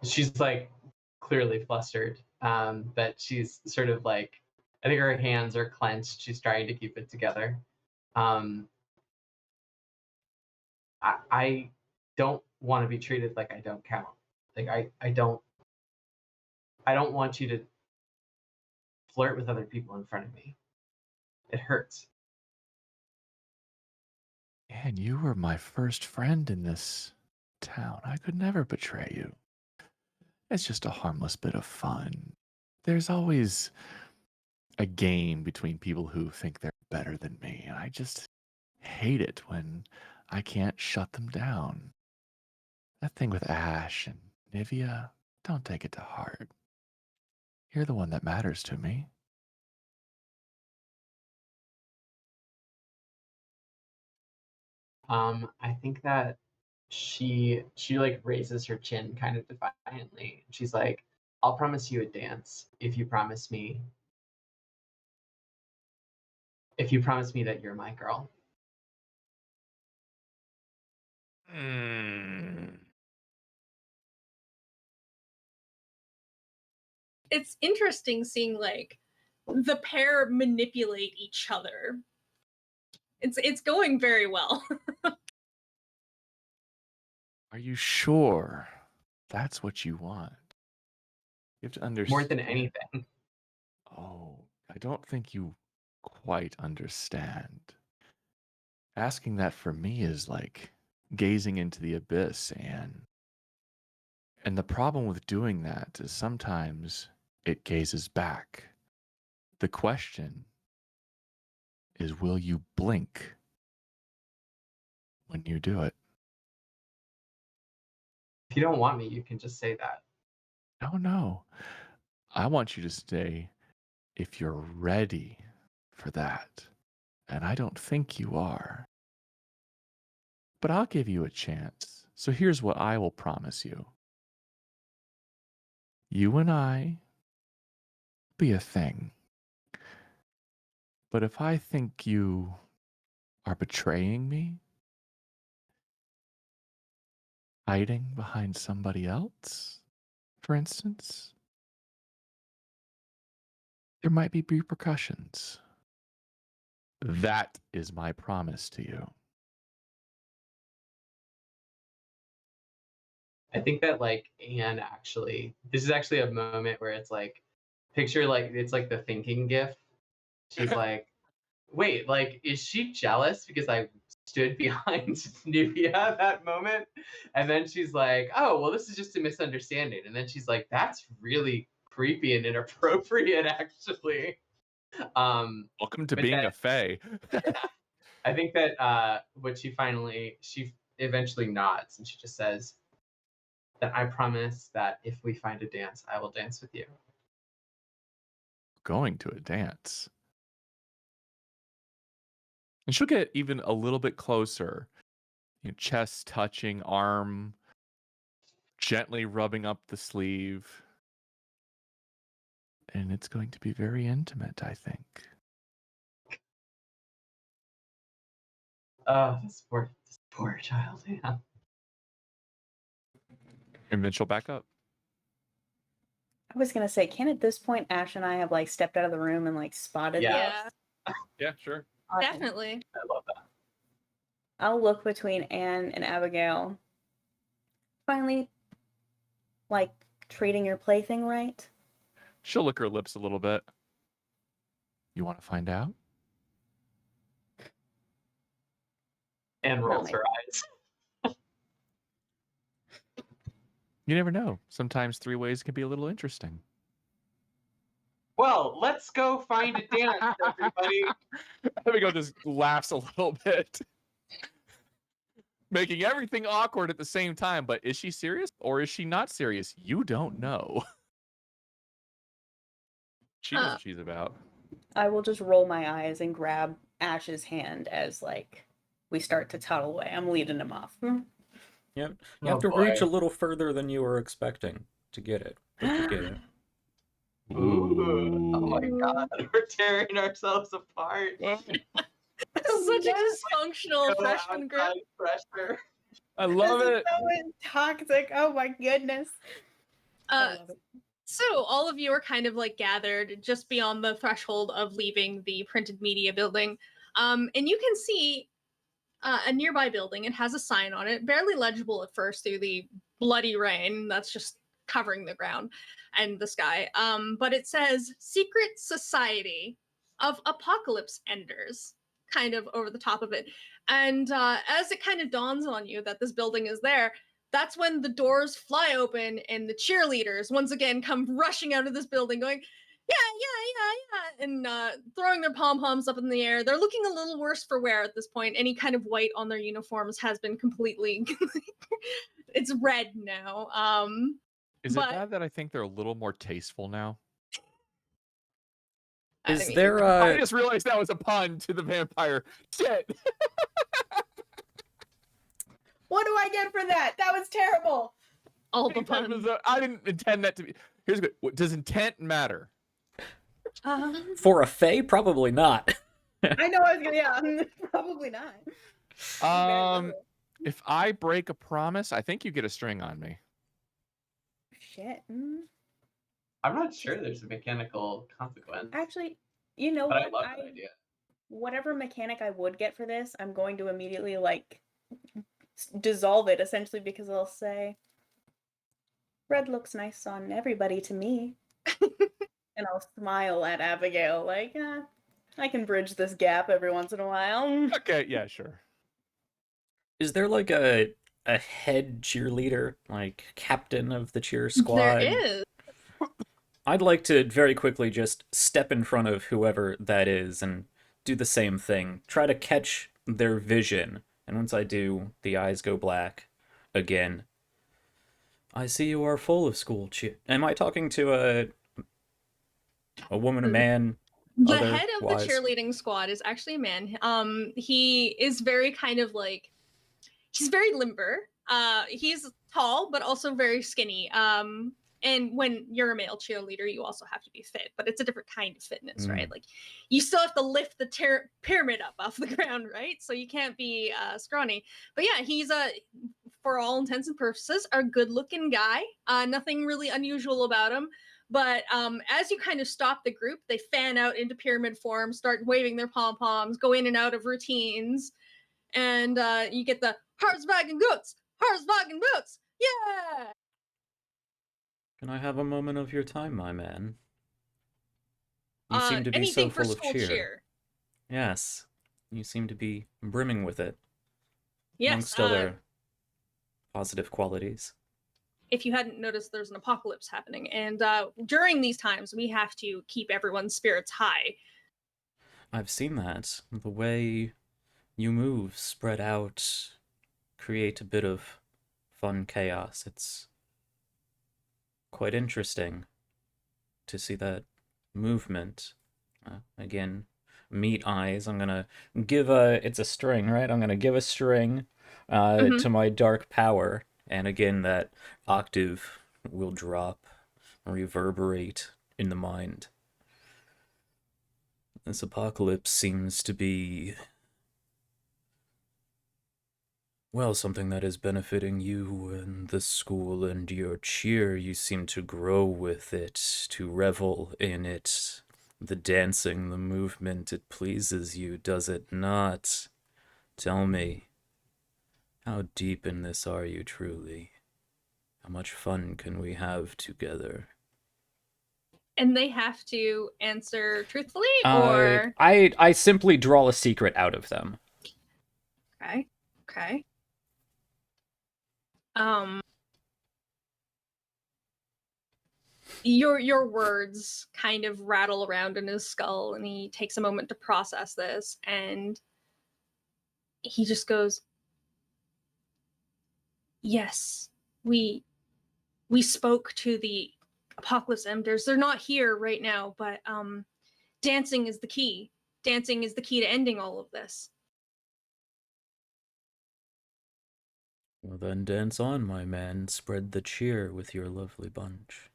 She's like clearly flustered, but she's sort of like, I think her hands are clenched. She's trying to keep it together. I don't want to be treated like I don't count. Like I don't want you to flirt with other people in front of me. It hurts. And you were my first friend in this town. I could never betray you. It's just a harmless bit of fun. There's always a game between people who think they're better than me, and I just hate it when I can't shut them down. That thing with Ash and Nivea, don't take it to heart. You're the one that matters to me. I think that she like raises her chin kind of defiantly. She's like, I'll promise you a dance if you promise me that you're my girl. It's interesting seeing like the pair manipulate each other. It's going very well. Are you sure that's what you want? You have to understand. More than anything. Oh, I don't think you quite understand. Asking that for me is like gazing into the abyss, Anne. And the problem with doing that is sometimes it gazes back. The question is, will you blink when you do it? If you don't want me, you can just say that. Oh, no. I want you to say, if you're ready for that. And I don't think you are. But I'll give you a chance. So here's what I will promise you. You and I be a thing. But if I think you are betraying me, hiding behind somebody else, for instance, there might be repercussions. That is my promise to you. I think that like Anne this is actually a moment where it's like, picture like it's like the thinking gif. She's like, wait, like, is she jealous because I stood behind Nubia at that moment? And then she's like, oh, well, this is just a misunderstanding. And then she's like, that's really creepy and inappropriate, actually. Welcome to but being that, a fae. I think that what she eventually nods and she just says that I promise that if we find a dance, I will dance with you. Going to a dance. And she'll get even a little bit closer. You know, chest touching, arm gently rubbing up the sleeve. And it's going to be very intimate, I think. Oh, this poor child, yeah. And then she'll back up. I was gonna say, can at this point Ash and I have like stepped out of the room and like spotted Yeah. this? Yeah, sure. Okay. Definitely. I love that. I'll look between Anne and Abigail. Finally, like treating your plaything right. She'll lick her lips a little bit. You want to find out? And No, rolls maybe. her eyes. You never know. Sometimes 3 ways can be a little interesting. Well, let's go find a dance, everybody. Abigail just laughs a little bit, making everything awkward at the same time. But is she serious or is she not serious? You don't know. She knows what she's about. I will just roll my eyes and grab Ash's hand as like we start to toddle away. I'm leading him off. You Oh, have to reach a boy. little further than you were expecting to get it, but you get it. Ooh. Oh my Ooh. god, we're tearing ourselves apart. Such a dysfunctional Go freshman group. outside pressure. I love This is it. so toxic. Oh my goodness. I love it. So all of you are kind of like gathered just beyond the threshold of leaving the printed media building. And you can see a nearby building. It has a sign on it, barely legible at first through the bloody rain that's just covering the ground and the sky. But it says Secret Society of Apocalypse Enders, kind of over the top of it. And as it kind of dawns on you that this building is there, that's when the doors fly open and the cheerleaders once again come rushing out of this building going, yeah, and throwing their pom-poms up in the air. They're looking a little worse for wear at this point. Any kind of white on their uniforms has been completely it's red now. Is it but bad that I think they're a little more tasteful now? Is mean, there I just realized that was a pun to the vampire. Shit. What do I get for that? That was terrible. all the puns? I didn't intend that to be. Here's good. Does intent matter? for a fae? Probably not. I know I was gonna, yeah, probably not. If I break a promise, I think you get a string on me. Shit. I'm not sure there's a mechanical consequence. Actually, you know but what? I love that idea. Whatever mechanic I would get for this, I'm going to immediately like dissolve it essentially because I'll say red looks nice on everybody to me. And I'll smile at Abigail like, I can bridge this gap every once in a while. Okay, yeah, sure. Is there like a head cheerleader, like captain of the cheer squad? There is. I'd like to very quickly just step in front of whoever that is and do the same thing. Try to catch their vision. And once I do, the eyes go black again. I see you are full of school cheer. Am I talking to a woman, a man? The head of the otherwise? cheerleading squad is actually a man. He is very kind of like, he's very limber. He's tall but also very skinny. And when you're a male cheerleader, you also have to be fit, but it's a different kind of fitness, right? Like, you still have to lift the pyramid up off the ground, right? So you can't be scrawny. But yeah, he's for all intents and purposes, a good-looking guy. Nothing really unusual about him. But as you kind of stop the group, they fan out into pyramid form, start waving their pom-poms, go in and out of routines, and you get the Harzwagen Boots! Harzwagen Boots! Yeah! Can I have a moment of your time, my man? You seem to be anything so for full of school cheer. Yes. You seem to be brimming with it. Yes. Amongst other positive qualities. If you hadn't noticed, there's an apocalypse happening, and during these times, we have to keep everyone's spirits high. I've seen that. The way you move, spread out, create a bit of fun chaos. It's quite interesting to see that movement. Again, meat eyes. I'm gonna give it's a string, right? I'm gonna give a string to my dark power. And again, that octave will drop, reverberate in the mind. This apocalypse seems to be, well, something that is benefiting you and the school and your cheer. You seem to grow with it, to revel in it. The dancing, the movement, it pleases you, does it not? Tell me, how deep in this are you truly? How much fun can we have together? And they have to answer truthfully, or I simply draw a secret out of them. okay. Your words kind of rattle around in his skull, and he takes a moment to process this, and he just goes, yes, we spoke to the apocalypse enders. They're not here right now, but dancing is the key. Dancing is the key to ending all of this. Well, then dance on, my man. Spread the cheer with your lovely bunch.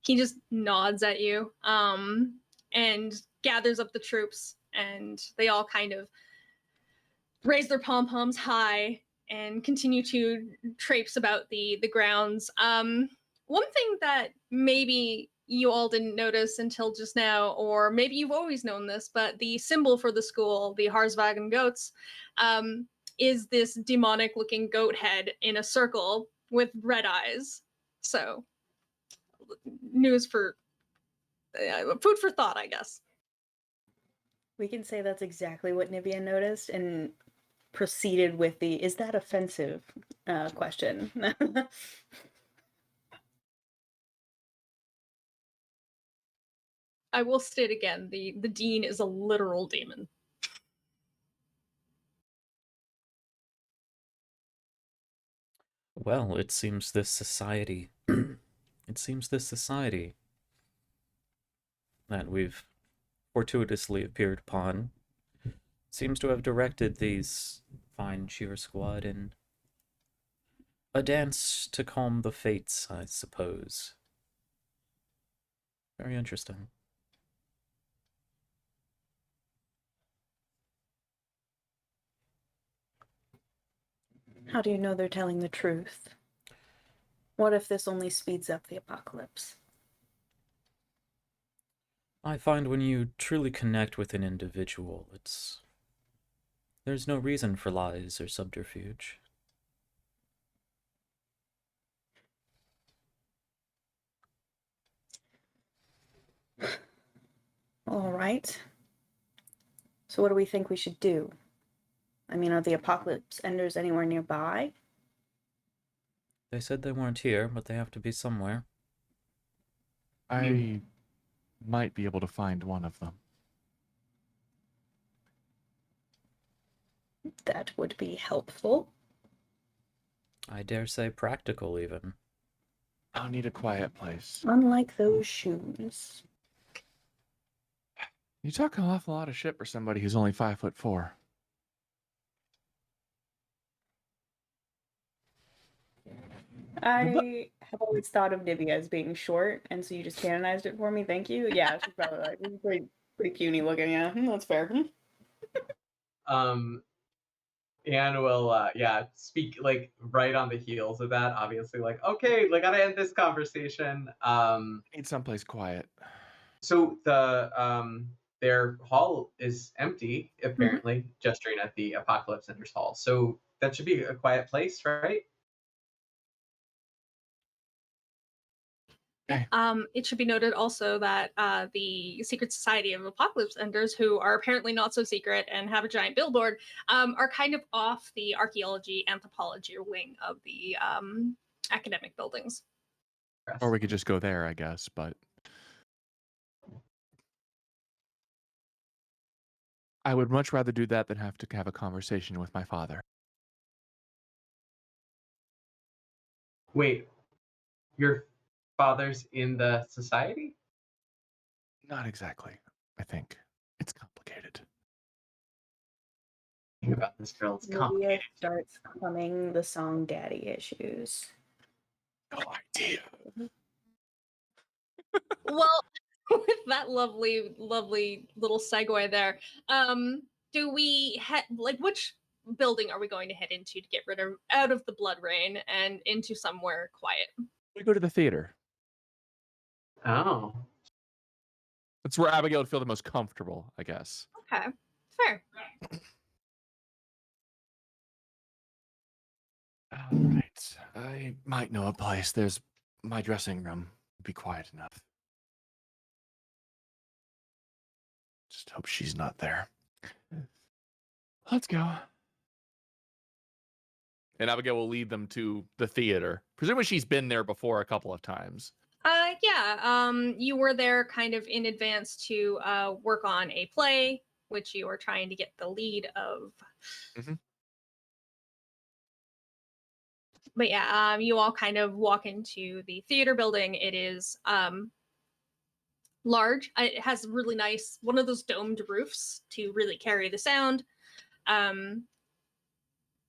He just nods at you, and gathers up the troops, and they all kind of raise their pom-poms high and continue to traipse about the grounds. One thing that maybe you all didn't notice until just now, or maybe you've always known this, but the symbol for the school, the Harsvagen goats, is this demonic-looking goat head in a circle with red eyes. So, news for food for thought, I guess. We can say that's exactly what Nivea noticed and proceeded with the "is that offensive?" question. I will state again, the dean is a literal demon. Well, it seems this society that we've fortuitously appeared upon seems to have directed these fine cheer squad in a dance to calm the fates, I suppose. Very interesting. How do you know they're telling the truth? What if this only speeds up the apocalypse? I find when you truly connect with an individual, there's no reason for lies or subterfuge. All right. So what do we think we should do? I mean, are the apocalypse enders anywhere nearby? They said they weren't here, but they have to be somewhere. I might be able to find one of them. That would be helpful. I dare say practical, even. I'll need a quiet place. Unlike those shoes. You talk an awful lot of shit for somebody who's only 5'4". I have always thought of Nivea as being short, and so you just canonized it for me. Thank you. Yeah, she's probably like pretty puny looking. Yeah, that's fair. And will speak like right on the heels of that, obviously, like, okay, like, gotta end this conversation. Need someplace quiet. So their hall is empty, apparently, gesturing at the Apocalypse Center's hall. So that should be a quiet place, right? Okay. It should be noted also that the Secret Society of Apocalypse Enders, who are apparently not so secret and have a giant billboard, are kind of off the archaeology anthropology wing of the academic buildings. Or we could just go there, I guess, but I would much rather do that than have to have a conversation with my father. Wait, your father's in the society? Not exactly, I think. It's complicated. Think about this girl, it's Nivea complicated. starts humming the song "Daddy Issues." No idea. Well, with that lovely little segue there, do we which building are we going to head into to get rid of out of the blood rain and into somewhere quiet? We go to the theater. Oh. That's where Abigail would feel the most comfortable, I guess. Okay, fair. All right. I might know a place. There's my dressing room. Be quiet enough. Just hope she's not there. Let's go. And Abigail will lead them to the theater. Presumably she's been there before a couple of times. Yeah. You were there kind of in advance to work on a play, which you were trying to get the lead of. Mhm. But yeah, you all kind of walk into the theater building. It is large. It has really nice, one of those domed roofs to really carry the sound.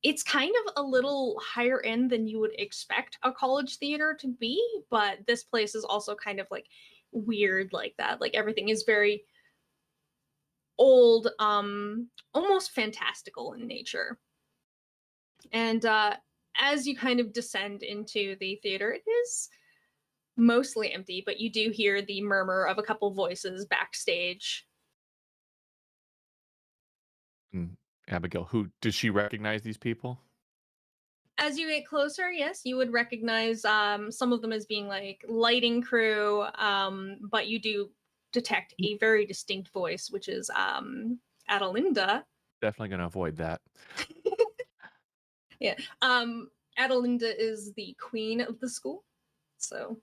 It's kind of a little higher end than you would expect a college theater to be, but this place is also kind of like weird like that. Like everything is very old, almost fantastical in nature. And as you kind of descend into the theater, it is mostly empty, but you do hear the murmur of a couple voices backstage. Abigail, who does she recognize these people? As you get closer, yes, you would recognize some of them as being like lighting crew, but you do detect a very distinct voice, which is Adelinda. Definitely going to avoid that. Yeah. Adelinda is the queen of the school. So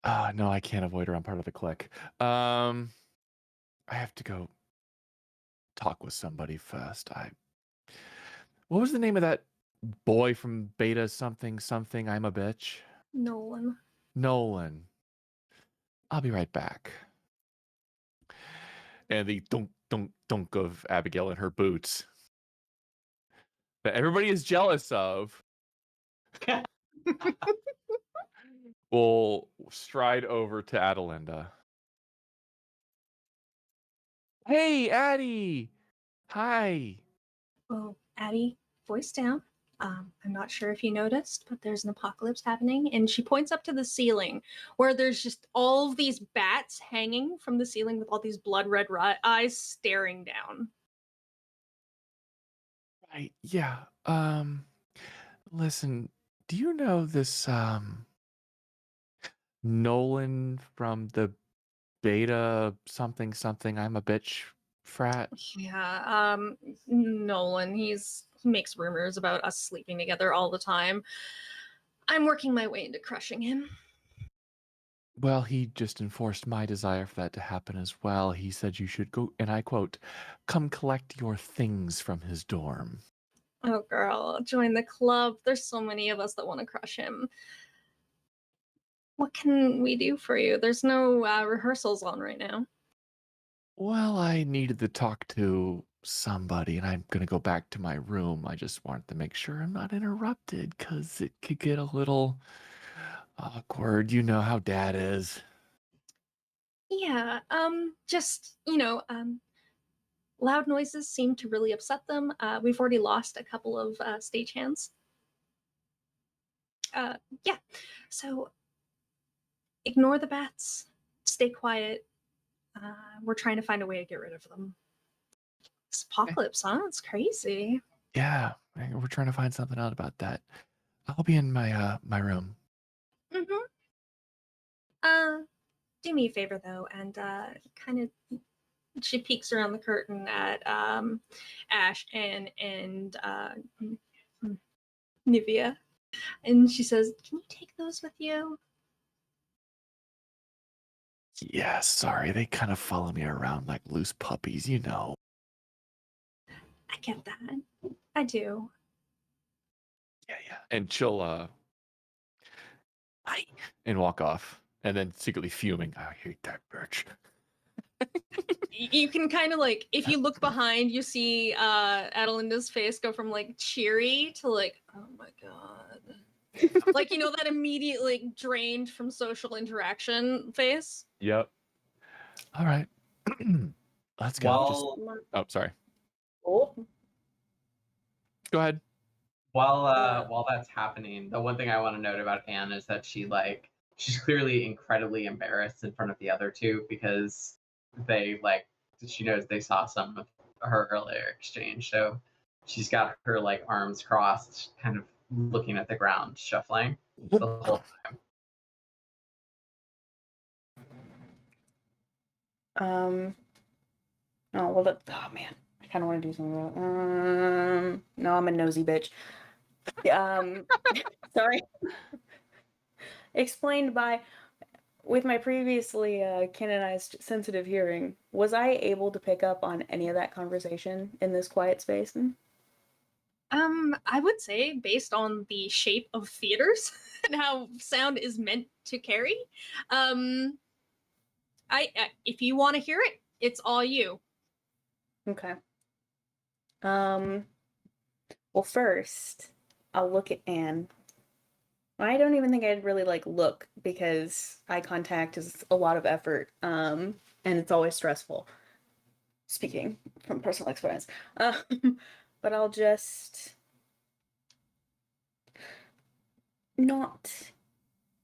No, I can't avoid her. I'm part of the clique. I have to go talk with somebody first. What was the name of that boy from Beta something something? I'm a bitch. Nolan. Nolan. I'll be right back. And the dunk dunk dunk of Abigail in her boots that everybody is jealous of will stride over to Adelinda. Hey, Addie. Hi. Oh, Addie, voice down. I'm not sure if you noticed, but there's an apocalypse happening. And she points up to the ceiling where there's just all of these bats hanging from the ceiling with all these blood red eyes staring down. Right. Yeah. Listen, do you know this Nolan from the Beta something something I'm a bitch frat? Yeah, Nolan, he makes rumors about us sleeping together all the time. I'm working my way into crushing him. Well, he just enforced my desire for that to happen as well. He said you should go, and I quote, come collect your things from his dorm. Oh, girl, join the club. There's so many of us that want to crush him. What can we do for you? There's no rehearsals on right now. Well, I needed to talk to somebody, and I'm gonna go back to my room. I just wanted to make sure I'm not interrupted, because it could get a little awkward. You know how Dad is. Yeah, just, loud noises seem to really upset them. We've already lost a couple of stagehands. Yeah, so ignore the bats, stay quiet. We're trying to find a way to get rid of them. This apocalypse, huh? It's crazy. Yeah, we're trying to find something out about that. I'll be in my room. Mm-hmm. Do me a favor though, and kind of she peeks around the curtain at Ash and Nivea, and she says, "Can you take those with you?" Yeah, sorry, they kind of follow me around like loose puppies, you know. I get that. I do. Yeah. And she'll hi, and walk off, and then secretly fuming. I hate that bitch. You can kind of like, if you look behind, you see Adelinda's face go from like cheery to like, oh my god. Like, that immediately drained from social interaction face. Yep. All right. Let's go. While Oh, sorry. Oh, Go ahead. while that's happening, the one thing I want to note about Anne is that she's clearly incredibly embarrassed in front of the other two because she knows they saw some of her earlier exchange. So she's got her arms crossed, kind of looking at the ground, shuffling the whole time. Oh well. Oh man, I kind of want to do something about. No, I'm a nosy bitch. Sorry. Explained by, with my previously canonized sensitive hearing, was I able to pick up on any of that conversation in this quiet space? I would say based on the shape of theaters and how sound is meant to carry, I if you want to hear it, it's all you. Okay. Well, first, I'll look at Anne. I don't even think I'd really like look because eye contact is a lot of effort, and it's always stressful. Speaking from personal experience, but I'll just not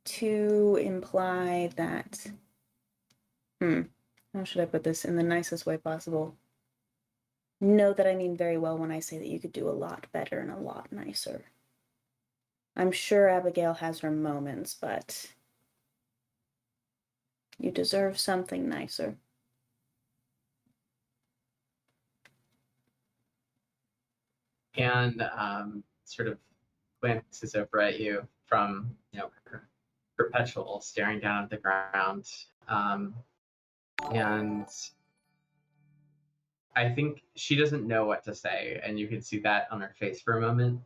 to imply that. How should I put this in the nicest way possible? Know that I mean very well when I say that you could do a lot better and a lot nicer. I'm sure Abigail has her moments, but you deserve something nicer. And sort of glances over at you from her perpetual staring down at the ground, and I think she doesn't know what to say, and you can see that on her face for a moment,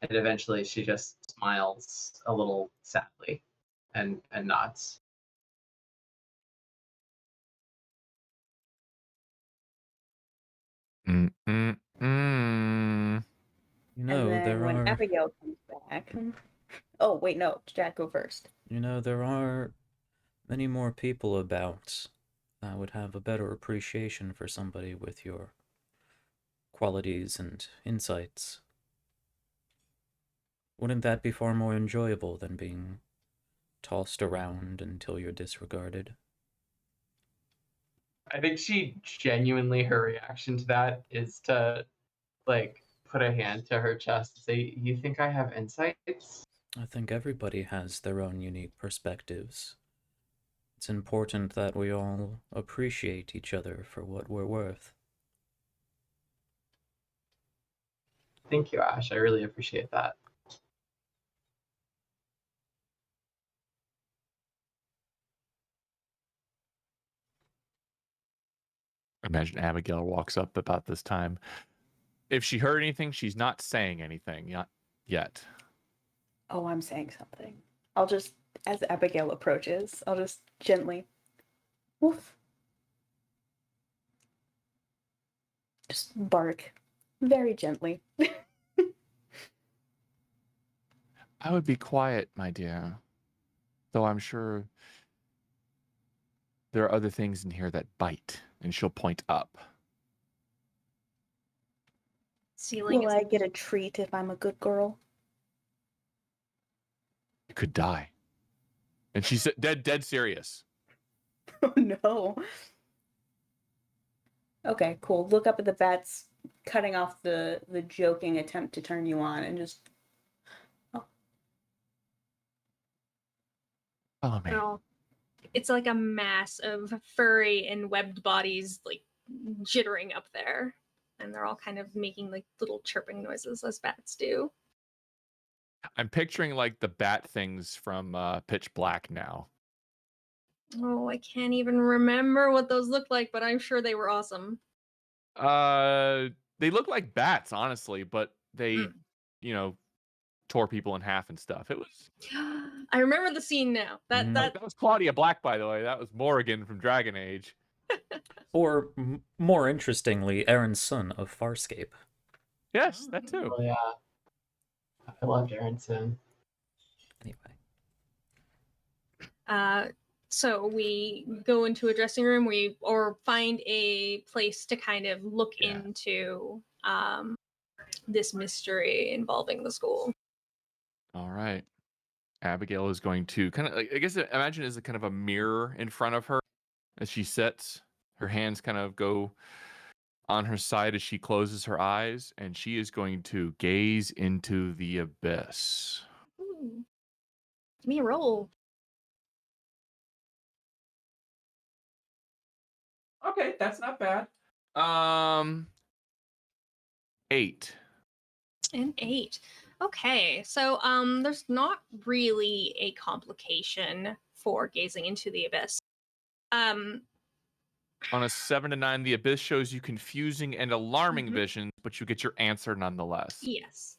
and eventually she just smiles a little sadly, and nods. Mm-mm-mm. You And know, then there when are Abigail comes back. Oh, wait, no, Jack, go first. there are many more people about that would have a better appreciation for somebody with your qualities and insights. Wouldn't that be far more enjoyable than being tossed around until you're disregarded? I think her reaction to that is to like put a hand to her chest and say, "You think I have insights?" I think everybody has their own unique perspectives. It's important that we all appreciate each other for what we're worth. Thank you, Ash. I really appreciate that. Imagine Abigail walks up about this time. If she heard anything, she's not saying anything yet. Oh, I'm saying something. I'll just, as Abigail approaches, I'll just gently, woof, just bark very gently. I would be quiet, my dear, though I'm sure there are other things in here that bite, and she'll point up. Ceiling Will is I get a treat if I'm a good girl? You could die. And she said, dead serious. Oh no. Okay, cool. Look up at the bats, cutting off the joking attempt to turn you on, and just Follow me. oh, it's like a mass of furry and webbed bodies like jittering up there, and they're all kind of making like little chirping noises as bats do. I'm picturing like the bat things from Pitch Black now. Oh, I can't even remember what those looked like, but I'm sure they were awesome. They look like bats, honestly, but they, Mm. tore people in half and stuff. It was. I remember the scene now. That was Claudia Black, by the way. That was Morrigan from Dragon Age. Or, more interestingly, Aaron's son of Farscape. Yes, that too. Oh yeah, I loved Aronson. Anyway. So we go into a dressing room, or find a place to kind of look into this mystery involving the school. All right. Abigail is going to kind of, I guess, imagine as a kind of a mirror in front of her as she sits. Her hands kind of go on her side as she closes her eyes, and she is going to gaze into the abyss. Ooh. Give me a roll. Okay, that's not bad. 8. An 8. Okay, so there's not really a complication for gazing into the abyss. On a 7 to 9, the abyss shows you confusing and alarming visions, but you get your answer nonetheless. Yes.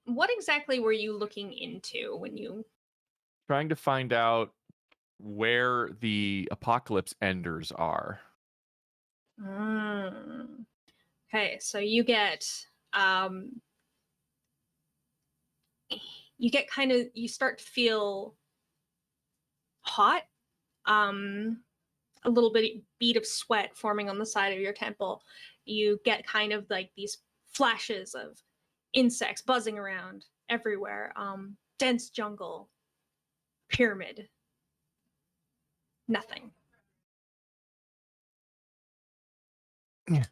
What exactly were you looking into when you... Trying to find out where the apocalypse enders are. Okay, so you get you start to feel hot, a little bead of sweat forming on the side of your temple. You get kind of like these flashes of insects buzzing around everywhere. Dense jungle, pyramid, nothing. Yeah.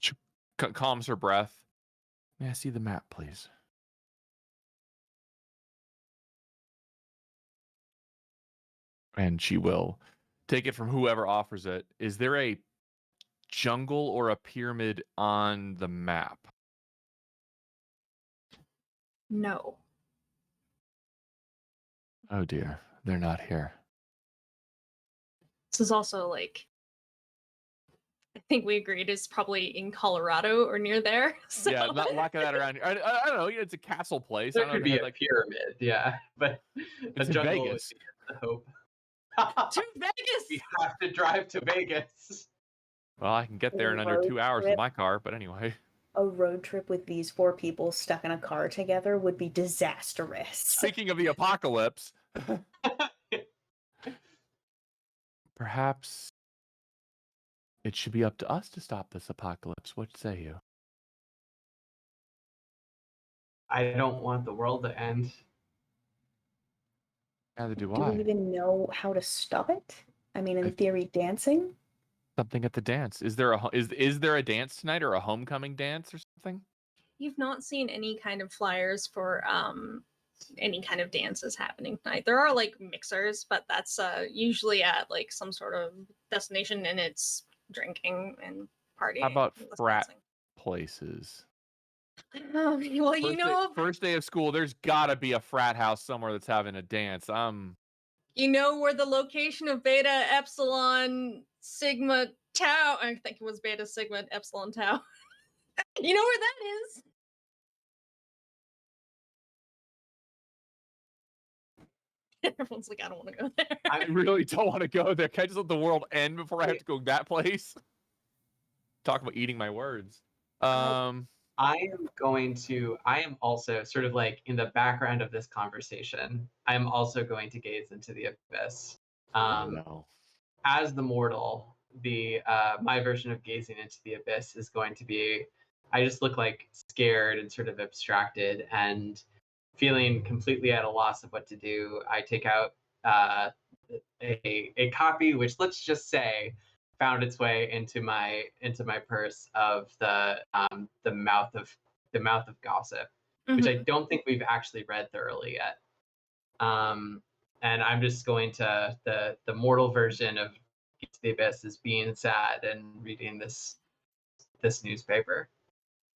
She calms her breath. May I see the map, please? And she will take it from whoever offers it. Is there a jungle or a pyramid on the map? No. Oh dear, they're not here. This is also like, I think we agreed is probably in Colorado or near there. So. Yeah, not lack of that around here. I don't know. It's a castle place. There I don't know could if they be had, a like, pyramid, yeah, but a it's in jungle would Vegas. be the hope. To Vegas. We have to drive to Vegas. Well, I can get there in under Road 2 hours trip. with my car, but anyway. A road trip with these 4 people stuck in a car together would be disastrous. Speaking of the apocalypse, perhaps it should be up to us to stop this apocalypse. What say you? I don't want the world to end. Neither do Do we I. even know how to stop it? I mean, in theory, dancing? Something at the dance. Is there a dance tonight or a homecoming dance or something? You've not seen any kind of flyers for any kind of dances happening tonight. There are like mixers, but that's usually at like some sort of destination, and it's drinking and partying. How about and frat dancing. places? Well, you know, First day of school, there's gotta be a frat house somewhere that's having a dance. you know where the location of Beta Epsilon Sigma Tau. I think it was Beta Sigma Epsilon Tau. You know where that is? Everyone's like, I don't want to go there. I really don't want to go there. Can I just let the world end before I have to go that place? Talk about eating my words. I am also sort of like in the background of this conversation. I am also going to gaze into the abyss. No. As the mortal, my version of gazing into the abyss is going to be, I just look like scared and sort of abstracted and feeling completely at a loss of what to do. I take out a copy, which let's just say found its way into my purse of the mouth of gossip, which I don't think we've actually read thoroughly yet. And I'm just going to the mortal version of the abyss is being sad and reading this newspaper.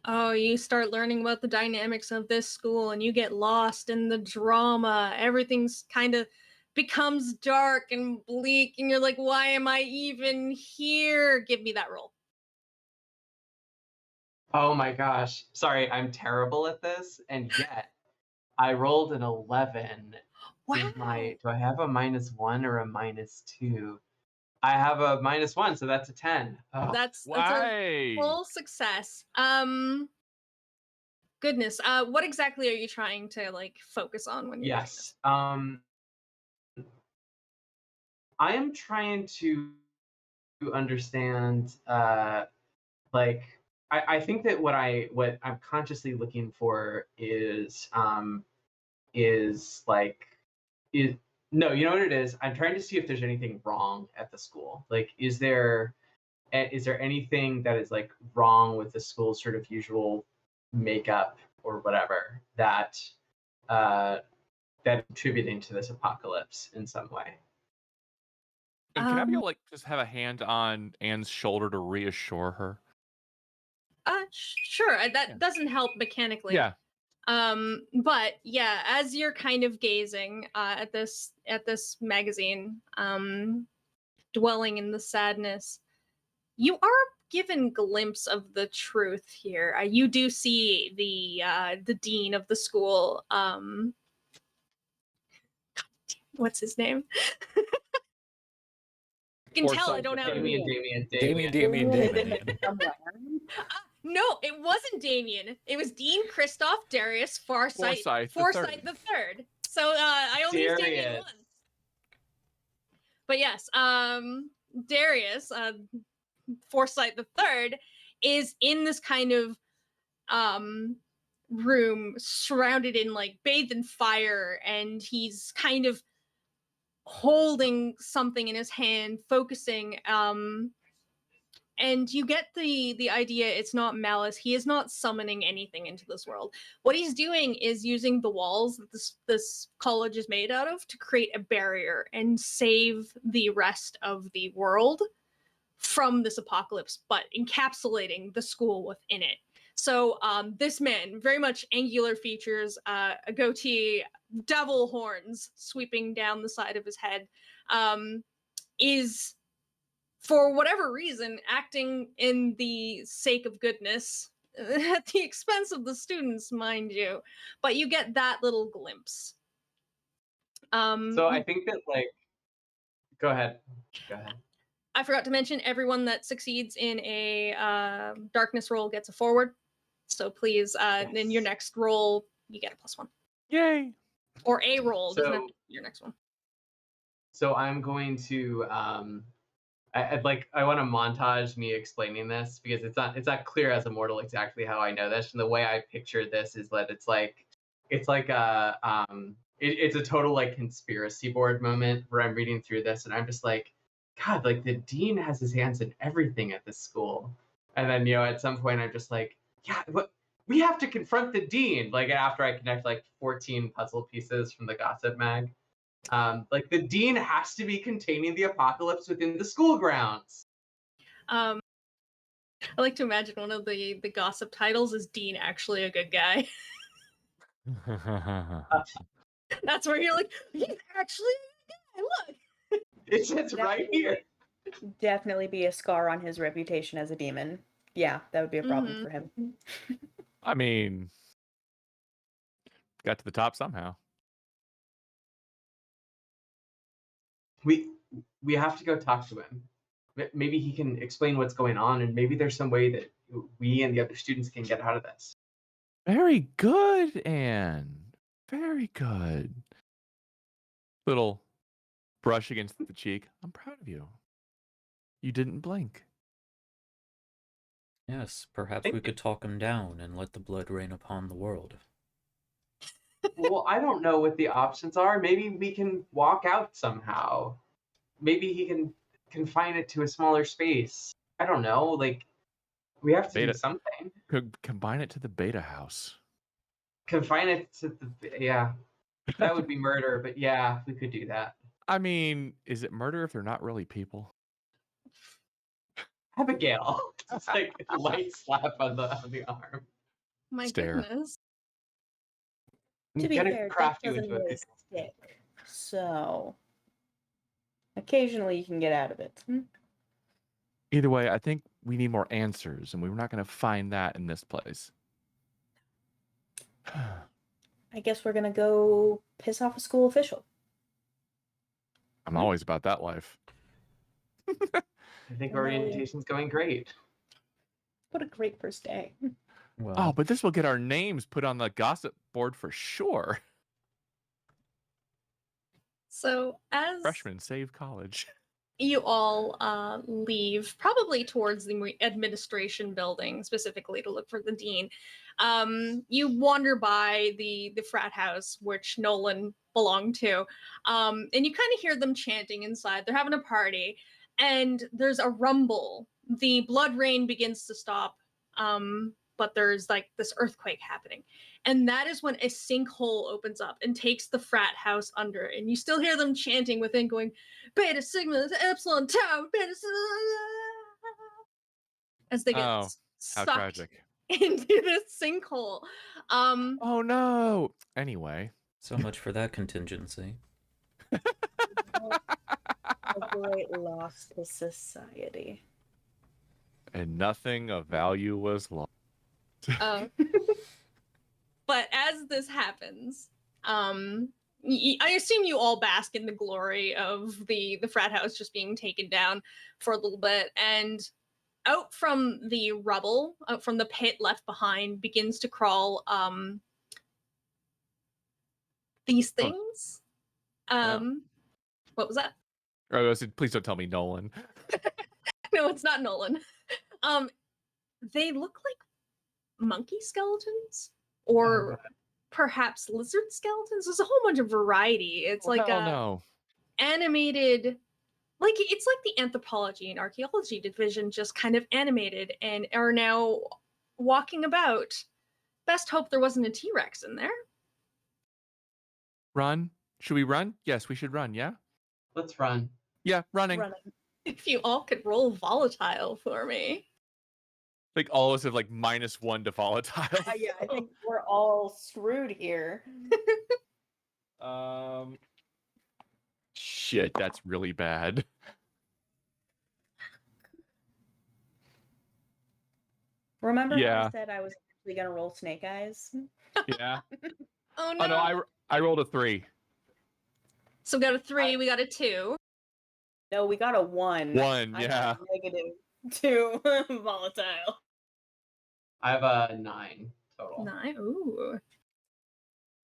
Oh, you start learning about the dynamics of this school and you get lost in the drama. Everything's kind of becomes dark and bleak, and you're like, why am I even here? Give me that roll. Oh my gosh. Sorry, I'm terrible at this. And yet I rolled an 11. Wow. Do I have a -1 or a -2? I have a -1, so that's a 10. Oh. That's Why? a full success. Goodness. What exactly are you trying to like focus on when you're doing this? I am trying to understand like I think that what I'm consciously looking for is like is no, you know what it is? I'm trying to see if there's anything wrong at the school. Like is there anything that is like wrong with the school's sort of usual makeup or whatever that that contributing to this apocalypse in some way? And can Abigail like just have a hand on Anne's shoulder to reassure her? Sure. That doesn't help mechanically. Yeah. But yeah, as you're kind of gazing at this magazine, dwelling in the sadness, you are given glimpse of the truth here. You do see the dean of the school. What's his name? You can tell I Foresight don't the have. third. Damien. No, it wasn't Damien. It was Dean, Christoph, Darius, Forsyth the third. So I only used Damien Darius. once. But yes, Darius, Forsyth the third, is in this kind of room surrounded in like bathed in fire, and he's kind of holding something in his hand, focusing. And you get the idea it's not malice. He is not summoning anything into this world. What he's doing is using the walls that this college is made out of to create a barrier and save the rest of the world from this apocalypse, but encapsulating the school within it. So this man, very much angular features, a goatee, devil horns sweeping down the side of his head, is, for whatever reason, acting in the sake of goodness at the expense of the students, mind you. But you get that little glimpse. So I think that, like, go ahead. I forgot to mention, everyone that succeeds in a darkness roll gets a forward. So please, in your next roll, you get a +1. Yay! Or a roll, doesn't have to So, be your next one. so I'm going to I want to montage me explaining this, because it's not clear as a mortal exactly how I know this. And the way I picture this is that it's like it's a total like conspiracy board moment where I'm reading through this and I'm just like, God, like the dean has his hands in everything at this school. And then, at some point I'm just like, yeah, what, we have to confront the dean. Like after I connect like 14 puzzle pieces from the gossip mag. Like the dean has to be containing the apocalypse within the school grounds. I like to imagine one of the gossip titles is Dean Actually a Good Guy. That's where you're like, he's actually a good guy, look! It's just right here. Definitely be a scar on his reputation as a demon. Yeah, that would be a problem for him. I mean, got to the top somehow. We have to go talk to him. Maybe he can explain what's going on, and maybe there's some way that we and the other students can get out of this. Very good, Anne. Very good. Little brush against the cheek. I'm proud of you. You didn't blink. Yes, perhaps we could talk him down and let the blood rain upon the world. Well, I don't know what the options are. Maybe we can walk out somehow. Maybe he can confine it to a smaller space. I don't know. Like, we have to do something. Could combine it to the beta house. Confine it to yeah. That would be murder, but yeah, we could do that. I mean, is it murder if they're not really people? Abigail. It's like a light slap on the arm. My Stare. goodness. To be fair, Death doesn't really stick. So occasionally you can get out of it. Either way, I think we need more answers, and we're not going to find that in this place. I guess we're gonna go piss off a school official. I'm always about that life. I think orientation's going great. What a great first day. Well, Oh, but this will get our names put on the gossip board for sure. So as Freshmen save college. you all leave, probably towards the administration building, specifically to look for the dean, you wander by the frat house, which Nolan belonged to, and you kind of hear them chanting inside. They're having a party, and there's a rumble. The blood rain begins to stop, but there's like this earthquake happening. And that is when a sinkhole opens up and takes the frat house under. And you still hear them chanting within, going, Beta Sigma, Epsilon Tau, Beta Sigma, as they get sucked tragic. into this sinkhole. Oh no! Anyway. So much for that contingency. A great loss to society. And nothing of value was lost. But as this happens, I assume you all bask in the glory of the frat house just being taken down for a little bit, and out from the rubble, out from the pit left behind, begins to crawl these things. What was that? Oh, I said, please don't tell me Nolan. No, it's not Nolan. They look like monkey skeletons, or perhaps lizard skeletons. There's a whole bunch of variety. It's like hell a no. animated, like it's like the anthropology and archaeology division just kind of animated and are now walking about. Best hope there wasn't a T-Rex in there. Run? Should we run? Yes, we should run, yeah? Let's run. Yeah, running. If you all could roll volatile for me. Like all of us have like -1 to volatile. Yeah, I think we're all screwed here. Shit, that's really bad. Remember how Yeah. I said I was actually gonna roll snake eyes? Yeah. Oh no. Oh no, I rolled a 3. So we got a 3, we got a 2. No, we got a 1. 1, I yeah. got a -2 volatile. I have a 9 total. 9. Ooh.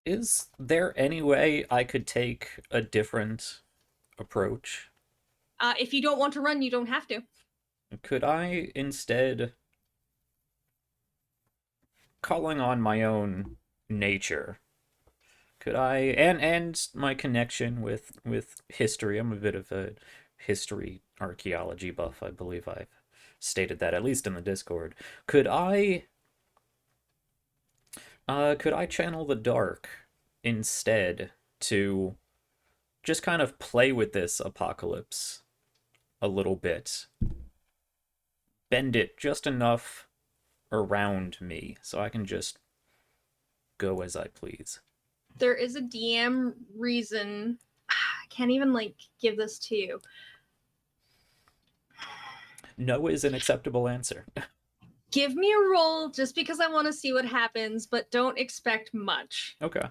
Is there any way I could take a different approach? If you don't want to run, you don't have to. Could I instead, calling on my own nature, could I, and my connection with history, I'm a bit of a history archaeology buff, I believe I've stated that, at least in the Discord. Could I channel the dark instead to just kind of play with this apocalypse a little bit? Bend it just enough around me so I can just go as I please. There is a DM reason. I can't even give this to you. No is an acceptable answer. Give me a roll just because I want to see what happens, but don't expect much. Okay.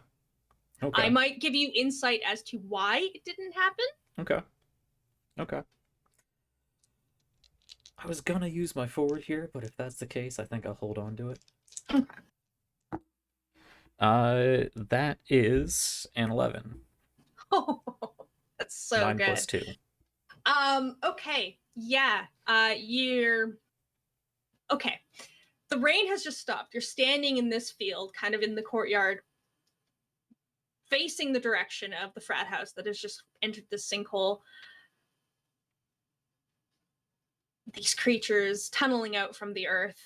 I might give you insight as to why it didn't happen. Okay. I was gonna use my forward here, but if that's the case, I think I'll hold on to it. That is an 11. Oh, that's so 9 good. plus 2. Okay. Yeah. You're okay. The rain has just stopped. You're standing in this field, kind of in the courtyard, facing the direction of the frat house that has just entered this sinkhole. These creatures tunneling out from the earth,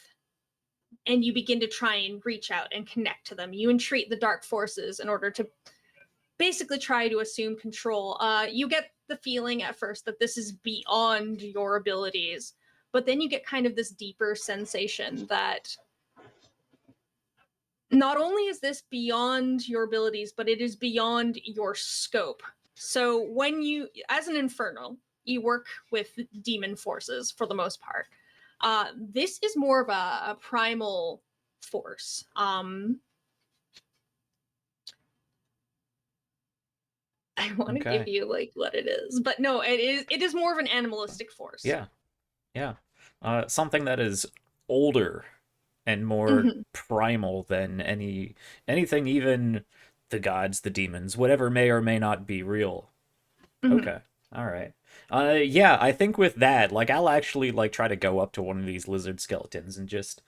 and you begin to try and reach out and connect to them. You entreat the dark forces in order to basically try to assume control. You get the feeling at first that this is beyond your abilities, but then you get kind of this deeper sensation that not only is this beyond your abilities, but it is beyond your scope. So when you, as an infernal, you work with demon forces for the most part. This is more of a primal force. I want to give you what it is, but no, it is more of an animalistic force. Yeah. Something that is older and more primal than anything, even the gods, the demons, whatever may or may not be real. Okay. All right. Yeah, I think with that, I'll actually try to go up to one of these lizard skeletons and just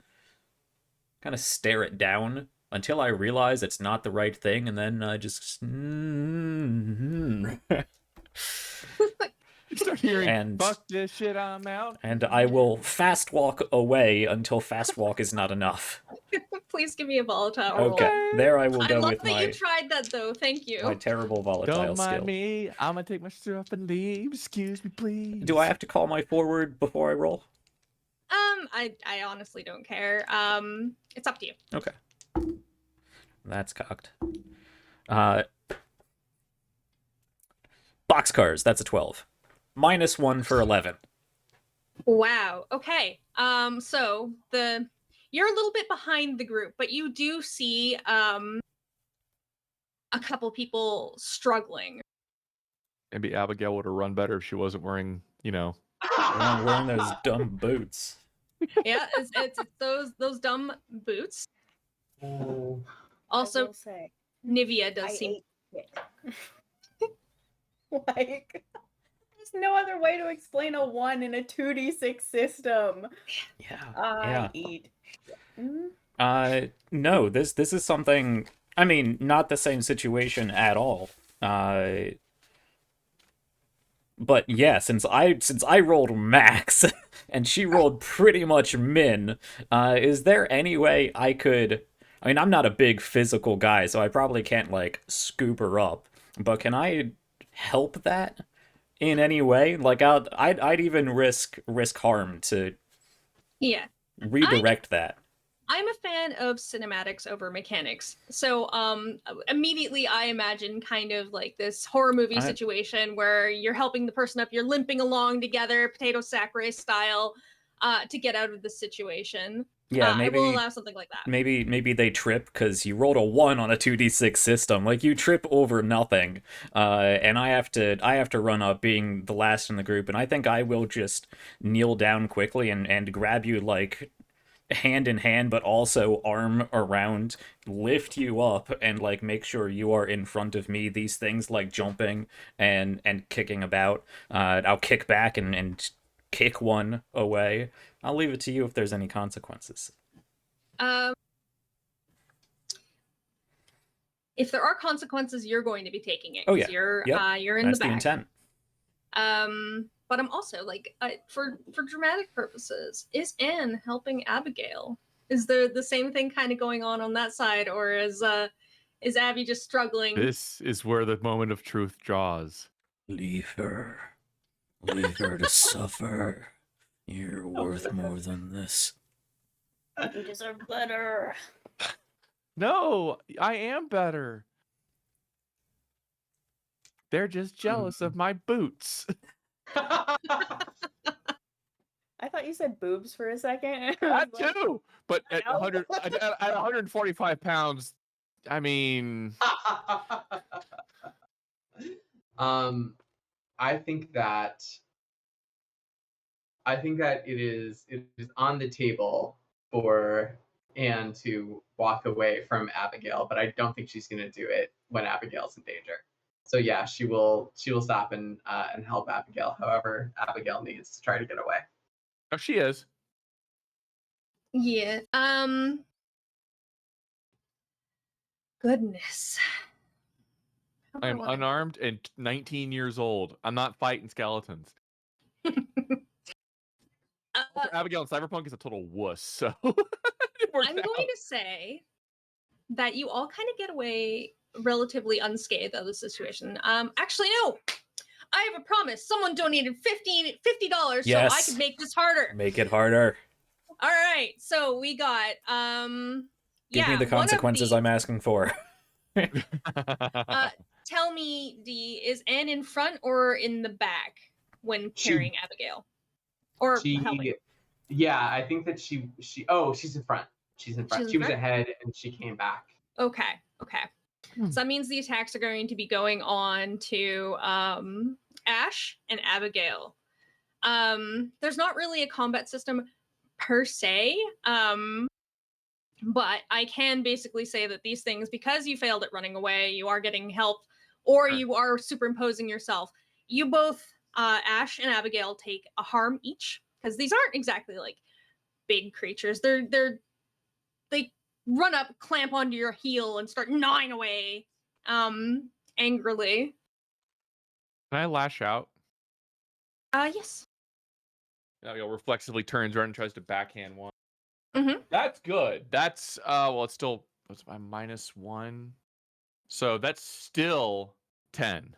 kind of stare it down until I realize it's not the right thing, and then I just start hearing, and fuck this shit, I'm out. And I will fast walk away until fast walk is not enough. Please give me a volatile roll. Okay, there I will go I love with that you tried that though. Thank you. my terrible volatile Don't mind skill. me. I'm gonna take my stuff and leave. Excuse me, please. Do I have to call my forward before I roll? I honestly don't care. It's up to you. Okay. That's cocked. Boxcars, that's a 12. -1 for 11. Wow. Okay. So you're a little bit behind the group, but you do see a couple people struggling. Maybe Abigail would have run better if she wasn't wearing, Yeah, wearing those dumb boots. Yeah, it's those dumb boots. Oh. I Also, will say, Nivea does I seem. ate it. Like, there's no other way to explain a 1 in a 2d6 system. Yeah. I eat. No, this is something. I mean, not the same situation at all. But yeah, since I rolled max and she rolled pretty much min, is there any way I could? I mean, I'm not a big physical guy, so I probably can't like scoop her up. But can I help that in any way? Like, I'd even risk harm to Yeah, redirect that. I'm a fan of cinematics over mechanics. So immediately I imagine kind of like this horror movie situation where you're helping the person up, you're limping along together, potato sack race style, to get out of the situation. Yeah, I will maybe allow something like that. maybe they trip because you rolled a 1 on a 2d6 system. Like, you trip over nothing, and I have to run up, being the last in the group, and I think I will just kneel down quickly and grab you, like, hand in hand, but also arm around, lift you up, and like make sure you are in front of me. These things like jumping and kicking about, I'll kick back and kick one away. I'll leave it to you if there's any consequences. If there are consequences, you're going to be taking it. Oh yeah, You're yep. you're in That's the the back. intent. But I'm also like, for dramatic purposes, is Anne helping Abigail? Is there the same thing kind of going on that side, or is Abby just struggling? This is where the moment of truth draws. Leave her to suffer. You're worth more than this. You deserve better. No, I am better. They're just jealous of my boots. I thought you said boobs for a second. That too. But at Ow. 100, at 145 pounds, I mean, I think that it is on the table for Anne to walk away from Abigail, but I don't think she's gonna do it when Abigail's in danger. So yeah, she will stop and help Abigail. However, Abigail needs to try to get away. oh, she is. Yeah. Goodness. I'm unarmed and 19 years old. I'm not fighting skeletons. Abigail in Cyberpunk is a total wuss, so I'm going to say that you all kind of get away relatively unscathed out of the situation. Actually, no. I have a promise. Someone donated $50 so I could make this harder. Make it harder. All right. So we got Give me the consequences I'm asking for. Tell me, D, is Anne in front or in the back when carrying Abigail? Or helping? Yeah, I think that she's in front. She's in front. She was ahead and she came back. Okay. So that means the attacks are going to be going on to Ash and Abigail. There's not really a combat system per se, but I can basically say that these things, because you failed at running away, you are getting help, or you are superimposing yourself. You both, Ash and Abigail, take a harm each, because these aren't exactly like big creatures. They run up, clamp onto your heel, and start gnawing away, angrily. Can I lash out? Yes. Abigail reflexively turns around and tries to backhand one. Mm-hmm. That's good. That's well, it's still my -1, so that's still 10.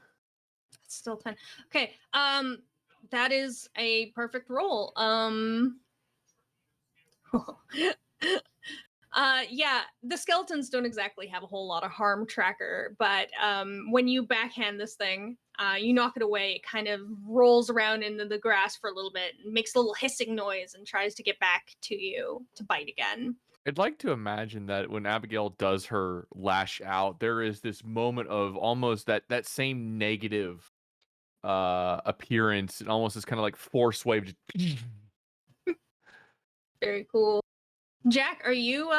That's still 10. Okay. That is a perfect roll. Yeah, the skeletons don't exactly have a whole lot of harm tracker, but when you backhand this thing, you knock it away, it kind of rolls around into the grass for a little bit and makes a little hissing noise and tries to get back to you to bite again. I'd like to imagine that when Abigail does her lash out, there is this moment of almost that same negative appearance, and almost this kind of like force wave. Very cool. Jack, are you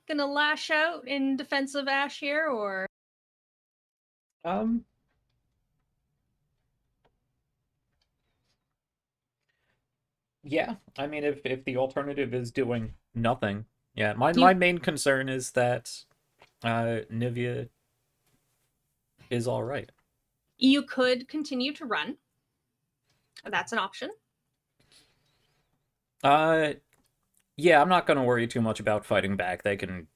gonna lash out in defense of Ash here, or? Yeah, I mean, if the alternative is doing nothing, yeah. My You- main concern is that Nivea is all right. You could continue to run. That's an option. Yeah, I'm not gonna worry too much about fighting back. They can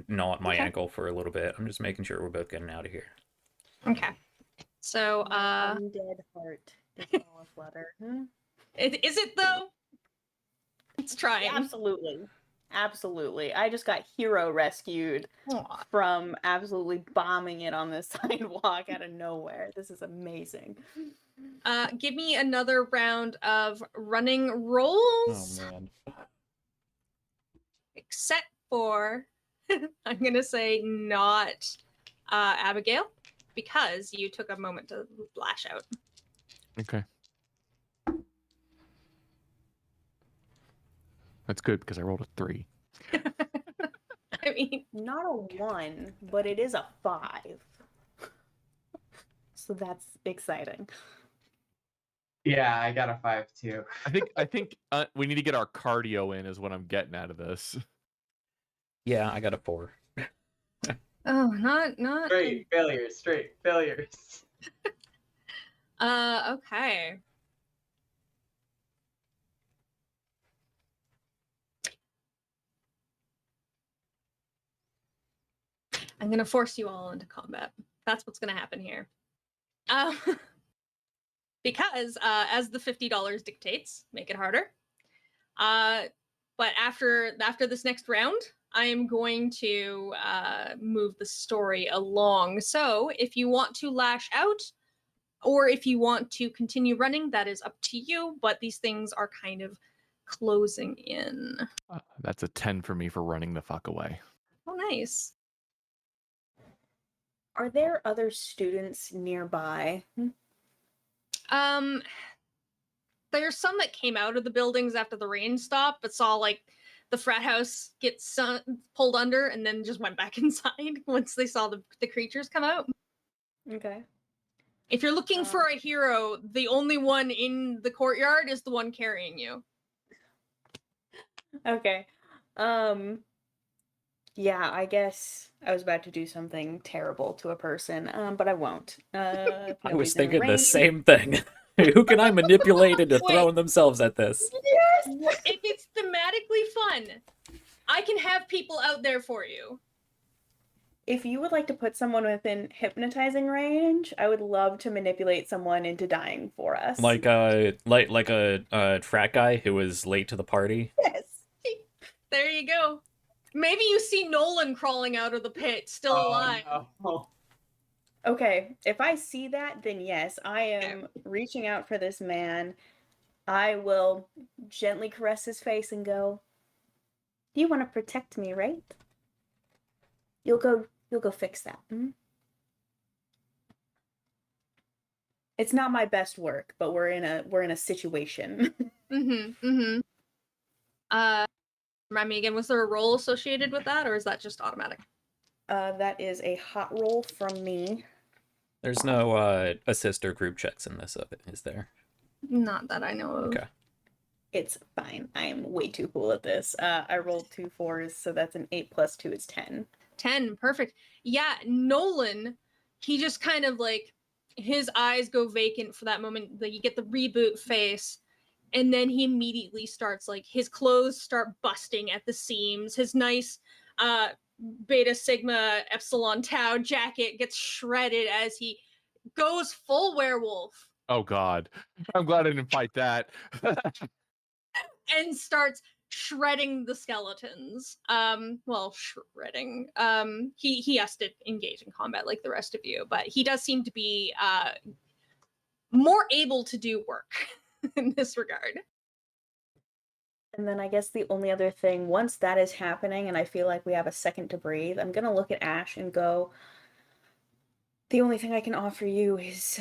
gnaw at my Okay. ankle for a little bit. I'm just making sure we're both getting out of here. Okay. So, My undead heart is all aflutter. is it though? It's trying. Absolutely. Absolutely. I just got hero rescued Aw. from absolutely bombing it on the sidewalk out of nowhere. This is amazing. Give me another round of running Oh rolls, man. except for I'm gonna say not Abigail, because you took a moment to lash out. Okay. That's good because I rolled a 3. I mean, Not a 1, but it is a 5. So that's exciting. Yeah, I got a 5 too. I think we need to get our cardio in, is what I'm getting out of this. Yeah, I got a 4. oh, not. Straight failures, straight failures. Okay. I'm gonna force you all into combat. That's what's gonna happen here. Because as the $50 dictates, make it harder. But after this next round, I am going to move the story along. So if you want to lash out, or if you want to continue running, that is up to you. But these things are kind of closing in. That's a 10 for me for running the fuck away. Oh, nice. Are there other students nearby? There's some that came out of the buildings after the rain stopped, but saw like the frat house get pulled under and then just went back inside once they saw the creatures come out. Okay. If you're looking for a hero, the only one in the courtyard is the one carrying you. Okay. Yeah, I guess I was about to do something terrible to a person, but I won't. I was nobody's in thinking the range. same thing. Who can I manipulate into Wait. throwing themselves at this? Yes! If it's thematically fun, I can have people out there for you. If you would like to put someone within hypnotizing range, I would love to manipulate someone into dying for us. Like a frat guy who was late to the party. Yes. There you go. Maybe you see Nolan crawling out of the pit, still alive. No. Okay, if I see that, then yes, I am reaching out for this man. I will gently caress his face and go, "You want to protect me, right? You'll go fix that." It's not my best work, but we're in a situation. Remind me again, was there a roll associated with that, or is that just automatic? That is a hot roll from me. There's no assist or group checks in this of it, is there? Not that I know of. Okay. It's fine. I'm way too cool at this. I rolled 2 4s, so that's an 8 plus 2 is 10. 10, perfect. Yeah, Nolan, he just kind of like, his eyes go vacant for that moment. Like, you get the reboot face, and then he immediately starts like, his clothes start busting at the seams. His nice Beta Sigma Epsilon Tau jacket gets shredded as he goes full werewolf. Oh god. I'm glad I didn't fight that. And starts shredding the skeletons. Well, shredding. He has to engage in combat like the rest of you, but he does seem to be more able to do work in this regard. And then I guess the only other thing, once that is happening and I feel like we have a second to breathe, I'm gonna look at Ash and go, the only thing I can offer you is,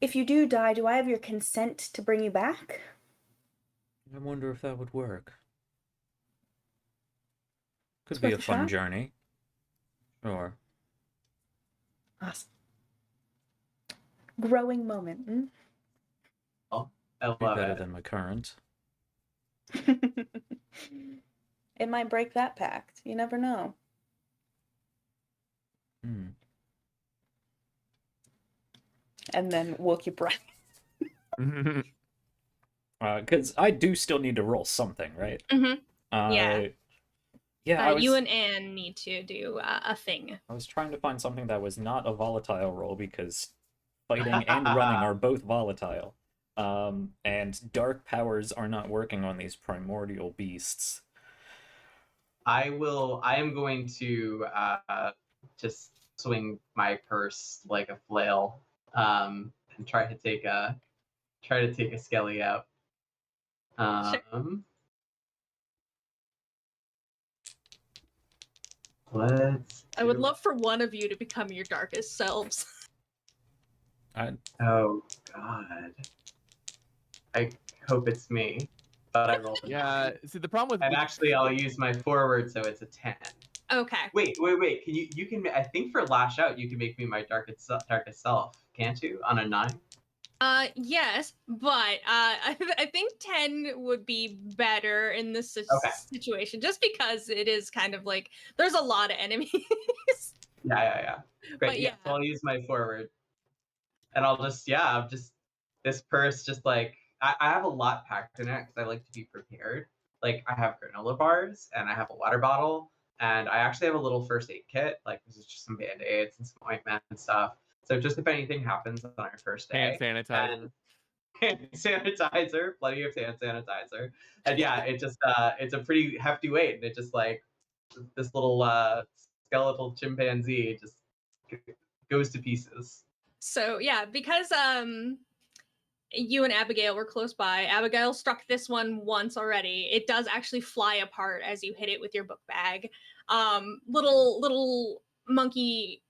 if you do die, do I have your consent to bring you back? I wonder if that would work. Could It's be worth a a fun shot. journey. Or Awesome. Growing moment. Oh, I be love better it. than my current. It might break that pact. You never know. Hmm. And then we'll keep running. Because I do still need to roll something, right? Mhm. Yeah. Yeah, You and Anne need to do a thing. I was trying to find something that was not a volatile roll because fighting and running are both volatile. And dark powers are not working on these primordial beasts. I am going to just swing my purse like a flail, and try to take a skelly out. Let's. I would love for one of you to become your darkest selves. Oh God. I hope it's me, but I rolled a 9. See, the problem And with actually, I'll use my forward, so it's a 10. Okay. Wait. Can you can I think for lash out you can make me my darkest self, can't you? On a 9. Yes, but I think 10 would be better in this Okay. situation, just because it is kind of like there's a lot of enemies. Yeah. Great. But Yeah. yeah. So I'll use my forward, and I'll just this purse just like I have a lot packed in it because I like to be prepared. Like I have granola bars and I have a water bottle and I actually have a little first aid kit. Like this is just some band-aids and some ointment and stuff. So just if anything happens on our first hand day, sanitizer. hand sanitizer, plenty of hand sanitizer, and yeah, it's a pretty hefty weight, and it just like this little skeletal chimpanzee just goes to pieces. So yeah, because you and Abigail were close by. Abigail struck this one once already. It does actually fly apart as you hit it with your book bag. Little monkey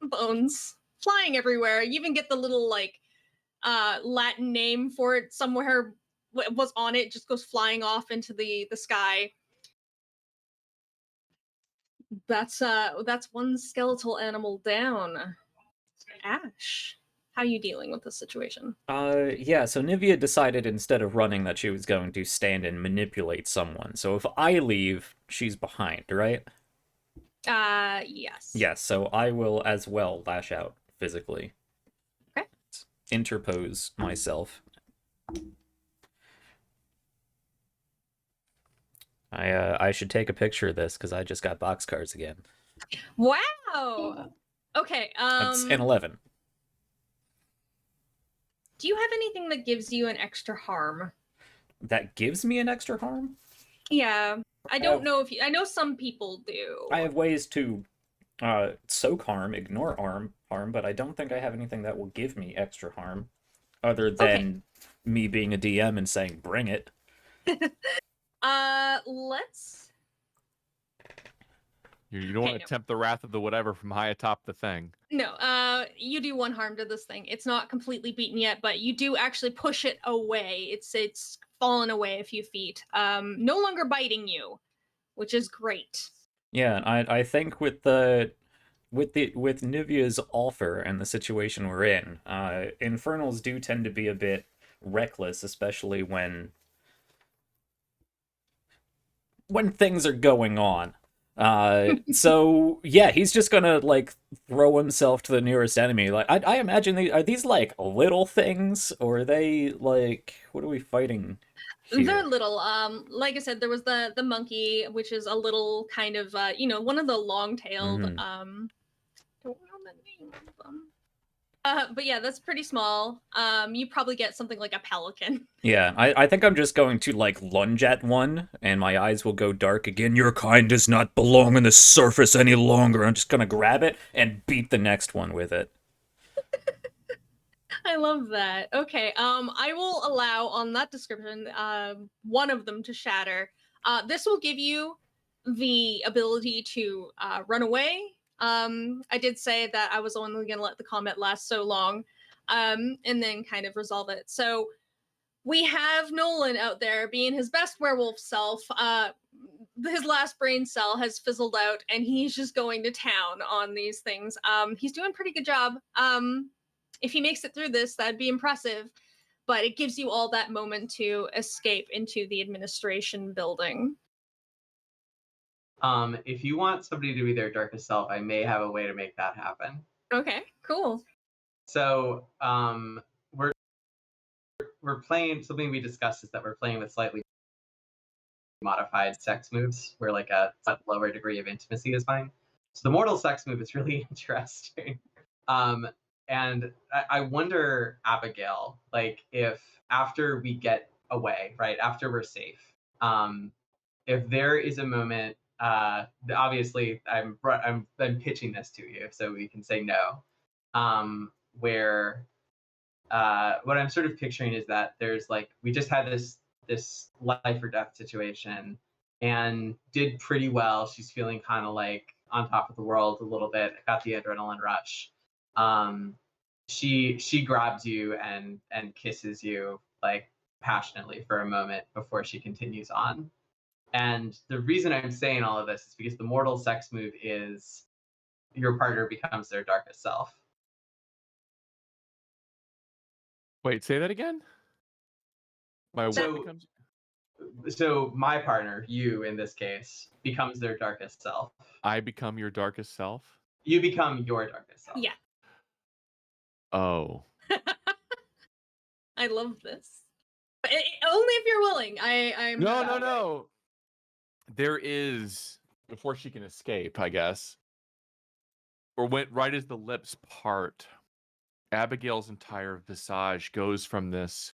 bones flying everywhere. You even get the little like Latin name for it somewhere was on it, just goes flying off into the sky. That's one skeletal animal down. Ash, how are you dealing with this situation? Yeah, so Nivea decided instead of running that she was going to stand and manipulate someone. So if I leave, she's behind, right? Yes. Yes, so I will as well lash out physically. Okay. Interpose myself. I should take a picture of this because I just got boxcars again. Wow. Okay. That's an 11. Do you have anything that gives you an extra harm? That gives me an extra harm? Yeah. I don't know if you, I know some people do. I have ways to soak harm, ignore harm, but I don't think I have anything that will give me extra harm other than me being a DM and saying bring it. Let's You don't want to tempt the wrath of the whatever from high atop the thing. No, you do one harm to this thing. It's not completely beaten yet, but you do actually push it away. It's fallen away a few feet. No longer biting you, which is great. Yeah, I think with Nivea's offer and the situation we're in, infernals do tend to be a bit reckless, especially when things are going on. So yeah, he's just gonna like throw himself to the nearest enemy. Like I imagine are these like little things, or are they like what are we fighting here? They're little. Like I said, there was the monkey, which is a little kind of one of the long-tailed. Don't know the name of them. But yeah, that's pretty small. You probably get something like a pelican. Yeah, I think I'm just going to like lunge at one, and my eyes will go dark again. Your kind does not belong on the surface any longer. I'm just gonna grab it and beat the next one with it. I love that. Okay, I will allow on that description one of them to shatter. This will give you the ability to run away. I did say that I was only going to let the combat last so long, and then kind of resolve it. So we have Nolan out there being his best werewolf self. His last brain cell has fizzled out, and he's just going to town on these things. He's doing a pretty good job. If he makes it through this, that'd be impressive. But it gives you all that moment to escape into the administration building. If you want somebody to be their darkest self, I may have a way to make that happen. Okay, cool. So we're playing, something we discussed is that we're playing with slightly modified sex moves where like a lower degree of intimacy is fine. So the mortal sex move is really interesting. And I wonder, Abigail, like if after we get away, right, after we're safe, if there is a moment, obviously I'm pitching this to you so we can say no, where what I'm sort of picturing is that there's like, we just had this life or death situation and did pretty well. She's feeling kind of like on top of the world a little bit, got the adrenaline rush. She grabs you and kisses you like passionately for a moment before she continues on. And the reason I'm saying all of this is because the mortal sex move is your partner becomes their darkest self. Wait, say that again? My So- what becomes? So my partner, you in this case, becomes their darkest self. I become your darkest self? You become your darkest self. Yeah. Oh. I love this. But only if you're willing. I'm No. There is, before she can escape, I guess, or went right as the lips part, Abigail's entire visage goes from this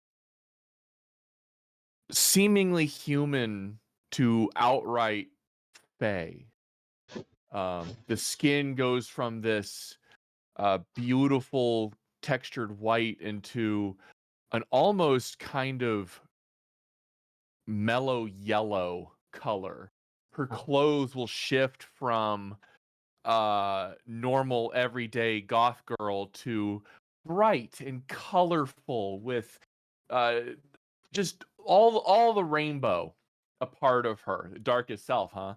seemingly human to outright fey. The skin goes from this beautiful textured white into an almost kind of mellow yellow color. Her clothes will shift from normal everyday goth girl to bright and colorful with just all the rainbow a part of her, the darkest self, huh?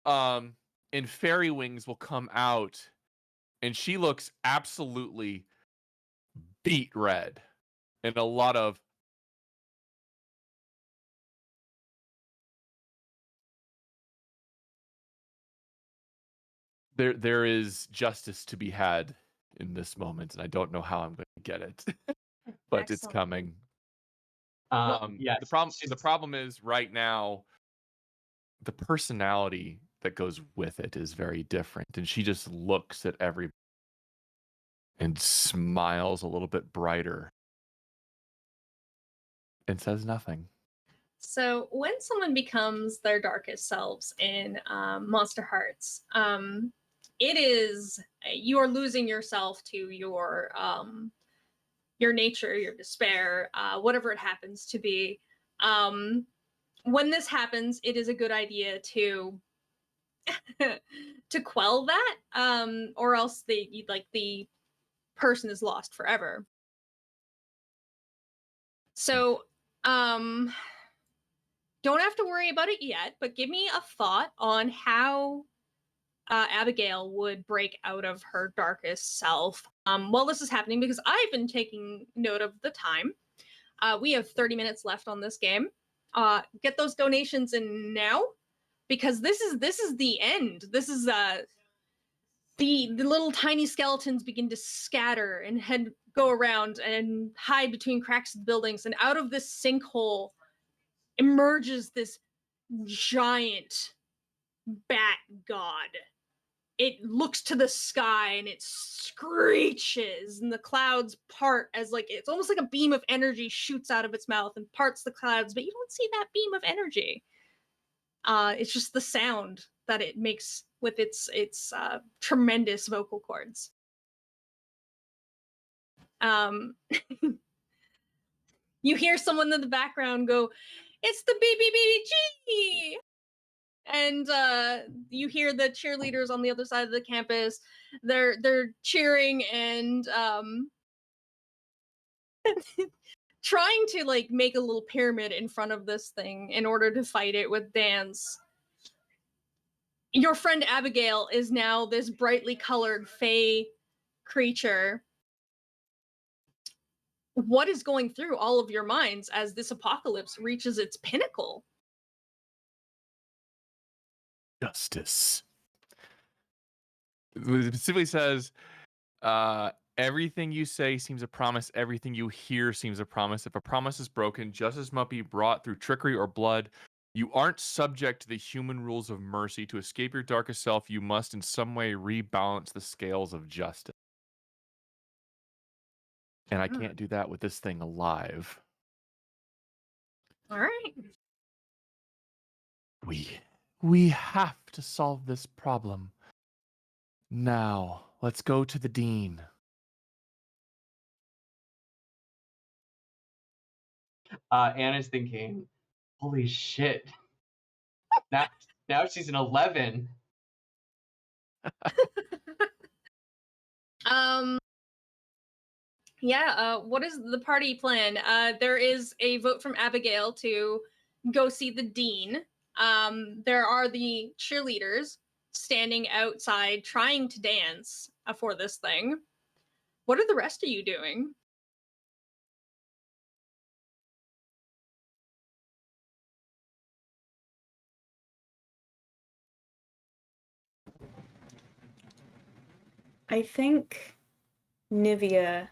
And fairy wings will come out and she looks absolutely beet red and a lot of there is justice to be had in this moment, and I don't know how I'm going to get it, but it's Excellent. coming. Yeah. The problem is right now the personality that goes with it is very different, and she just looks at everybody and smiles a little bit brighter and says nothing. So when someone becomes their darkest selves in Monsterhearts, it is you are losing yourself to your nature, your despair, whatever it happens to be. When this happens, it is a good idea to to quell that, or else the person is lost forever. So, don't have to worry about it yet, but give me a thought on how Abigail would break out of her darkest self while this is happening, because I've been taking note of the time. We have 30 minutes left on this game. Get those donations in now, because this is the end. This is the little tiny skeletons begin to scatter and go around and hide between cracks of the buildings, and out of this sinkhole emerges this giant bat god. It looks to the sky and it screeches, and the clouds part as like it's almost like a beam of energy shoots out of its mouth and parts the clouds, but you don't see that beam of energy. It's just the sound that it makes with its tremendous vocal cords. You hear someone in the background go, "It's the BBBG!" And you hear the cheerleaders on the other side of the campus. They're cheering and trying to like make a little pyramid in front of this thing in order to fight it with dance. Your friend Abigail is now this brightly colored fae creature. What is going through all of your minds as this apocalypse reaches its pinnacle? Justice. It specifically says, everything you say seems a promise. Everything you hear seems a promise. If a promise is broken, justice must be brought through trickery or blood. You aren't subject to the human rules of mercy. To escape your darkest self, you must in some way rebalance the scales of justice. And I can't do that with this thing alive. All right. We have to solve this problem. Now, let's go to the dean. Anna's thinking, holy shit. Now she's an 11. What is the party plan? There is a vote from Abigail to go see the dean. There are the cheerleaders standing outside trying to dance for this thing. What are the rest of you doing? I think Nivea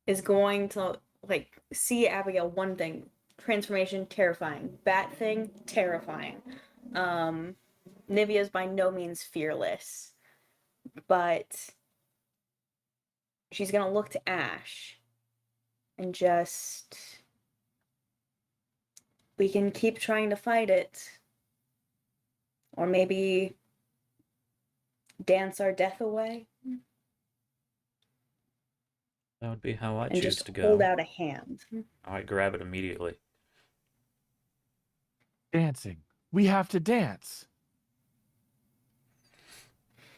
is going to like see Abigail. One thing, transformation terrifying, bat thing terrifying. Nivea is by no means fearless, but she's gonna look to Ash and just, we can keep trying to fight it, or maybe dance our death away. That would be how I and choose just to hold go. out a hand. I grab it immediately. Dancing. We have to dance.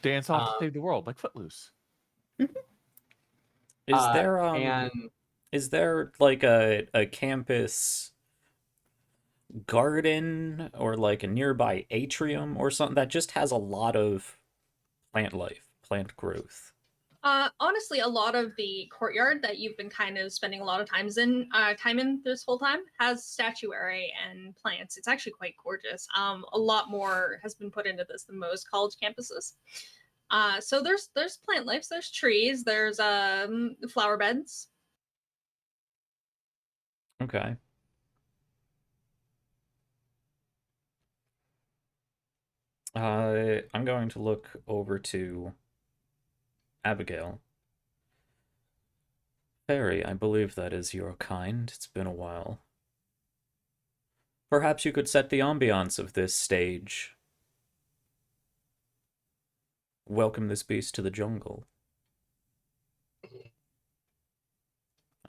Dance off to save the world, like Footloose. Is there like a campus garden or like a nearby atrium or something that just has a lot of plant life, plant growth? Honestly, a lot of the courtyard that you've been kind of spending a lot of time in this whole time has statuary and plants. It's actually quite gorgeous. A lot more has been put into this than most college campuses. So there's plant life, there's trees, there's flower beds. Okay. I'm going to look over to Abigail. Fairy, I believe that is your kind. It's been a while. Perhaps you could set the ambiance of this stage. Welcome this beast to the jungle.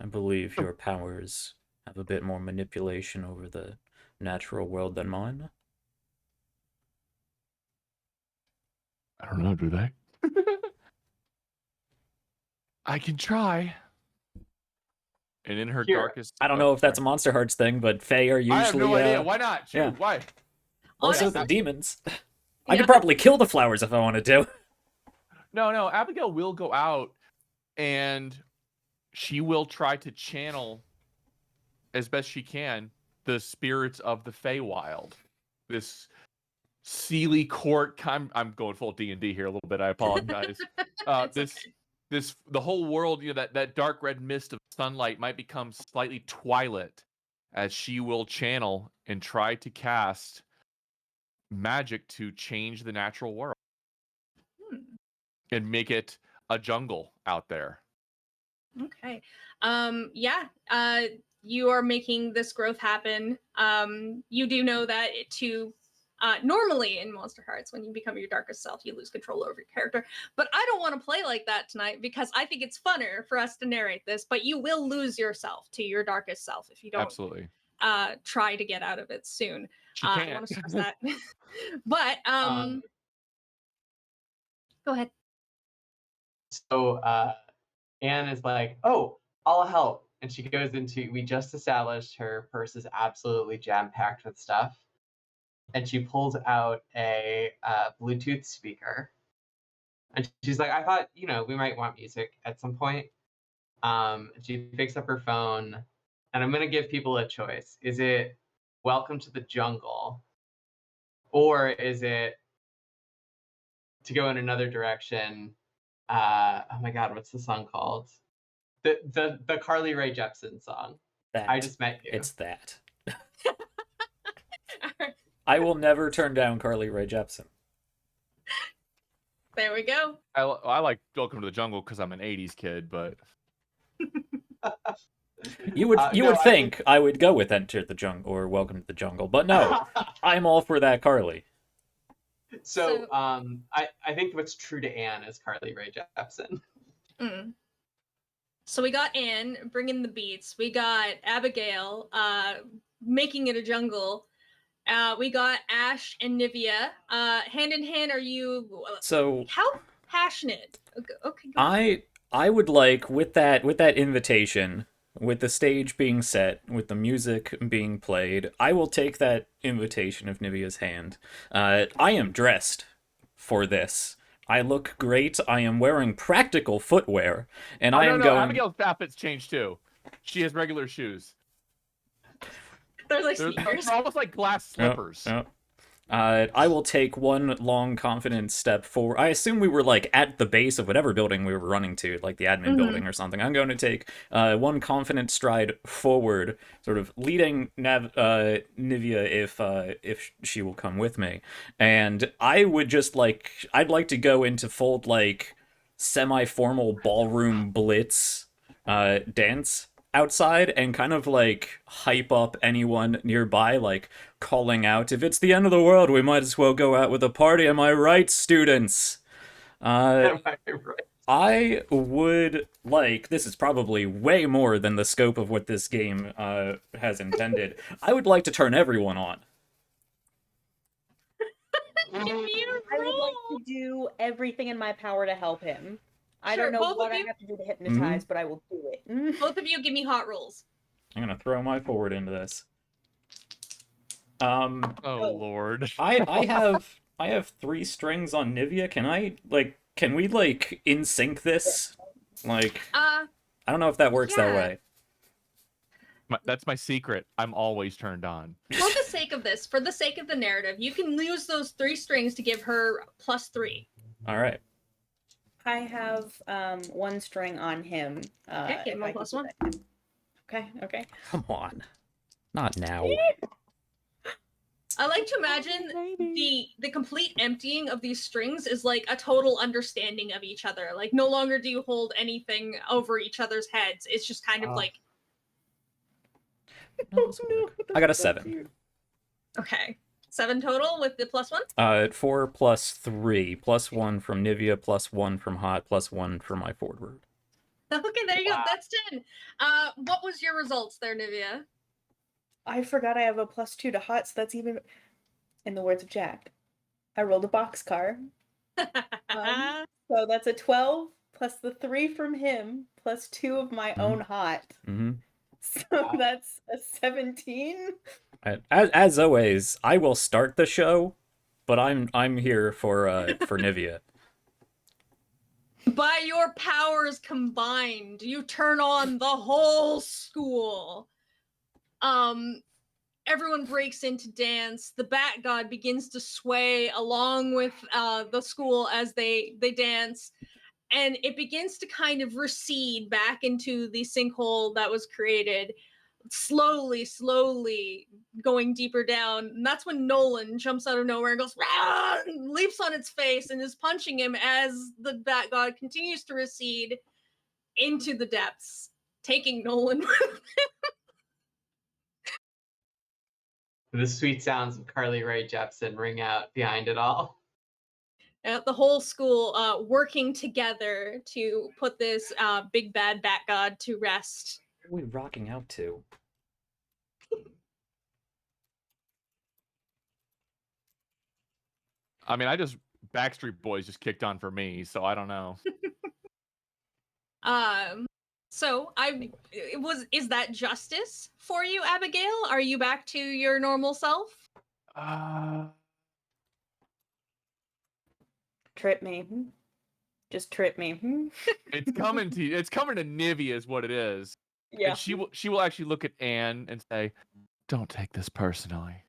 I believe your powers have a bit more manipulation over the natural world than mine. I don't know, do they? I can try. And in her darkest... I don't know if that's a Monsterhearts thing, but Fae are usually... I have no idea. Why not? Shoot, yeah. Why? Also, Honestly, the demons. I could probably kill the flowers if I wanted to. No. Abigail will go out and she will try to channel as best she can the spirits of the Feywild. This Sealy Court. I'm going full D&D here a little bit. I apologize. The whole world, that dark red mist of sunlight might become slightly twilight as she will channel and try to cast magic to change the natural world and make it a jungle out there. Okay. You are making this growth happen. You do know that to Normally in Monsterhearts, when you become your darkest self, you lose control over your character. But I don't want to play like that tonight because I think it's funner for us to narrate this. But you will lose yourself to your darkest self if you don't Absolutely. try to get out of it soon. She I can't. want to stress that. But go ahead. So Anne is like, "Oh, I'll help," and she goes into. We just established her purse is absolutely jam packed with stuff, and she pulls out a Bluetooth speaker, and she's like, "I thought we might want music at some point." She picks up her phone, and I'm gonna give people a choice. Is it "Welcome to the Jungle," or is it to go in another direction? Oh my God, what's the song called? The Carly Rae Jepsen song. That. I Just Met You. It's that. I will never turn down Carly Rae Jepsen. There we go. I like Welcome to the Jungle because I'm an 80s kid, but You would think I would go with Enter the Jungle or Welcome to the Jungle, but no, I'm all for that Carly. So I think what's true to Anne is Carly Rae Jepsen. So we got Anne bringing the beats. We got Abigail making it a jungle. We got Ash and Nivea. Hand in hand, are you... So how passionate? Okay, go I would like with that invitation, with the stage being set, with the music being played, I will take that invitation of Nivea's hand. I am dressed for this. I look great. I am wearing practical footwear, and I am going. Abigail's outfit's changed too. She has regular shoes. They're like They're almost like glass slippers. Yep. I will take one long, confident step forward. I assume we were like at the base of whatever building we were running to, like the admin building or something. I'm going to take one confident stride forward, sort of leading Nivea if she will come with me. And I would just I'd like to go into full like semi-formal ballroom blitz dance outside and kind of like hype up anyone nearby, like calling out, "If it's the end of the world, we might as well go out with a party. Am I right, students?" Am I right? I would like, this is probably way more than the scope of what this game has intended. I would like to turn everyone on. I would like to do everything in my power to help him. I don't know what I have to do to hypnotize, but I will do it. Both of you give me hot rolls. I'm gonna throw my forward into this. Oh Lord. I have 3 strings on Nivea. Can we in sync this? I don't know if that works that way. That's my secret. I'm always turned on. For the sake of this, for the sake of the narrative, you can use those 3 strings to give her +3. All right. I have 1 string on him. Okay, give him a +1. Okay. Come on. Not now. I like to imagine the complete emptying of these strings is like a total understanding of each other. Like no longer do you hold anything over each other's heads. It's just kind of like... I got a 7. Okay. 7 total with the +1? 4 plus 3. +1 from Nivea, +1 from Hot, +1 from my forward. Okay, there you go. That's 10. What was your results there, Nivea? I forgot I have a +2 to Hot, so that's even... In the words of Jack, I rolled a boxcar. So that's a 12 plus the 3 from him plus 2 of my own Hot. So that's a 17. As always, I will start the show, but I'm here for Nivea. By your powers combined, you turn on the whole school. Everyone breaks into dance. The Bat God begins to sway along with the school as they dance. And it begins to kind of recede back into the sinkhole that was created, slowly going deeper down. And that's when Nolan jumps out of nowhere and goes, "Rah!" and leaps on its face and is punching him as the Bat God continues to recede into the depths, taking Nolan with him. The sweet sounds of Carly Rae Jepsen ring out behind it all. The whole school working together to put this big bad bat god to rest. What are we rocking out to? I mean, Backstreet Boys just kicked on for me, so I don't know. Is that justice for you, Abigail? Are you back to your normal self? Trip me. Just trip me. It's coming to Nivea is what it is. Yeah. And she will actually look at Anne and say, "Don't take this personally."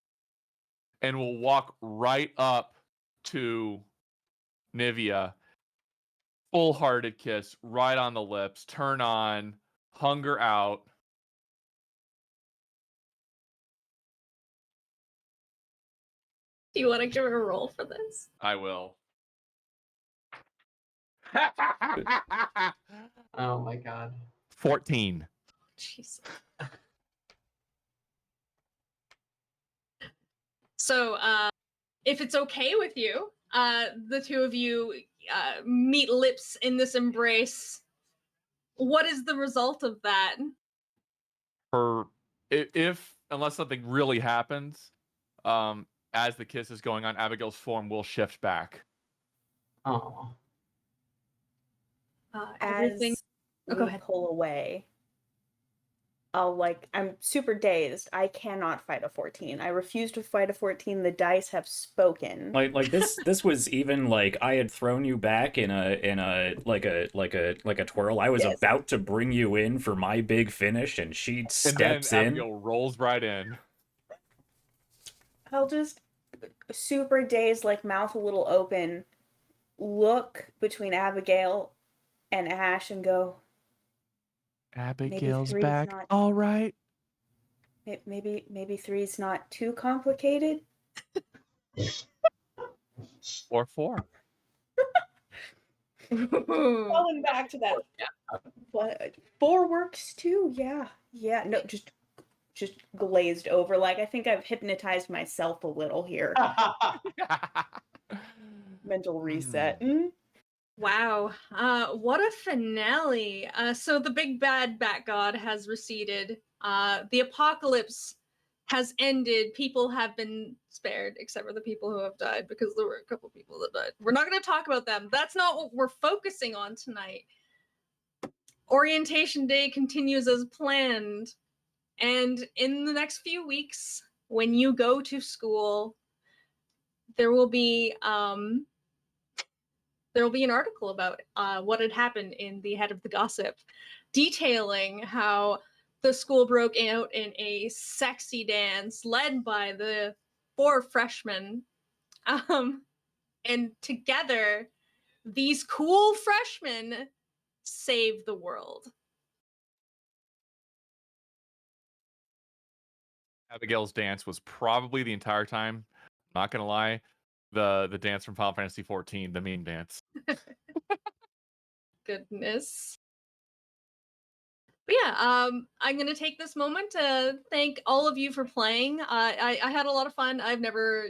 And will walk right up to Nivea, full-hearted kiss right on the lips, turn on, hunger out. Do you want to give her a roll for this? I will. Oh my god. 14. Jeez. So, if it's okay with you, the two of you meet lips in this embrace. What is the result of that? Unless something really happens, as the kiss is going on, Abigail's form will shift back. Oh. Everything. As Oh, go we ahead. pull away, I'm super dazed. I cannot fight a 14. I refuse to fight a 14. The dice have spoken. Like this was even like I had thrown you back in a twirl. I was Yes. about to bring you in for my big finish, and she And steps then in. Abigail rolls right in. I'll just super dazed, like mouth a little open, look between Abigail and Ash and go, Abigail's three's back. not- All right. maybe three's not too complicated. Or 4. Going back to that. But 4 works too. Yeah. No, just glazed over. Like, I think I've hypnotized myself a little here. Mental reset. Wow. What a finale. So the big bad bat god has receded. The apocalypse has ended. People have been spared, except for the people who have died, because there were a couple people that died. We're not going to talk about them. That's not what we're focusing on tonight. Orientation Day continues as planned. And in the next few weeks, when you go to school, there will be an article about what had happened in the Head of the Gossip, detailing how the school broke out in a sexy dance led by the 4 freshmen. And together, these cool freshmen save the world. Abigail's dance was probably the entire time, not gonna lie, the dance from Final Fantasy XIV, the meme dance. Goodness. But yeah, I'm going to take this moment to thank all of you for playing. I had a lot of fun. I've never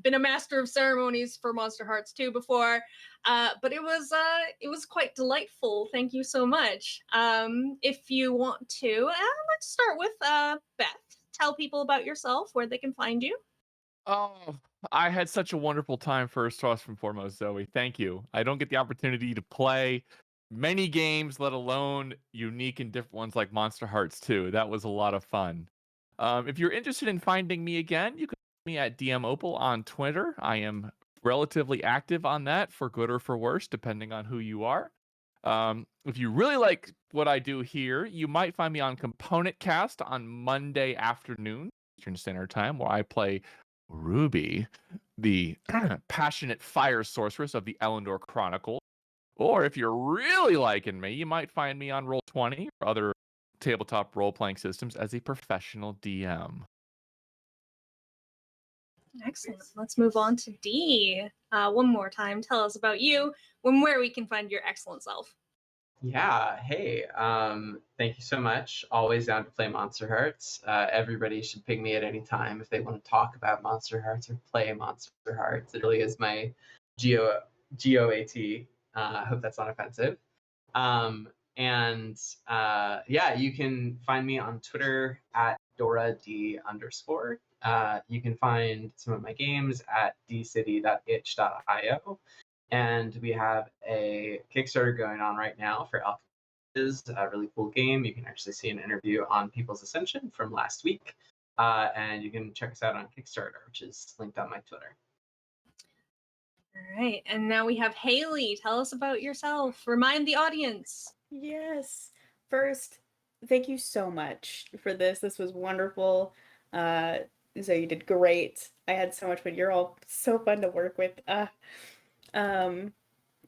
been a master of ceremonies for Monsterhearts 2 before, but it was quite delightful. Thank you so much. If you want to, let's start with Beth. Tell people about yourself, where they can find you. Oh, I had such a wonderful time first and foremost, Zoe. Thank you. I don't get the opportunity to play many games, let alone unique and different ones like Monsterhearts 2. That was a lot of fun. If you're interested in finding me again, you can find me at DM Opal on Twitter. I am relatively active on that, for good or for worse, depending on who you are. If you really like what I do here, you might find me on Component Cast on Monday afternoon, Eastern Standard Time, where I play Ruby, the passionate fire sorceress of the Elendor Chronicle. Or if you're really liking me, you might find me on Roll20 or other tabletop role-playing systems as a professional DM. Excellent. Let's move on to D. One more time, tell us about you and where we can find your excellent self. Yeah, hey, thank you so much. Always down to play Monsterhearts. Everybody should ping me at any time if they want to talk about Monsterhearts or play Monsterhearts. It really is my G-O- GOAT. I hope that's not offensive. Um, and yeah, you can find me on Twitter at DoraD_. You can find some of my games at dcity.itch.io. And we have a Kickstarter going on right now for Alchemy is a really cool game. You can actually see an interview on People's Ascension from last week. And you can check us out on Kickstarter, which is linked on my Twitter. All right, and now we have Haley. Tell us about yourself. Remind the audience. Yes. First, thank you so much for this. This was wonderful. So you did great. I had so much fun. You're all so fun to work with. Um,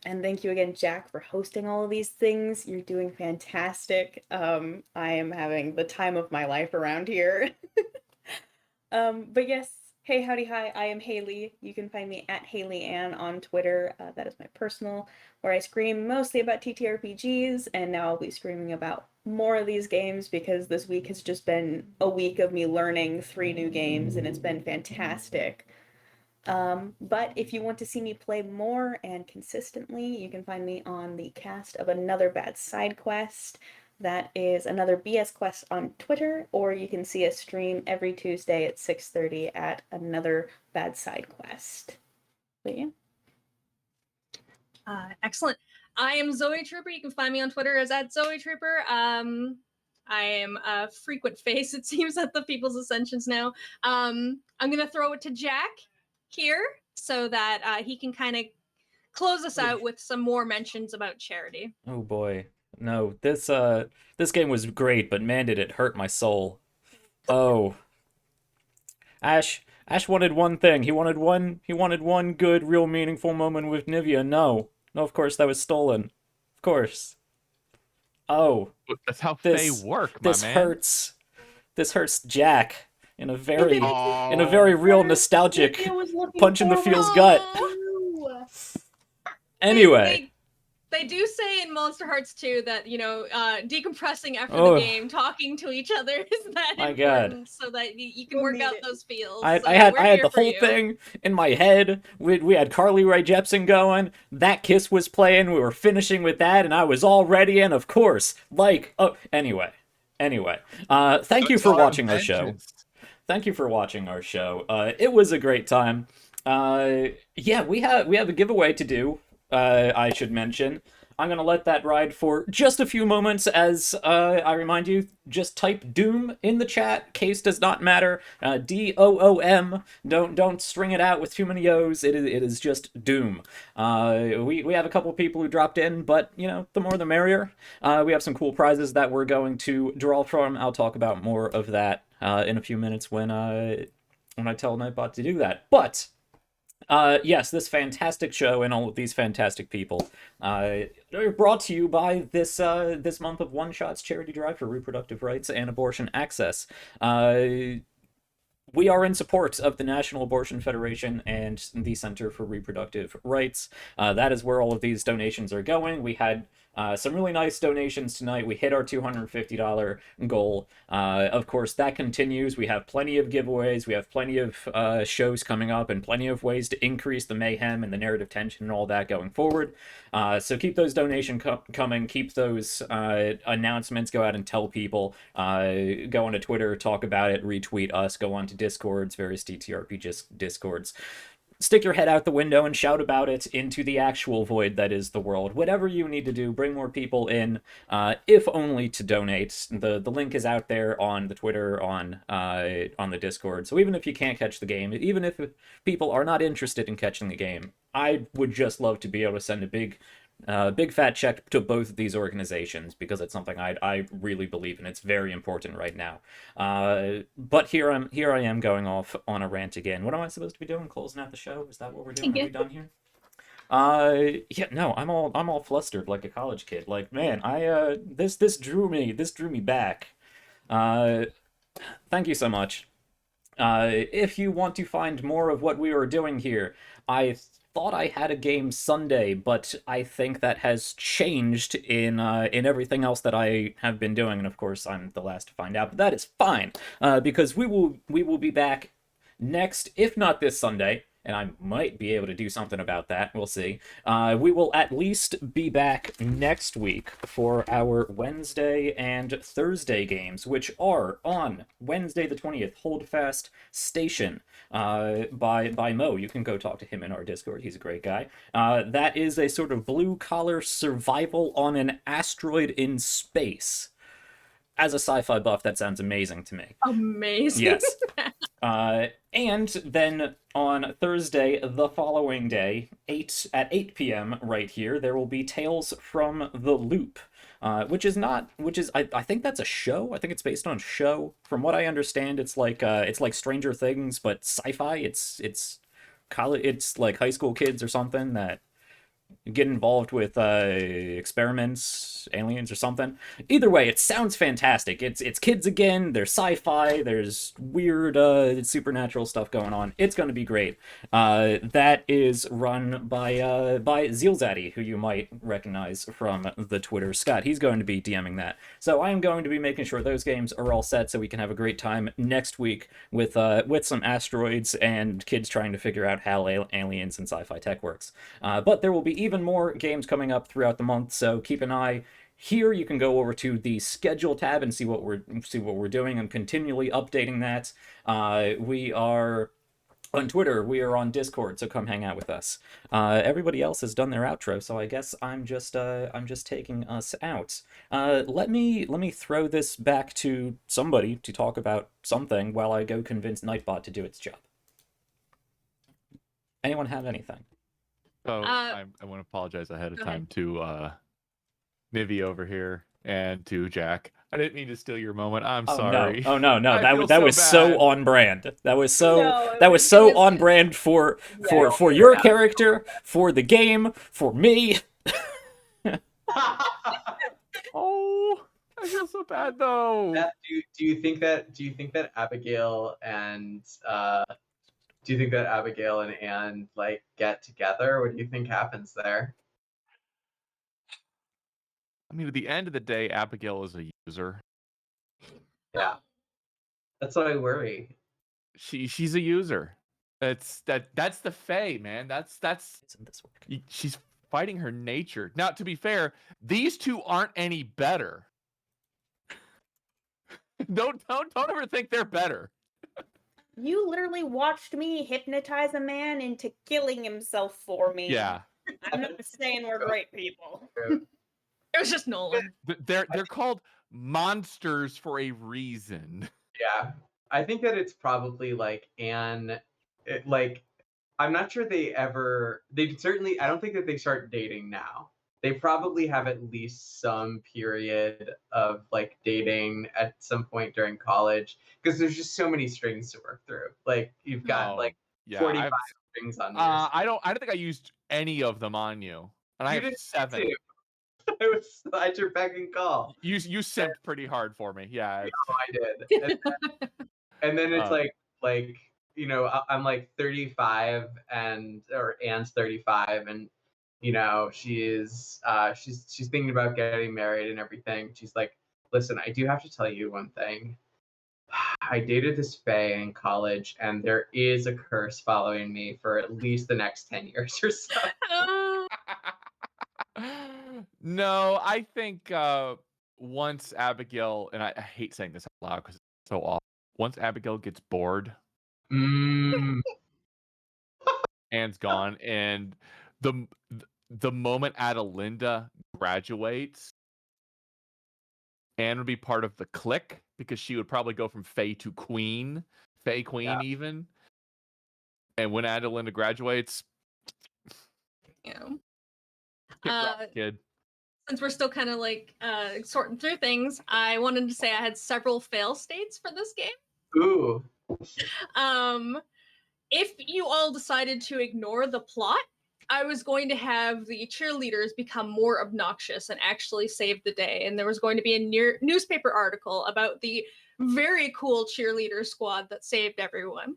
and thank you again, Jack, for hosting all of these things. You're doing fantastic. I am having the time of my life around here. But yes, hey, howdy, hi, I am Haley. You can find me at Haley Ann on Twitter. That is my personal, where I scream mostly about TTRPGs, and now I'll be screaming about more of these games because this week has just been a week of me learning 3 new games, and it's been fantastic. But if you want to see me play more and consistently, you can find me on the cast of Another Bad Side Quest. That is Another BS Quest on Twitter, or you can see us stream every Tuesday at 6:30 at Another Bad Side Quest. But yeah. Excellent. I am Zoe Trooper. You can find me on Twitter as at Zoe Trooper. I am a frequent face, it seems, at the People's Ascensions now. I'm going to throw it to Jack here so that he can kind of close us out with some more mentions about charity. Oh boy. No, this game was great, but man did it hurt my soul. Oh. Ash wanted one thing. He wanted one good, real meaningful moment with Nivea. No. No, of course that was stolen. Of course. Oh, That's how Fae this work, my this man. hurts. This hurts Jack in a If it very makes you in a Oh. very real better, nostalgic Nivea was looking punch in the forward feels to gut. you. Anyway. They do say in Monsterhearts 2 that, you know, decompressing after Oh. the game, talking to each other is that My God. important so that you can We'll work need out it. those feels. I So had we're I had here the for whole you. thing in my head. We had Carly Rae Jepsen going. That Kiss was playing. We were finishing with that, and I was all ready. And of course, anyway. Thank you for watching our show. Vengeance. Thank you for watching our show. It was a great time. Yeah, we have a giveaway to do. I should mention. I'm gonna let that ride for just a few moments as I remind you, just type Doom in the chat. Case does not matter. DOOM. Don't string it out with too many O's. It is just Doom. We have a couple people who dropped in, but you know, the more the merrier. We have some cool prizes that we're going to draw from. I'll talk about more of that in a few minutes when I tell Nightbot to do that. But yes, this fantastic show and all of these fantastic people are brought to you by this month of One-Shots charity drive for reproductive rights and abortion access. We are in support of the National Abortion Federation and the Center for Reproductive Rights. That is where all of these donations are going. We had some really nice donations tonight. We hit our $250 goal. Of course, that continues. We have plenty of giveaways. We have plenty of shows coming up and plenty of ways to increase the mayhem and the narrative tension and all that going forward. So keep those donations coming. Keep those announcements. Go out and tell people. Go onto Twitter, talk about it, retweet us, go on to Discords, various TTRPG Discords. Stick your head out the window and shout about it into the actual void that is the world. Whatever you need to do, bring more people in, if only to donate. The link is out there on the Twitter, on the Discord. So even if you can't catch the game, even if people are not interested in catching the game, I would just love to be able to send a big fat check to both of these organizations because it's something I really believe in. It's very important right now. But here I am going off on a rant again. What am I supposed to be doing? Closing out the show? Is that what we're doing? Are we done here? Yeah, no, I'm all flustered like a college kid. Like, man, this drew me back. Thank you so much. If you want to find more of what we are doing here, I thought I had a game Sunday, but I think that has changed in everything else that I have been doing, and of course I'm the last to find out. But that is fine, because we will be back next, if not this Sunday, and I might be able to do something about that. We'll see. We will at least be back next week for our Wednesday and Thursday games, which are on Wednesday the 20th, Holdfast Station by Mo. You can go talk to him in our Discord. He's a great guy. That is a sort of blue-collar survival on an asteroid in space. As a sci-fi buff, that sounds amazing to me. Amazing. Yes. And then on Thursday, the following day, at 8 p.m. right here, there will be Tales from the Loop, which is I think that's a show. I think it's based on a show. From what I understand, it's like Stranger Things, but sci-fi. It's college. It's like high school kids or something that get involved with experiments, aliens or something. Either way, it sounds fantastic. It's kids again. There's sci-fi. There's weird supernatural stuff going on. It's going to be great. That is run by Zealzaddy, who you might recognize from the Twitter. Scott, he's going to be DMing that. So I am going to be making sure those games are all set so we can have a great time next week with some asteroids and kids trying to figure out how aliens and sci-fi tech works. But there will be even more games coming up throughout the month, so keep an eye here. You can go over to the schedule tab and see what we're doing. I'm continually updating that. We are on Twitter, we are on Discord, so come hang out with us. Everybody else has done their outro, so I guess I'm just taking us out. Let me throw this back to somebody to talk about something while I go convince Nightbot to do its job. Anyone have anything? So I want to apologize ahead of time to Nivi over here and to Jack. I didn't mean to steal your moment. I'm sorry. No. Oh no. That was bad. so on brand. That was so was on brand for your character, for the game, for me. Oh, I feel so bad though. Do you think that Abigail and Anne like get together? What do you think happens there? I mean, at the end of the day, Abigail is a user. Yeah, that's what I worry. She's a user. That's the Fae, man. That's Isn't this working? she's fighting her nature. Now, to be fair, these two aren't any better. Don't ever think they're better. You literally watched me hypnotize a man into killing himself for me. Yeah. I'm not saying we're great people. It was just Nolan. They're called monsters for a reason. Yeah, I think that it's probably like Anne, like I'm not sure they certainly, I don't think that they start dating now. They probably have at least some period of like dating at some point during college, because there's just so many strings to work through. Like you've got like 45 strings on yours. I don't think I used any of them on you. And I have 7. I was at your beck and call. You simped pretty hard for me. Yeah. I did. And then it's like you know, I'm like 35 or Anne's 35, and you know, she's thinking about getting married and everything. She's like, listen, I do have to tell you one thing. I dated this Fae in college, and there is a curse following me for at least the next 10 years or so. No, I think once Abigail, and I hate saying this out loud because it's so awful. Once Abigail gets bored, Anne's gone, and the moment Adelinda graduates, Anne would be part of the clique because she would probably go from Fae to Queen, Fae Queen even. And when Adelinda graduates, kid. Since we're still kind of like sorting through things, I wanted to say I had several fail states for this game. Ooh. If you all decided to ignore the plot, I was going to have the cheerleaders become more obnoxious and actually save the day. And there was going to be a newspaper article about the very cool cheerleader squad that saved everyone.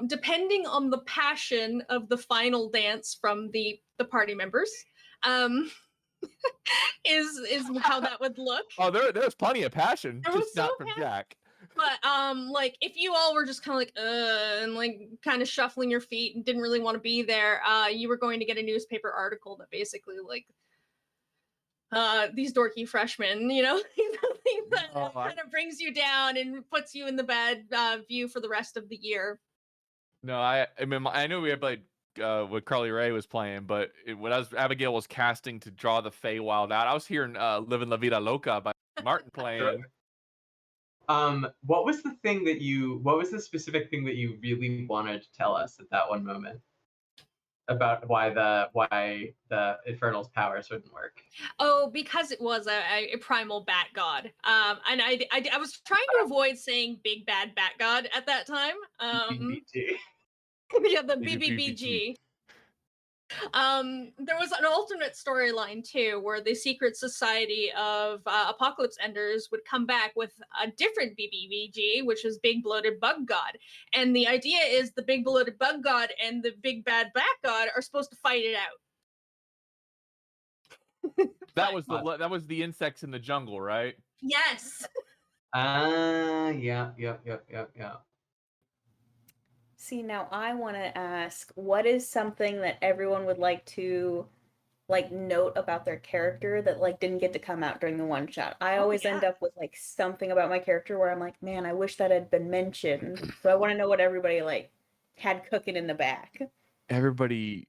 depending on the passion of the final dance from the party members, is how that would look. Oh, there's plenty of passion, There was just not so from passion. Jack. But like if you all were just kind of like and like kind of shuffling your feet and didn't really want to be there, you were going to get a newspaper article that basically like these dorky freshmen, you know, that kind of brings you down and puts you in the bad view for the rest of the year. No, I mean I knew we had played what Carly Rae was playing, but when Abigail was casting to draw the Feywild out, I was hearing "Living La Vida Loca" by Martin playing. What was the specific thing that you really wanted to tell us at that one moment about why the Infernal's powers wouldn't work? Oh, because it was a primal bat god. And I was trying to avoid saying big bad bat god at that time. BBG. Yeah, the BBBG. There was an alternate storyline too, where the secret society of apocalypse enders would come back with a different BBBG, which is big bloated bug god. And the idea is the big bloated bug god and the big bad bat god are supposed to fight it out. That was the insects in the jungle, right? Yes. Yeah. See, now I want to ask, what is something that everyone would like to like note about their character that like didn't get to come out during the one shot? I always end up with like something about my character where I'm like, man, I wish that had been mentioned. So I want to know what everybody like had cooking in the back. Everybody,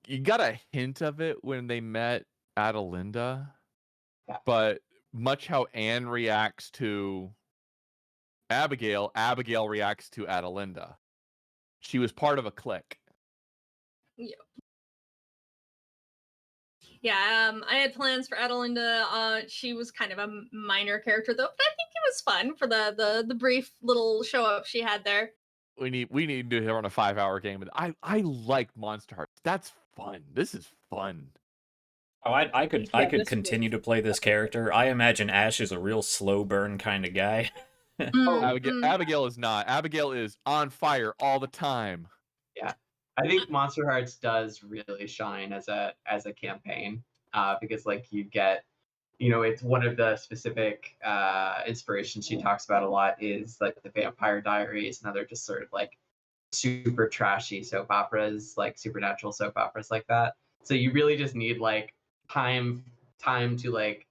you got a hint of it when they met Adelinda, but much how Anne reacts to Abigail reacts to Adelinda. She was part of a clique. Yeah. Yeah, I had plans for Adelinda. She was kind of a minor character though, but I think it was fun for the brief little show up she had there. We need to run a 5-hour game. I like Monsterhearts. That's fun. This is fun. Oh, I could continue to play this character. I imagine Ash is a real slow burn kind of guy. Abigail is not. Abigail is on fire all the time. Yeah, I think Monsterhearts does really shine as a campaign because like you get, it's one of the specific inspirations she talks about a lot is like the Vampire Diaries and other just sort of like super trashy soap operas, like supernatural soap operas like that. So you really just need like time to like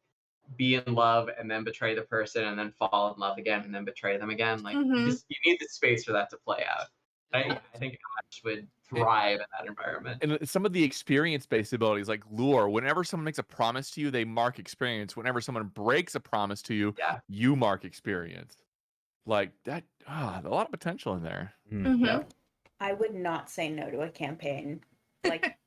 be in love and then betray the person and then fall in love again and then betray them again. Like you need the space for that to play out. I think Ash would thrive in that environment. And some of the experience-based abilities, like lure, whenever someone makes a promise to you, they mark experience. Whenever someone breaks a promise to you, you mark experience. Like that, a lot of potential in there. Yeah. I would not say no to a campaign. Like,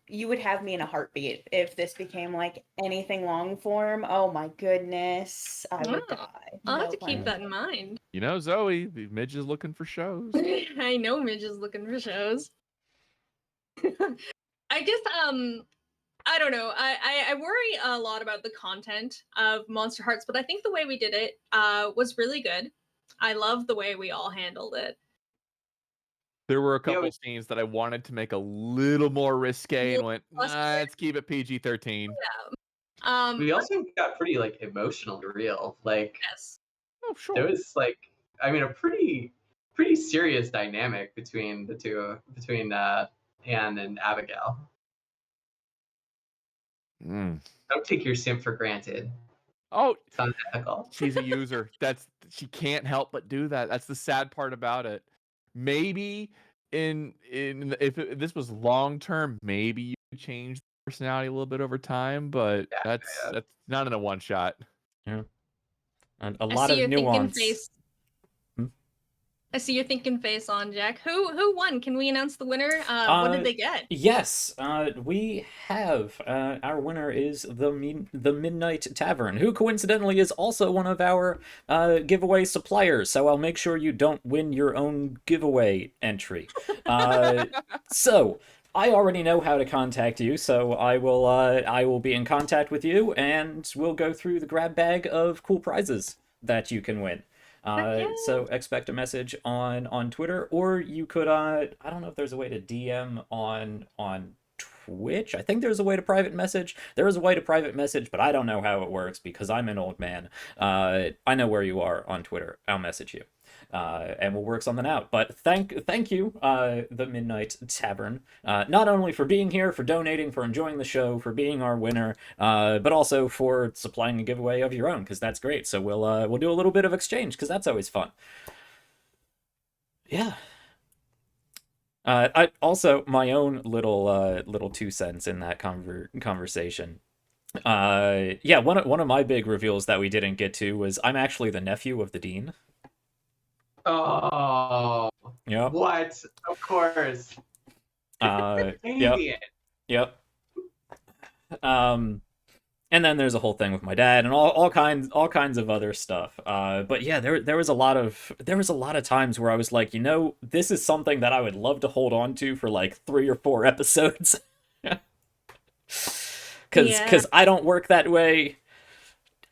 you would have me in a heartbeat if this became like anything long form. Oh my goodness, I would die. I'll have to keep that in mind. You know, Zoe, the Midge is looking for shows. I know Midge is looking for shows. I guess I don't know. I worry a lot about the content of Monsterhearts, but I think the way we did it was really good. I love the way we all handled it. There were a couple scenes that I wanted to make a little more risque and went, let's keep it PG-13. Yeah. We also got pretty like emotionally real. Like, oh sure, there was like, I mean, a pretty serious dynamic between the two, between Anne and Abigail. Don't take your simp for granted. Oh, it's unethical. She's a user. She can't help but do that. That's the sad part about it. Maybe if this was long term, maybe you could change the personality a little bit over time, but that's not in a one shot. Yeah, and a lot of nuance. I see your thinking face on, Jack. Who won? Can we announce the winner? What did they get? Yes, we have. Our winner is the Midnight Tavern, who coincidentally is also one of our giveaway suppliers. So I'll make sure you don't win your own giveaway entry. So I already know how to contact you, so I will be in contact with you, and we'll go through the grab bag of cool prizes that you can win. yeah. So expect a message on Twitter, or you could I don't know if there's a way to DM on Twitch. I think there's a way to private message. There is a way to private message, but I don't know how it works because I'm an old man. I know where you are on Twitter. I'll message you. And we'll work something out. But thank you, the Midnight Tavern, not only for being here, for donating, for enjoying the show, for being our winner, but also for supplying a giveaway of your own, because that's great. So we'll do a little bit of exchange, because that's always fun. Yeah. I also my own little 2 cents in that conversation. Yeah, one of my big reveals that we didn't get to was I'm actually the nephew of the dean. Oh, Yep. what? Of course. Yep. Dang it. Yep. And then there's a whole thing with my dad and all kinds of other stuff. But yeah, there was a lot of times where I was like, this is something that I would love to hold on to for like 3 or 4 episodes. Cuz I don't work that way.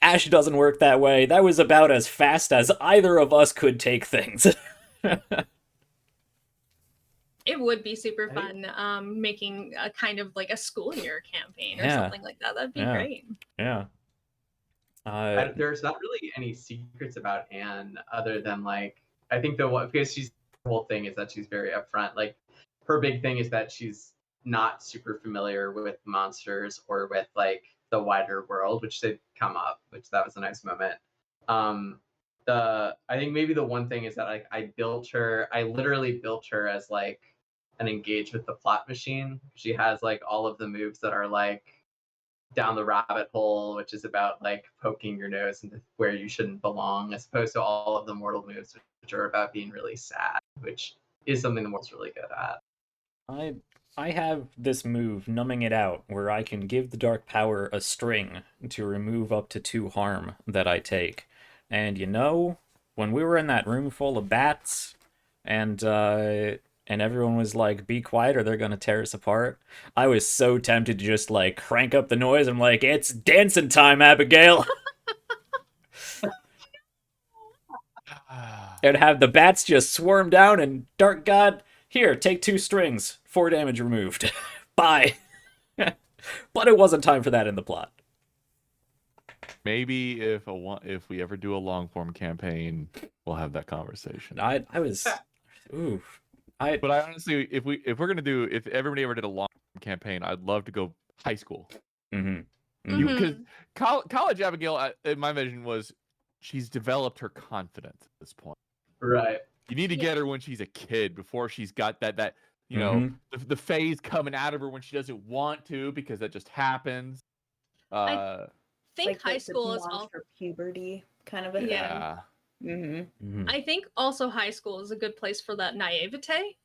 Ash doesn't work that way. That was about as fast as either of us could take things. It would be super fun making a kind of like a school year campaign or something like that. That'd be great. Yeah. There's not really any secrets about Anne other than like I think because the whole thing is that she's very upfront. Like her big thing is that she's not super familiar with monsters or with like the wider world, which did come up, which that was a nice moment. I think maybe the one thing is that like I literally built her as like an engage with the plot machine. She has like all of the moves that are like down the rabbit hole, which is about like poking your nose into where you shouldn't belong, as opposed to all of the mortal moves, which are about being really sad, which is something the mortal's really good at. I have this move, Numbing It Out, where I can give the Dark Power a string to remove up to 2 harm that I take. And when we were in that room full of bats, and everyone was like, be quiet or they're gonna tear us apart, I was so tempted to just like crank up the noise. I'm like, it's dancing time, Abigail! And have the bats just swarm down and Dark God, here, take 2 strings, 4 damage removed. Bye. But it wasn't time for that in the plot. Maybe if we ever do a long form campaign, we'll have that conversation. I was, ooh, But I honestly, if everybody ever did a long form campaign, I'd love to go high school. Because college Abigail, in my vision, was she's developed her confidence at this point. Right. You need to get her when she's a kid, before she's got that the phase coming out of her when she doesn't want to, because that just happens. I think like high school is all for puberty kind of a thing. Yeah. I think also high school is a good place for that naivete.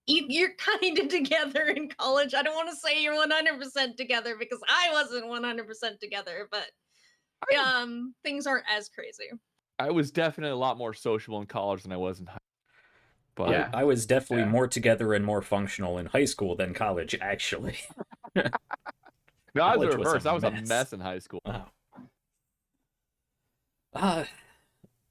You're kind of together in college. I don't want to say you're 100% together because I wasn't 100% together, but things aren't as crazy. I was definitely a lot more sociable in college than I was in high school. But yeah, I was definitely more together and more functional in high school than college, actually. No, I was the reverse. I was a mess in high school.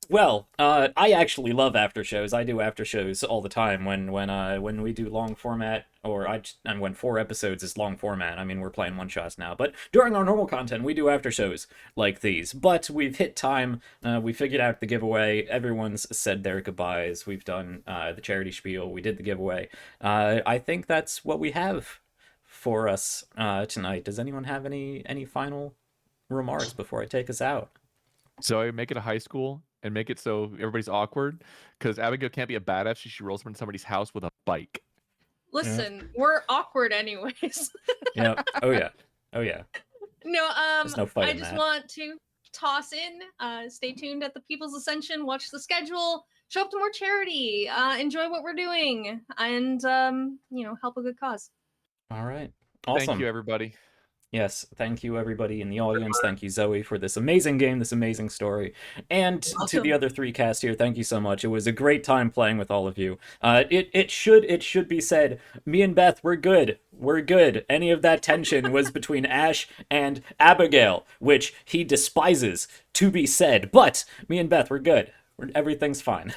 Well, I actually love after shows. I do after shows all the time when we do long format, and when 4 episodes is long format. I mean, we're playing one shots now, but during our normal content, we do after shows like these. But we've hit time. We figured out the giveaway. Everyone's said their goodbyes. We've done the charity spiel. We did the giveaway. I think that's what we have for us tonight. Does anyone have any final remarks before I take us out? So I make it a high school and make it so everybody's awkward, because Abigail can't be a badass. She rolls up in somebody's house with a bike. Listen, we're awkward anyways. Yeah. Oh yeah. No, There's no fight I in just that. want to toss in, stay tuned at the People's Ascension, watch the schedule, show up to more charity, enjoy what we're doing, and help a good cause. All right. Awesome. Thank you, everybody. Yes, thank you everybody in the audience. Thank you Zoe for this amazing game, this amazing story, and to the other three cast here. Thank you so much. It was a great time playing with all of you. It should be said, me and Beth, we're good. We're good. Any of that tension was between Ash and Abigail, which he despises. To be said, but me and Beth, we're good. Everything's fine.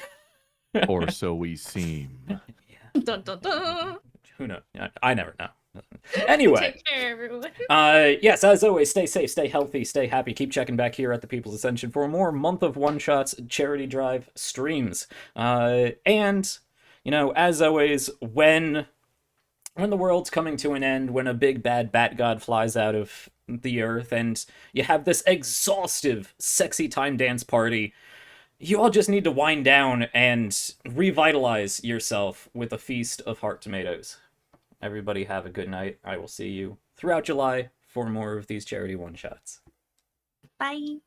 Or so we seem. Dun, dun, dun. Who knows? I never know. Anyway. Take care, everyone. Yes, as always, stay safe, stay healthy, stay happy. Keep checking back here at the People's Ascension for more month of one-shots charity drive streams. And, as always, when the world's coming to an end, when a big bad bat god flies out of the earth, and you have this exhaustive, sexy time dance party, you all just need to wind down and revitalize yourself with a feast of heart tomatoes. Everybody have a good night. I will see you throughout July for more of these charity one-shots. Bye.